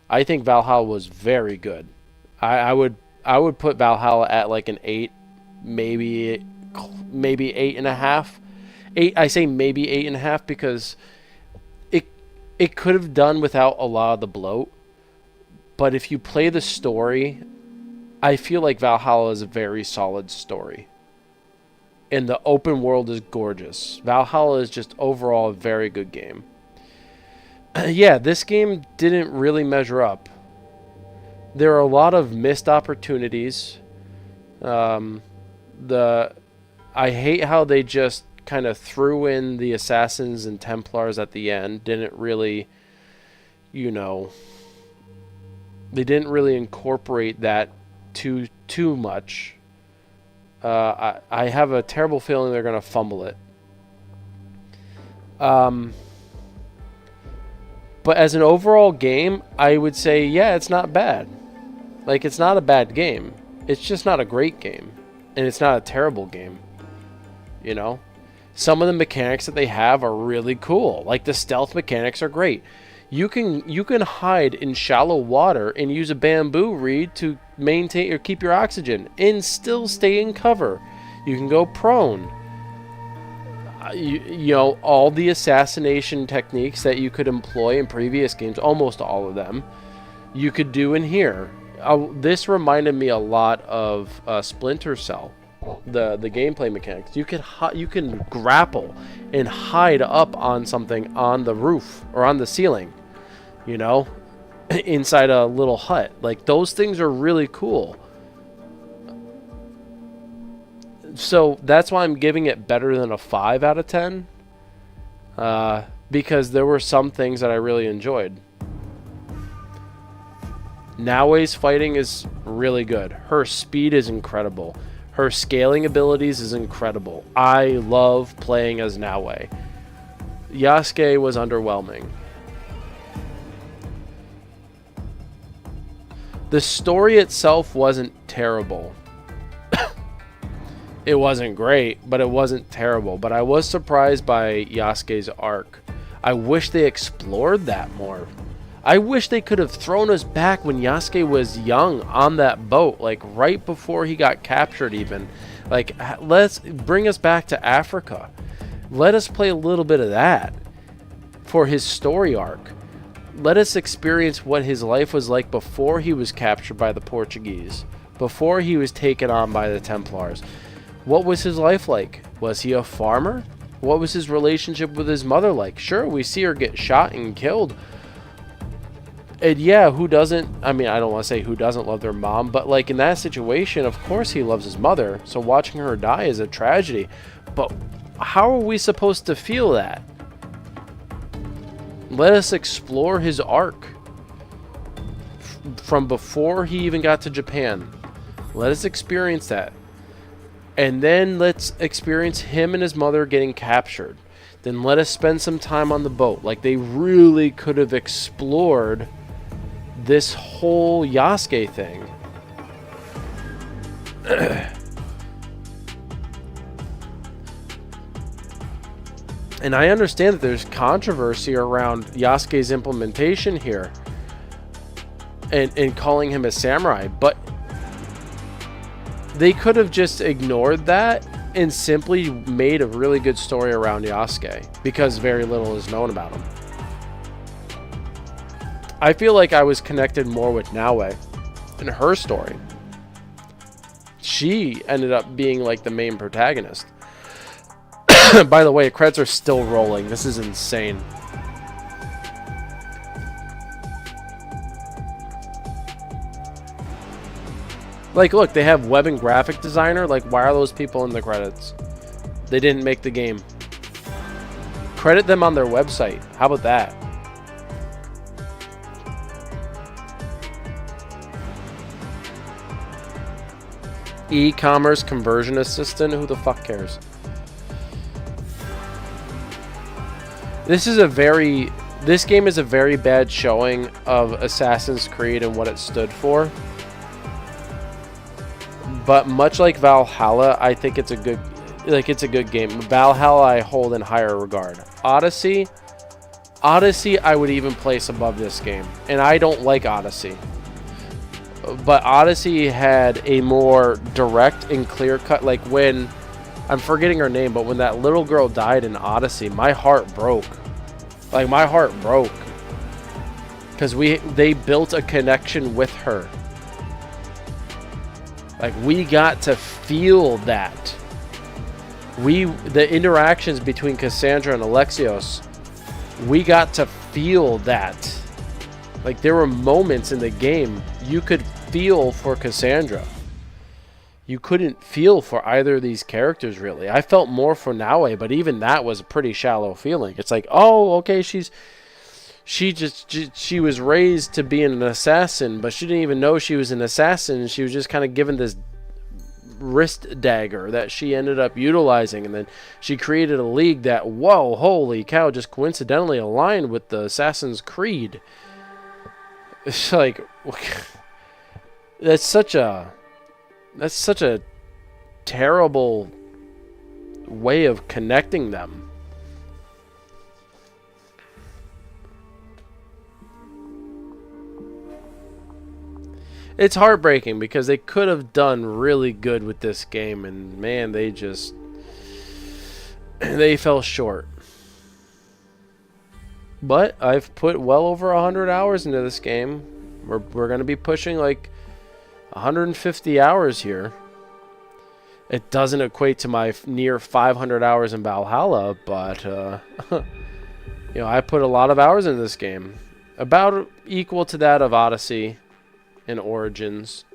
I think Valhalla was very good. I would put Valhalla at like an 8, maybe 8.5. 8. I say maybe 8.5 because it could have done without a lot of the bloat. But if you play the story, I feel like Valhalla is a very solid story. And the open world is gorgeous. Valhalla is just overall a very good game. Yeah, this game didn't really measure up. There are a lot of missed opportunities. I hate how they just kind of threw in the Assassins and Templars at the end. Didn't really, they didn't really incorporate that too much. I have a terrible feeling they're going to fumble it. But as an overall game, I would say, yeah, it's not bad. Like, it's not a bad game. It's just not a great game. And it's not a terrible game. You know? Some of the mechanics that they have are really cool. Like, the stealth mechanics are great. You can hide in shallow water and use a bamboo reed to maintain or keep your oxygen and still stay in cover. You can go prone. You know, all the assassination techniques that you could employ in previous games, almost all of them, you could do in here. This reminded me a lot of Splinter Cell, the gameplay mechanics. You can grapple and hide up on something on the roof or on the ceiling, you know, inside a little hut. Like, those things are really cool. So that's why I'm giving it better than a 5 out of 10. Because there were some things that I really enjoyed. Naoe's fighting is really good. Her speed is incredible. Her scaling abilities is incredible. I love playing as Naoe. Yasuke was underwhelming. The story itself wasn't terrible. It wasn't great, but it wasn't terrible. But I was surprised by Yasuke's arc. I wish they explored that more. I wish they could have thrown us back when Yasuke was young on that boat, like right before he got captured even. Like, let's bring us back to Africa. Let us play a little bit of that for his story arc. Let us experience what his life was like before he was captured by the Portuguese, before he was taken on by the Templars. What was his life like? Was he a farmer? What was his relationship with his mother like? Sure, we see her get shot and killed. And yeah, who doesn't? I mean, I don't want to say who doesn't love their mom, but like in that situation, of course he loves his mother. So watching her die is a tragedy. But how are we supposed to feel that? Let us explore his arc from before he even got to Japan. Let us experience that. And then let's experience him and his mother getting captured. Then let us spend some time on the boat. Like, they really could have explored this whole Yasuke thing. And I understand that there's controversy around Yasuke's implementation here and calling him a samurai, but they could have just ignored that and simply made a really good story around Yasuke, because very little is known about him. I feel like I was connected more with Naoe and her story. She ended up being like the main protagonist. By the way, credits are still rolling. This is insane. Like, look, they have web and graphic designer. Like, why are those people in the credits? They didn't make the game. Credit them on their website. How about that? E-commerce conversion assistant. Who the fuck cares? This game is a very bad showing of Assassin's Creed and what it stood for. But much like Valhalla, I think it's a good game. Valhalla I hold in higher regard. Odyssey I would even place above this game. And I don't like Odyssey. But Odyssey had a more direct and clear cut, like when, I'm forgetting her name, but when that little girl died in Odyssey, my heart broke. Like, my heart broke. Because they built a connection with her. Like, we got to feel that. The interactions between Cassandra and Alexios, we got to feel that. Like, there were moments in the game you could feel for Cassandra. You couldn't feel for either of these characters, really. I felt more for Naoe, but even that was a pretty shallow feeling. It's like, oh, okay, she was raised to be an assassin, but she didn't even know she was an assassin. She was just kind of given this wrist dagger that she ended up utilizing, and then she created a league that, whoa, holy cow, just coincidentally aligned with the Assassin's Creed. It's like, that's such a terrible way of connecting them. It's heartbreaking because they could have done really good with this game, and man, they fell short. But I've put well over 100 hours into this game. We're going to be pushing like 150 hours here. It doesn't equate to my near 500 hours in Valhalla, but you know, I put a lot of hours into this game, about equal to that of Odyssey and Origins.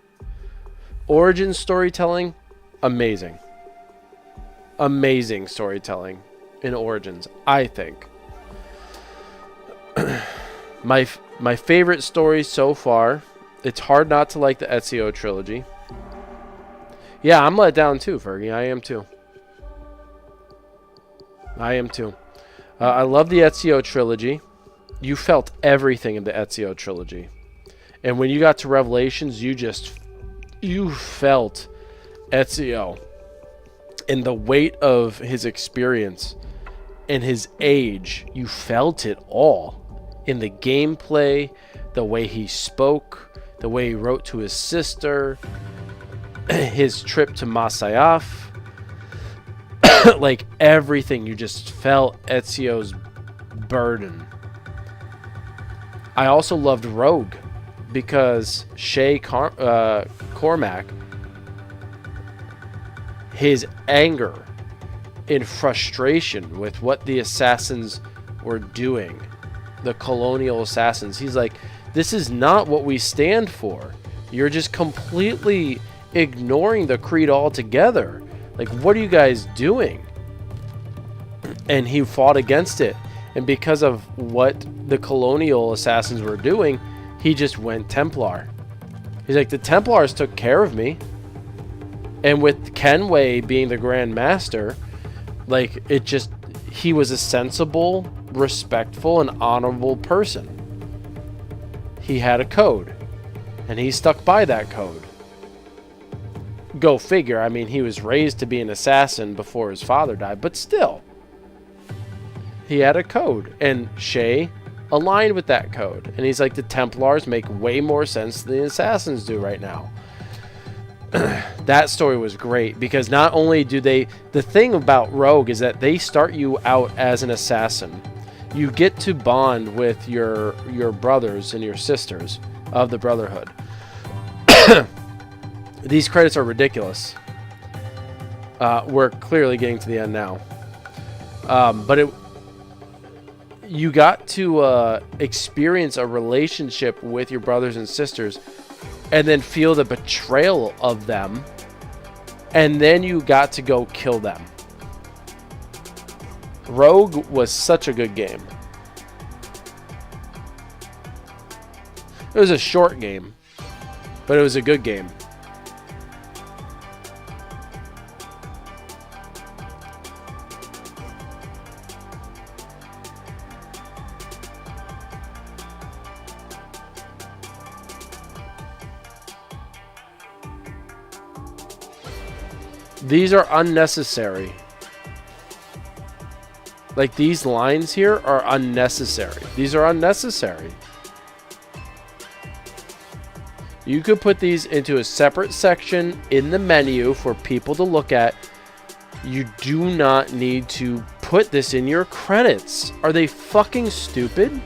Origins storytelling, amazing. Amazing storytelling in Origins, I think. My favorite story so far, it's hard not to like the Ezio trilogy. Yeah, I'm let down too, Fergie. I am too. I love the Ezio trilogy. You felt everything in the Ezio trilogy. And when you got to Revelations, you felt Ezio and the weight of his experience and his age. You felt it all. in the gameplay, the way he spoke, the way he wrote to his sister, his trip to Masyaf. Like everything, you just felt Ezio's burden. I also loved Rogue because Shay Cormac, his anger and frustration with what the assassins were doing, the colonial assassins. He's like, this is not what we stand for. You're just completely ignoring the creed altogether. Like, what are you guys doing? And he fought against it. And because of what the colonial assassins were doing, he just went Templar. He's like, the Templars took care of me. And with Kenway being the Grand Master, like, it just, he was a sensible, respectful, and honorable person. He had a code. And he stuck by that code. Go figure. I mean, he was raised to be an assassin before his father died, but still, he had a code, and Shay aligned with that code. And he's like, the Templars make way more sense than the assassins do right now. That story was great because not only do they, the thing about Rogue is that they start you out as an assassin. You get to bond with your brothers and your sisters of the Brotherhood. These credits are ridiculous. We're clearly getting to the end now. But you got to experience a relationship with your brothers and sisters and then feel the betrayal of them. And then you got to go kill them. Rogue was such a good game. It was a short game, but it was a good game. These are unnecessary. Like, these lines here are unnecessary. These are unnecessary. You could put these into a separate section in the menu for people to look at. You do not need to put this in your credits. Are they fucking stupid?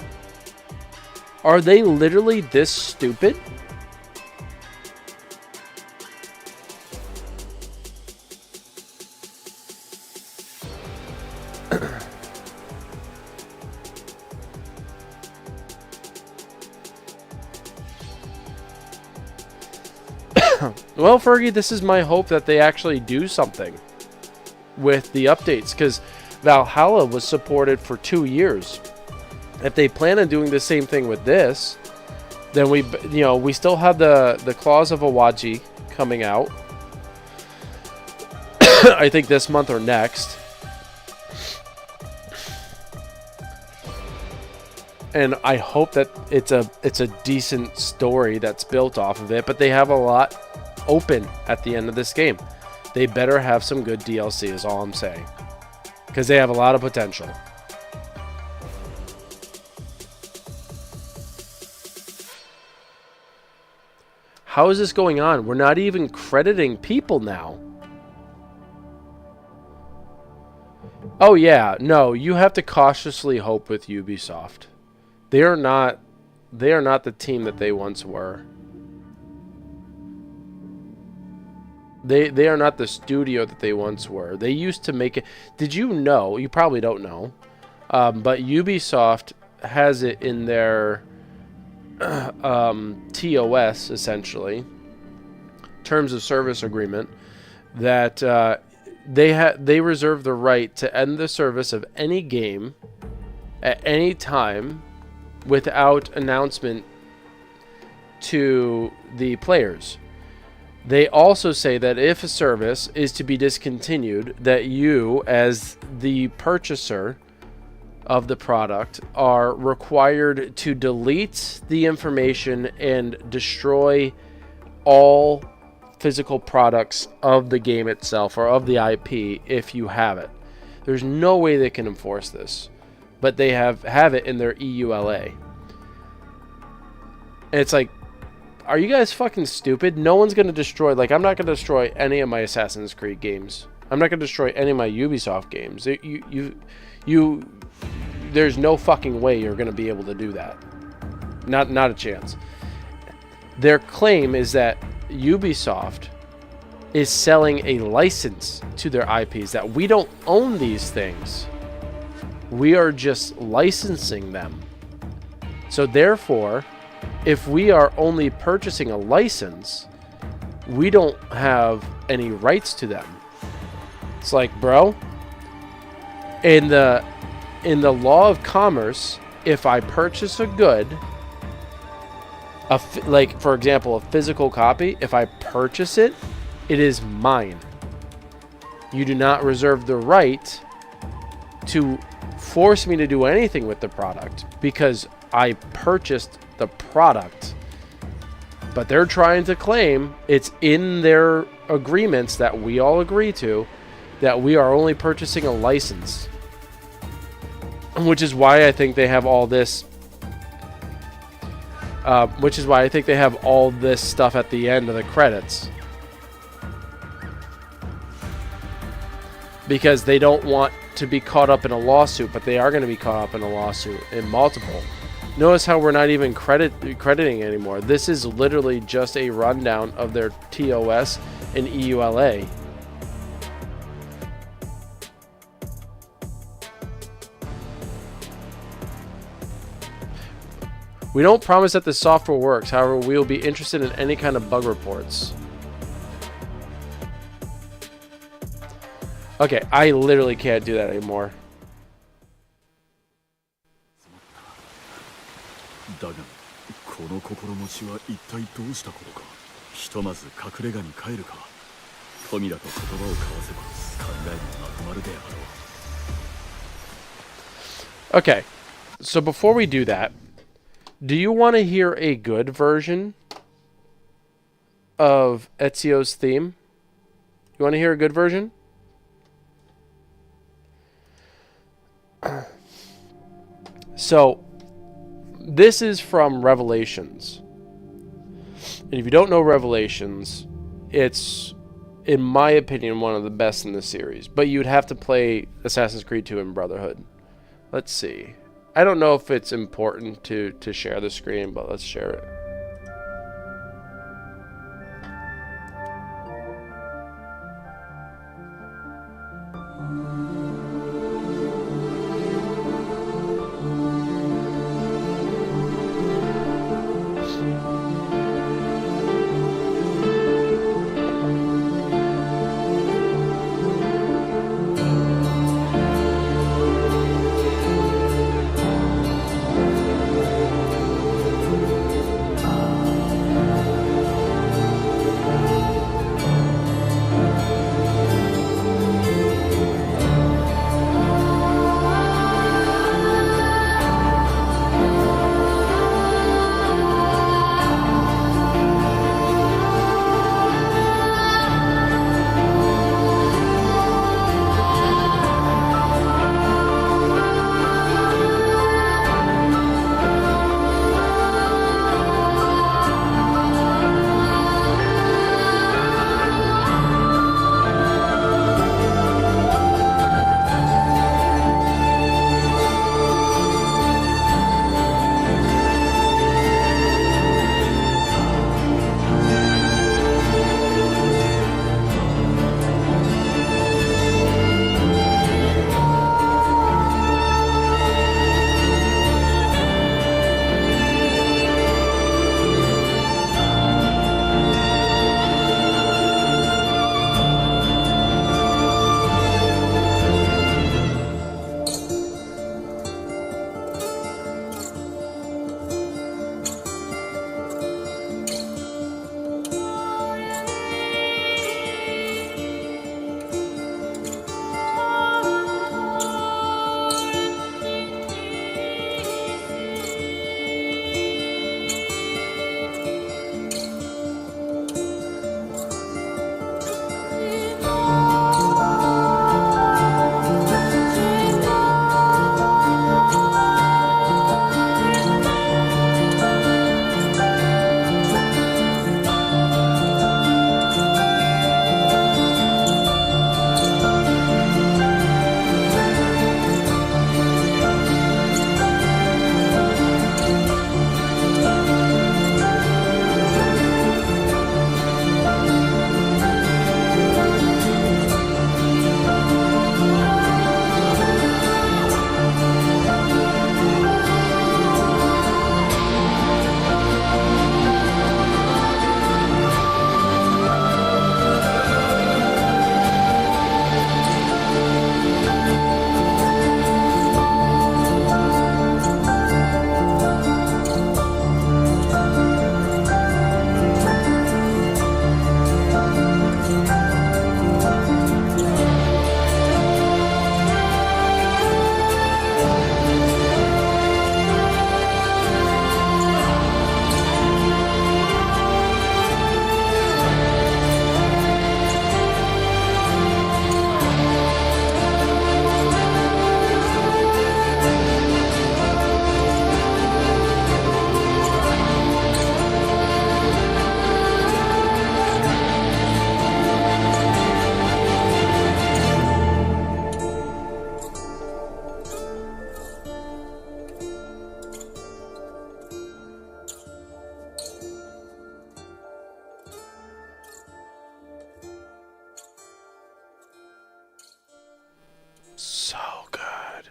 Are they literally this stupid? Well, Fergie, this is my hope that they actually do something with the updates, because Valhalla was supported for 2 years. If they plan on doing the same thing with this, then we still have the Claws of Awaji coming out. I think this month or next. And I hope that it's a decent story that's built off of it, but they have a lot open at the end of this game. They better have some good DLC is all I'm saying, because they have a lot of potential. How is this going on? We're not even crediting people now. Oh yeah, no, you have to cautiously hope with Ubisoft. They are not the team that they once were. They are not the studio that they once were. They used to make it. Did you know? You probably don't know, but Ubisoft has it in their TOS, essentially, terms of service agreement, that they reserve the right to end the service of any game at any time without announcement to the players. They also say that if a service is to be discontinued, that you, as the purchaser of the product, are required to delete the information and destroy all physical products of the game itself or of the IP if you have it. There's no way they can enforce this, but they have it in their EULA. And it's like, are you guys fucking stupid? No one's going to destroy... Like, I'm not going to destroy any of my Assassin's Creed games. I'm not going to destroy any of my Ubisoft games. There's no fucking way you're going to be able to do that. Not a chance. Their claim is that Ubisoft is selling a license to their IPs, that we don't own these things. We are just licensing them. So therefore, if we are only purchasing a license, we don't have any rights to them. It's like, bro, in the law of commerce, if I purchase a good, like for example, a physical copy, if I purchase it, it is mine. You do not reserve the right to force me to do anything with the product because I purchased the product. But they're trying to claim it's in their agreements that we all agree to that we are only purchasing a license. Which is why I think they have all this stuff at the end of the credits. Because they don't want to be caught up in a lawsuit, but they are going to be caught up in a lawsuit, in multiple. Notice how we're not even crediting anymore. This is literally just a rundown of their TOS and EULA. We don't promise that the software works. However, we will be interested in any kind of bug reports. Okay, I literally can't do that anymore. だがこの心持ちは一体どうしたことか。ひとまず隠れ家に帰るか。富田と言葉を交わせば考えがまとまるであろう。 Okay, so before we do that, do you want to hear a good version of Ezio's theme? You want to hear a good version? So, this is from Revelations. And if you don't know Revelations, it's, in my opinion, one of the best in the series. But you'd have to play Assassin's Creed 2 and Brotherhood. Let's see. I don't know if it's important to share the screen, but let's share it. So good.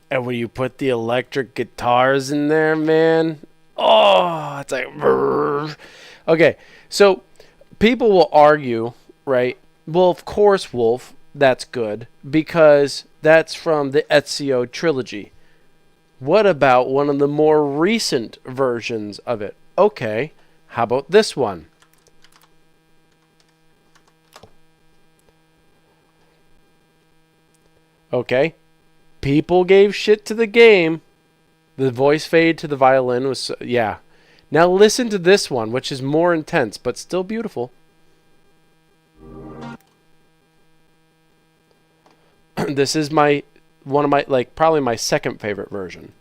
And when you put the electric guitars in there, man, oh, it's like, brrr. Okay, so people will argue, right? Well, of course, Wolf, that's good, because that's from the Ezio trilogy. What about one of the more recent versions of it? Okay, how about this one? Okay, people gave shit to the game. The voice fade to the violin was, yeah. Now listen to this one, which is more intense, but still beautiful. This is one of my, like, probably my second favorite version.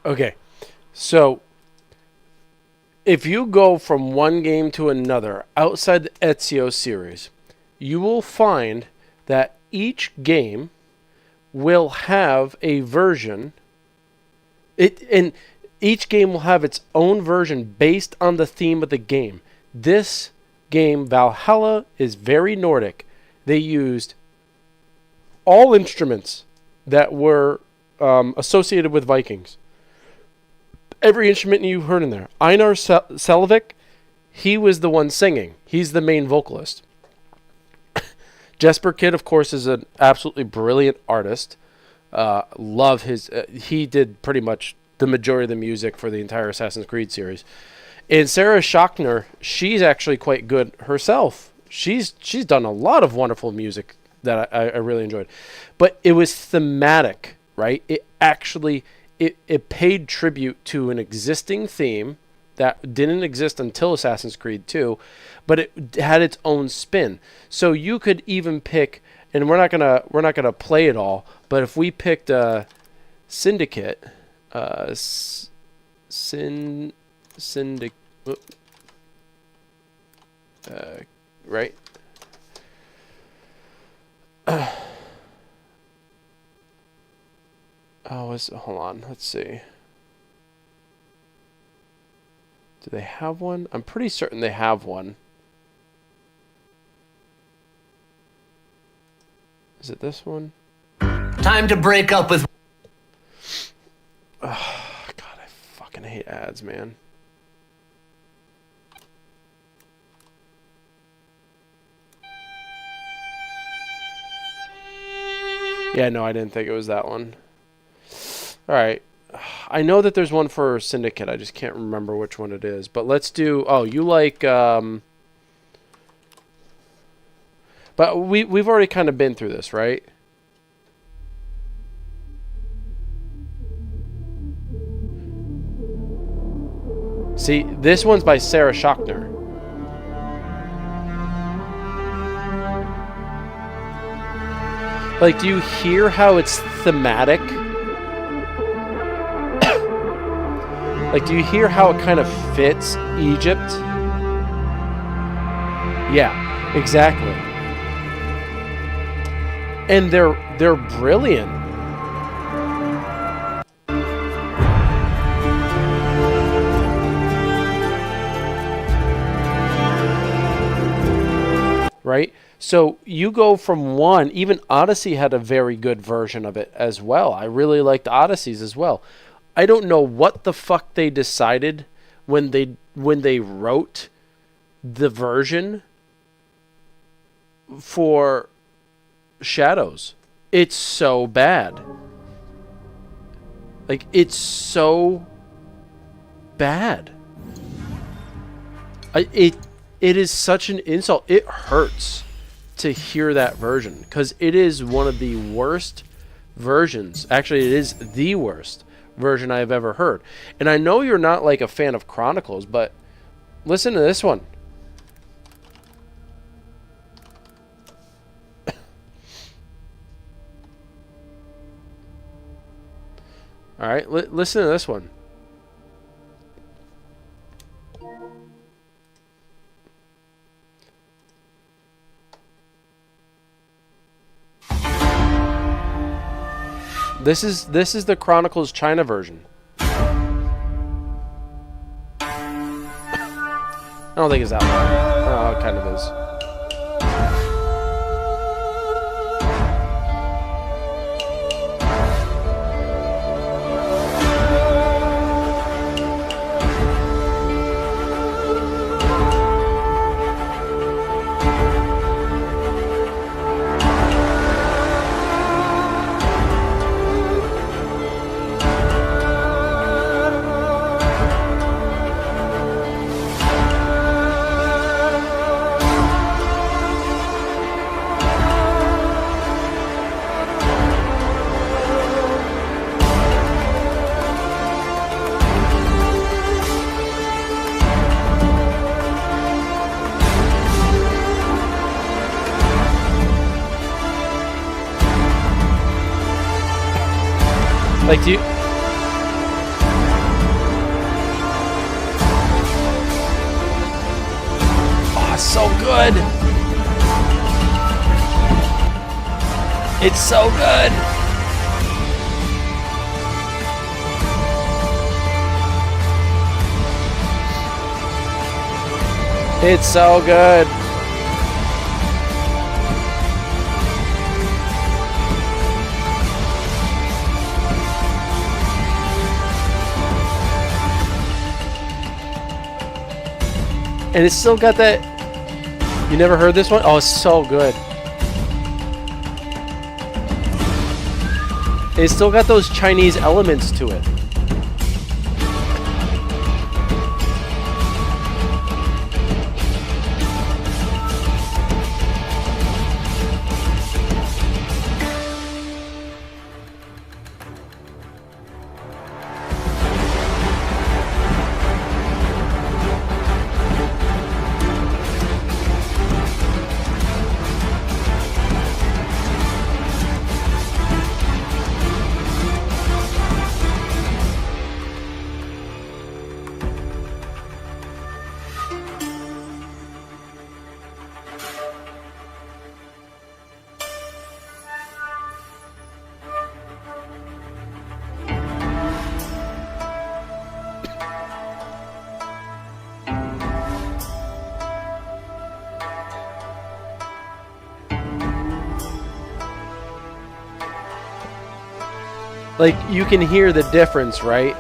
Okay, so if you go from one game to another outside the Ezio series, you will find that each game will have a version. And each game will have its own version based on the theme of the game. This game, Valhalla, is very Nordic. they used all instruments that were associated with Vikings. Every instrument you heard in there. Einar Selvik, he was the one singing. He's the main vocalist. Jesper Kyd, of course, is an absolutely brilliant artist. Love his... he did pretty much the majority of the music for the entire Assassin's Creed series. And Sarah Schachner, she's actually quite good herself. She's done a lot of wonderful music that I really enjoyed. But it was thematic, right? It actually... It paid tribute to an existing theme that didn't exist until Assassin's Creed 2, but it had its own spin. So you could even pick, and we're not gonna play it all, but if we picked Syndicate, Syndicate, right? Hold on, let's see. Do they have one? I'm pretty certain they have one. Is it this one? Time to break up with... Oh, God, I fucking hate ads, man. Yeah, no, I didn't think it was that one. Alright. I know that there's one for Syndicate. I just can't remember which one it is. But let's do... Oh, you like... But we've already kind of been through this, right? See, this one's by Sarah Schachner. Like, do you hear how it's thematic? Like, do you hear how it kind of fits Egypt? Yeah, exactly. And they're brilliant. Right? So you go from one, even Odyssey had a very good version of it as well. I really liked Odyssey's as well. I don't know what the fuck they decided when they wrote the version for Shadows. It's so bad. Like, it's so bad. It is such an insult. It hurts to hear that version because it is one of the worst versions. Actually, it is the worst version I've ever heard. And I know you're not like a fan of Chronicles, but listen to this one. All right, listen to this one. This is the Chronicles China version. I don't think it's that one. Oh, it kind of is. Like, do you... Oh, it's so good! It's so good! It's so good! And it's still got that... You never heard this one? Oh, it's so good. It's still got those Chinese elements to it. Like, you can hear the difference, right?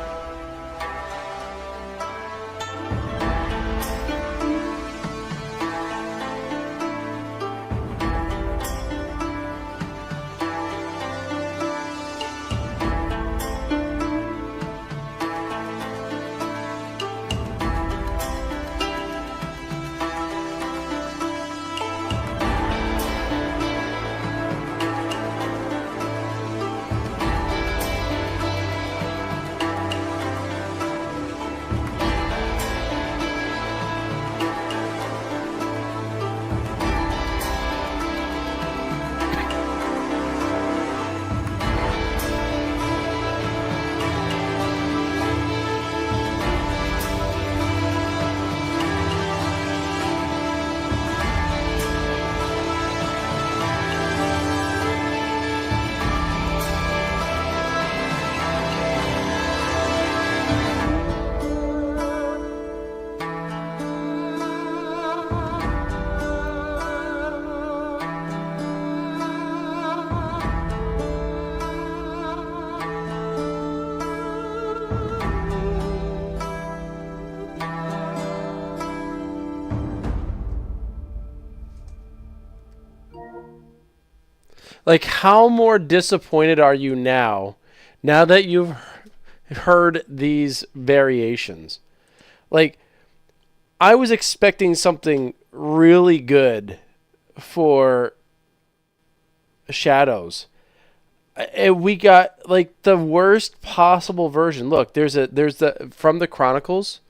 Like, how more disappointed are you now that you've heard these variations? Like, I was expecting something really good for Shadows, and we got like the worst possible version. Look, there's the from the Chronicles.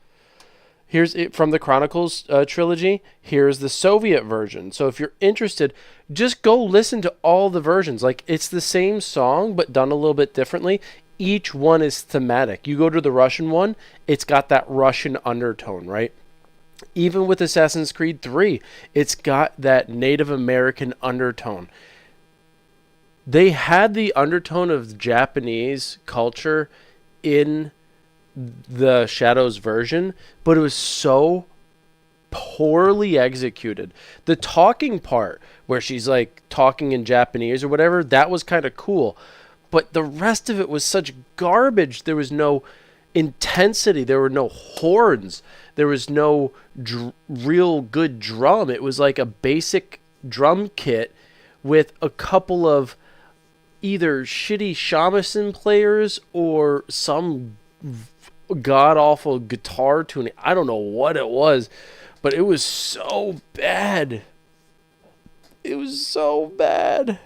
Here's it from the Chronicles trilogy. Here's the Soviet version. So if you're interested, just go listen to all the versions. Like, it's the same song, but done a little bit differently. Each one is thematic. You go to the Russian one, it's got that Russian undertone, right? Even with Assassin's Creed 3, it's got that Native American undertone. They had the undertone of Japanese culture in the Shadows version, but it was so poorly executed. The talking part where she's like talking in Japanese or whatever, that was kind of cool, but the rest of it was such garbage. There was no intensity, there were no horns, there was no real good drum. It was like a basic drum kit with a couple of either shitty shamisen players or some god-awful guitar tuning. I don't know what it was, but it was so bad. It was so bad.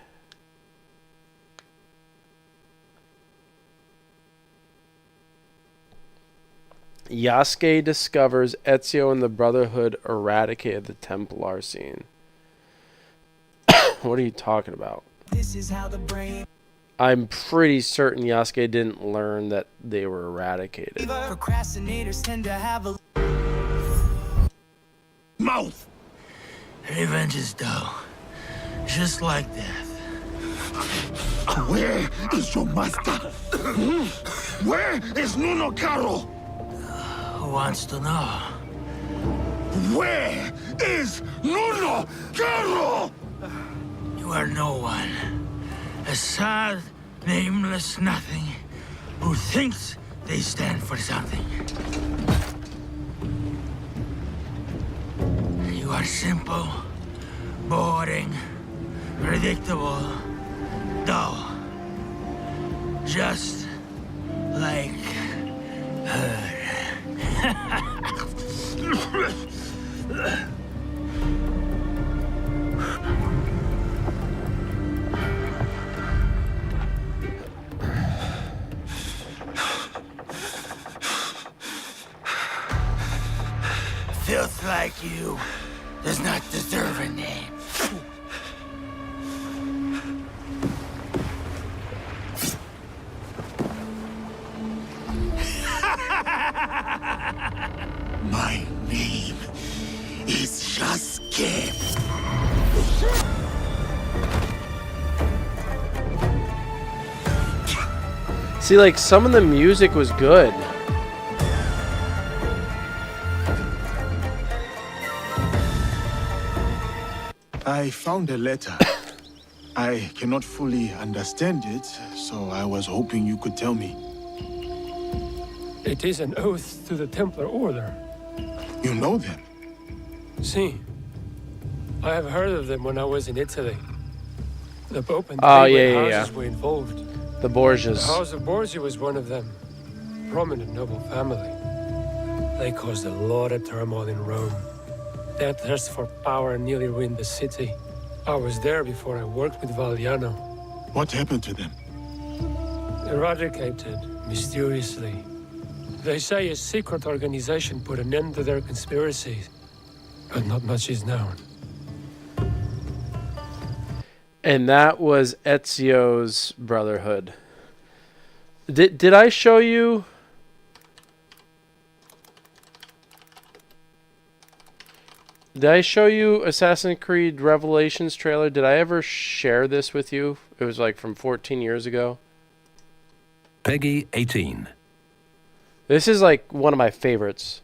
Yasuke discovers Ezio and the Brotherhood eradicated the Templar scene. What are you talking about? This is how the brain... I'm pretty certain Yasuke didn't learn that they were eradicated. Procrastinators tend to have a... Mouth! Revenge is dull. Just like death. Where is your master? Where is Nuno Caro? Who wants to know? Where is Nuno Caro? You are no one. A sad, nameless nothing who thinks they stand for something. are simple, boring, predictable, dull. Just like her. Filth like you does not deserve a name. My name is Yasuke. See, like, some of the music was good. I found a letter. I cannot fully understand it, so I was hoping you could tell me. It is an oath to the Templar Order. You know them? See, I have heard of them when I was in Italy. The Pope and Oh, three yeah, great yeah, houses yeah. were involved. The Borgias. The House of Borgia was one of them. Prominent noble family. They caused a lot of turmoil in Rome. Their thirst for power nearly ruined the city. I was there before I worked with Valliano. What happened to them? Eradicated, mysteriously. They say a secret organization put an end to their conspiracies, but not much is known. And that was Ezio's Brotherhood. Did I show you? Did I show you Assassin's Creed Revelations trailer? Did I ever share this with you? It was like from 14 years ago. Peggy 18. This is like one of my favorites.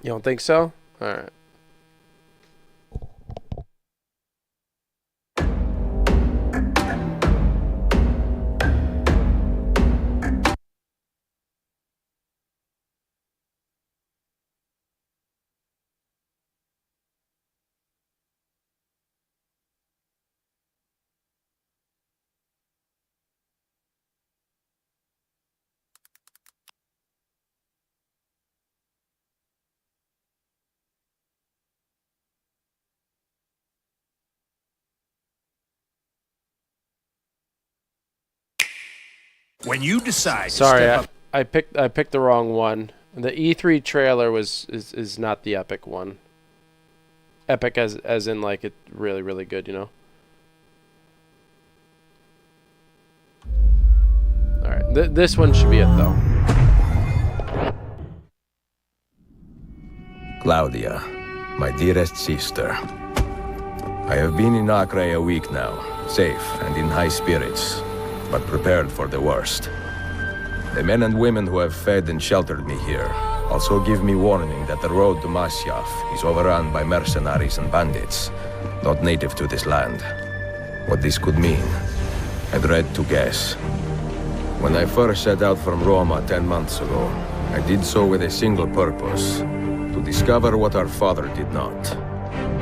You don't think so? Alright. When you decide Sorry, to step up... I picked the wrong one. The E3 trailer is not the epic one. Epic as in like it really good, you know. All right, this one should be it though. Claudia, my dearest sister. I have been in Acre a week now, safe and in high spirits, but prepared for the worst. The men and women who have fed and sheltered me here also give me warning that the road to Masyaf is overrun by mercenaries and bandits, not native to this land. What this could mean, I dread to guess. When I first set out from Roma 10 months ago, I did so with a single purpose, to discover what our father did not.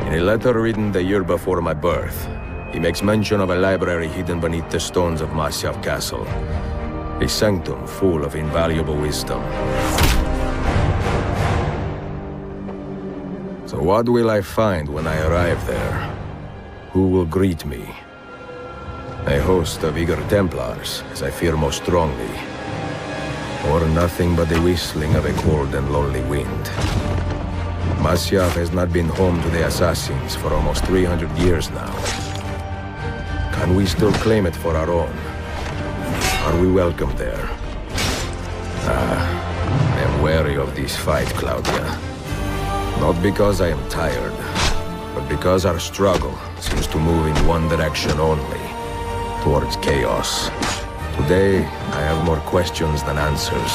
In a letter written the year before my birth, he makes mention of a library hidden beneath the stones of Masyaf Castle. A sanctum full of invaluable wisdom. So what will I find when I arrive there? Who will greet me? A host of eager Templars, as I fear most strongly. Or nothing but the whistling of a cold and lonely wind. Masyaf has not been home to the assassins for almost 300 years now. Can we still claim it for our own? Are we welcome there? I am wary of this fight, Claudia. Not because I am tired, but because our struggle seems to move in one direction only, towards chaos. Today, I have more questions than answers.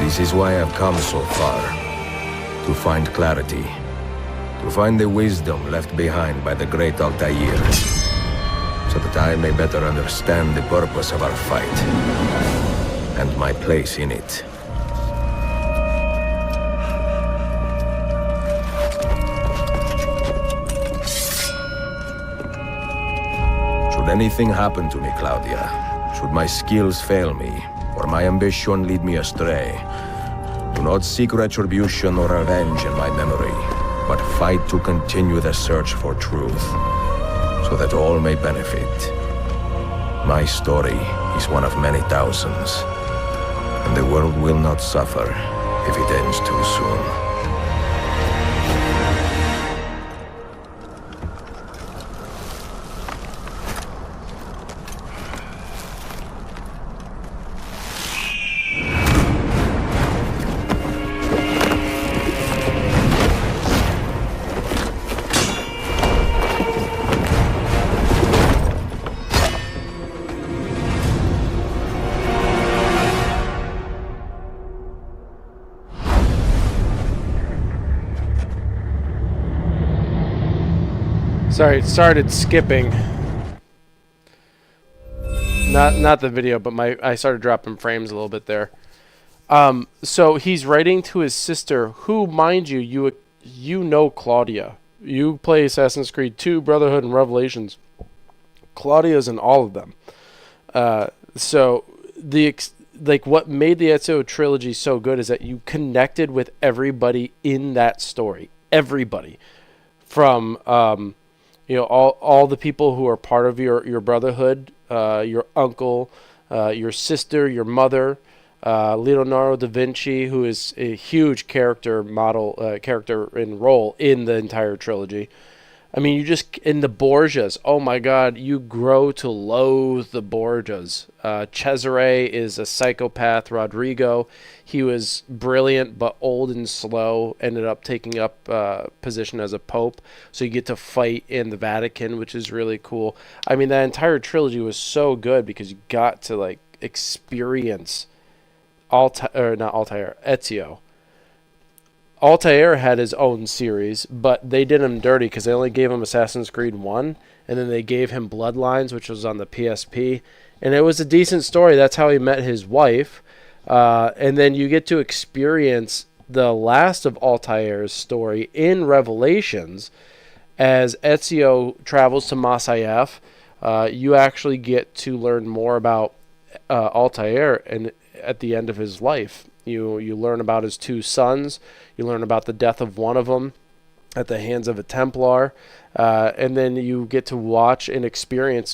This is why I've come so far, to find clarity, to find the wisdom left behind by the great Altair, so that I may better understand the purpose of our fight. and my place in it. Should anything happen to me, Claudia, should my skills fail me, or my ambition lead me astray, do not seek retribution or revenge in my memory, but fight to continue the search for truth, so that all may benefit. My story is one of many thousands, and the world will not suffer if it ends too soon. Sorry, it started skipping. Not the video, but I started dropping frames a little bit there. So he's writing to his sister, who, mind you, you know Claudia. You play Assassin's Creed 2, Brotherhood, and Revelations. Claudia's in all of them. So what made the Ezio trilogy so good is that you connected with everybody in that story. Everybody, from all the people who are part of your Brotherhood, your uncle, your sister, your mother, Leonardo da Vinci, who is a huge character and role in the entire trilogy. I mean, in the Borgias, oh my God, you grow to loathe the Borgias. Cesare is a psychopath. Rodrigo, he was brilliant but old and slow, ended up taking up position as a pope. So you get to fight in the Vatican, which is really cool. I mean, that entire trilogy was so good because you got to experience Ezio. Altair had his own series, but they did him dirty because they only gave him Assassin's Creed 1, and then they gave him Bloodlines, which was on the PSP, and it was a decent story. That's how he met his wife, and then you get to experience the last of Altair's story in Revelations as Ezio travels to Masyaf. You actually get to learn more about Altair and at the end of his life. You learn about his two sons. You learn about the death of one of them at the hands of a Templar. And then you get to watch and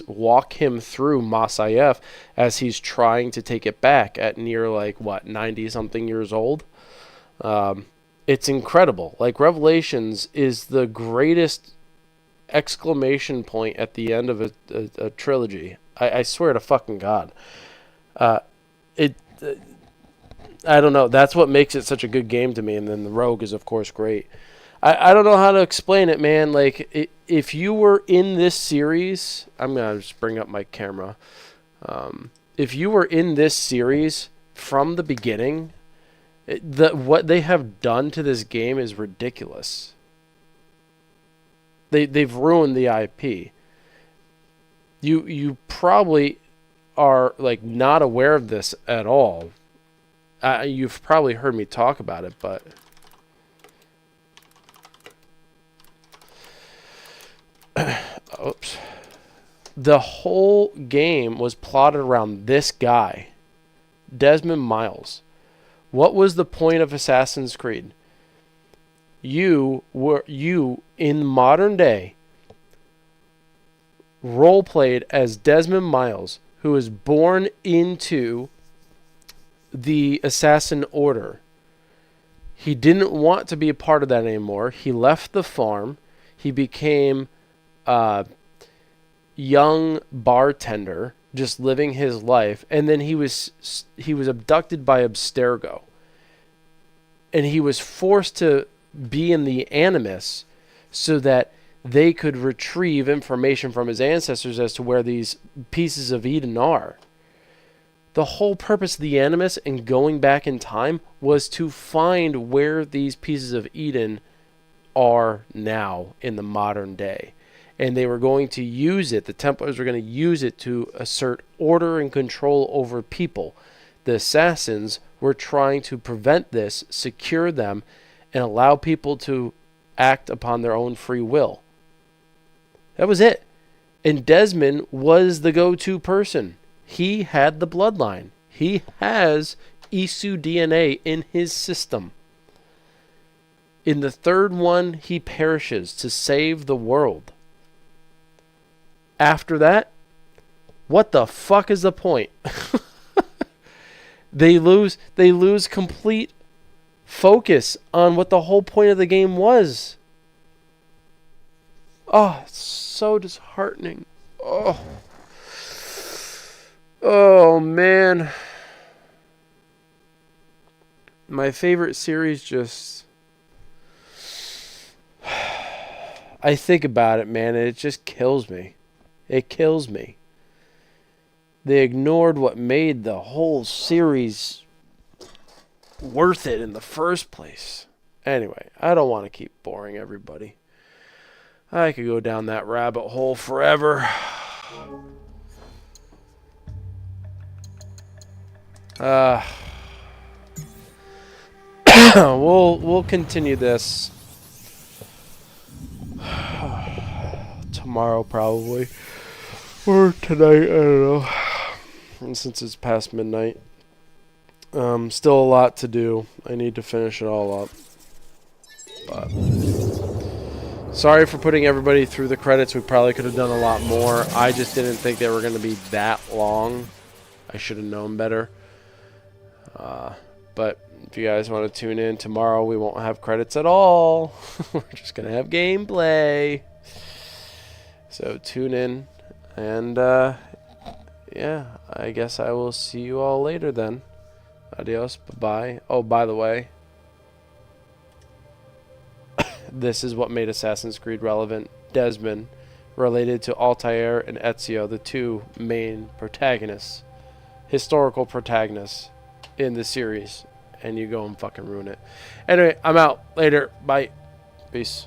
walk him through Masyaf as he's trying to take it back at near 90-something years old. It's incredible. Revelations is the greatest exclamation point at the end of a trilogy. I swear to fucking God. I don't know. That's what makes it such a good game to me. And then the Rogue is, of course, great. I don't know how to explain it, man. If you were in this series, I'm going to just bring up my camera. If you were in this series from the beginning, what they have done to this game is ridiculous. They've ruined the IP. You probably are not aware of this at all. You've probably heard me talk about it, but oops. The whole game was plotted around this guy, Desmond Miles. What was the point of Assassin's Creed? You in modern day role played as Desmond Miles, who was born into the Assassin Order. He didn't want to be a part of that anymore. He left the farm. He became a young bartender, just living his life. And then he was abducted by Abstergo. And he was forced to be in the Animus so that they could retrieve information from his ancestors as to where these pieces of Eden are. The whole purpose of the Animus and going back in time was to find where these pieces of Eden are now in the modern day. And they were going to use it, the Templars were going to use it to assert order and control over people. The assassins were trying to prevent this, secure them, and allow people to act upon their own free will. That was it. And Desmond was the go-to person. He had the bloodline. He has Isu DNA in his system. In the third one, he perishes to save the world. After that, what the fuck is the point? They lose complete focus on what the whole point of the game was. Oh, it's so disheartening. Oh man. My favorite series just... I think about it, man, and it just kills me. It kills me. They ignored what made the whole series worth it in the first place. Anyway, I don't want to keep boring everybody. I could go down that rabbit hole forever. We'll continue this tomorrow probably, or tonight, I don't know. And since it's past midnight, still a lot to do. I need to finish it all up. But sorry for putting everybody through the credits. We probably could have done a lot more. I just didn't think they were going to be that long. I should have known better. But if you guys want to tune in tomorrow, we won't have credits at all. We're just going to have gameplay. So tune in. And yeah, I guess I will see you all later then. Adios. Bye-bye. Oh, by the way, this is what made Assassin's Creed relevant. Desmond, related to Altair and Ezio, the two main protagonists, historical protagonists in the series, and you go and fucking ruin it. Anyway, I'm out. Later. Bye. Peace.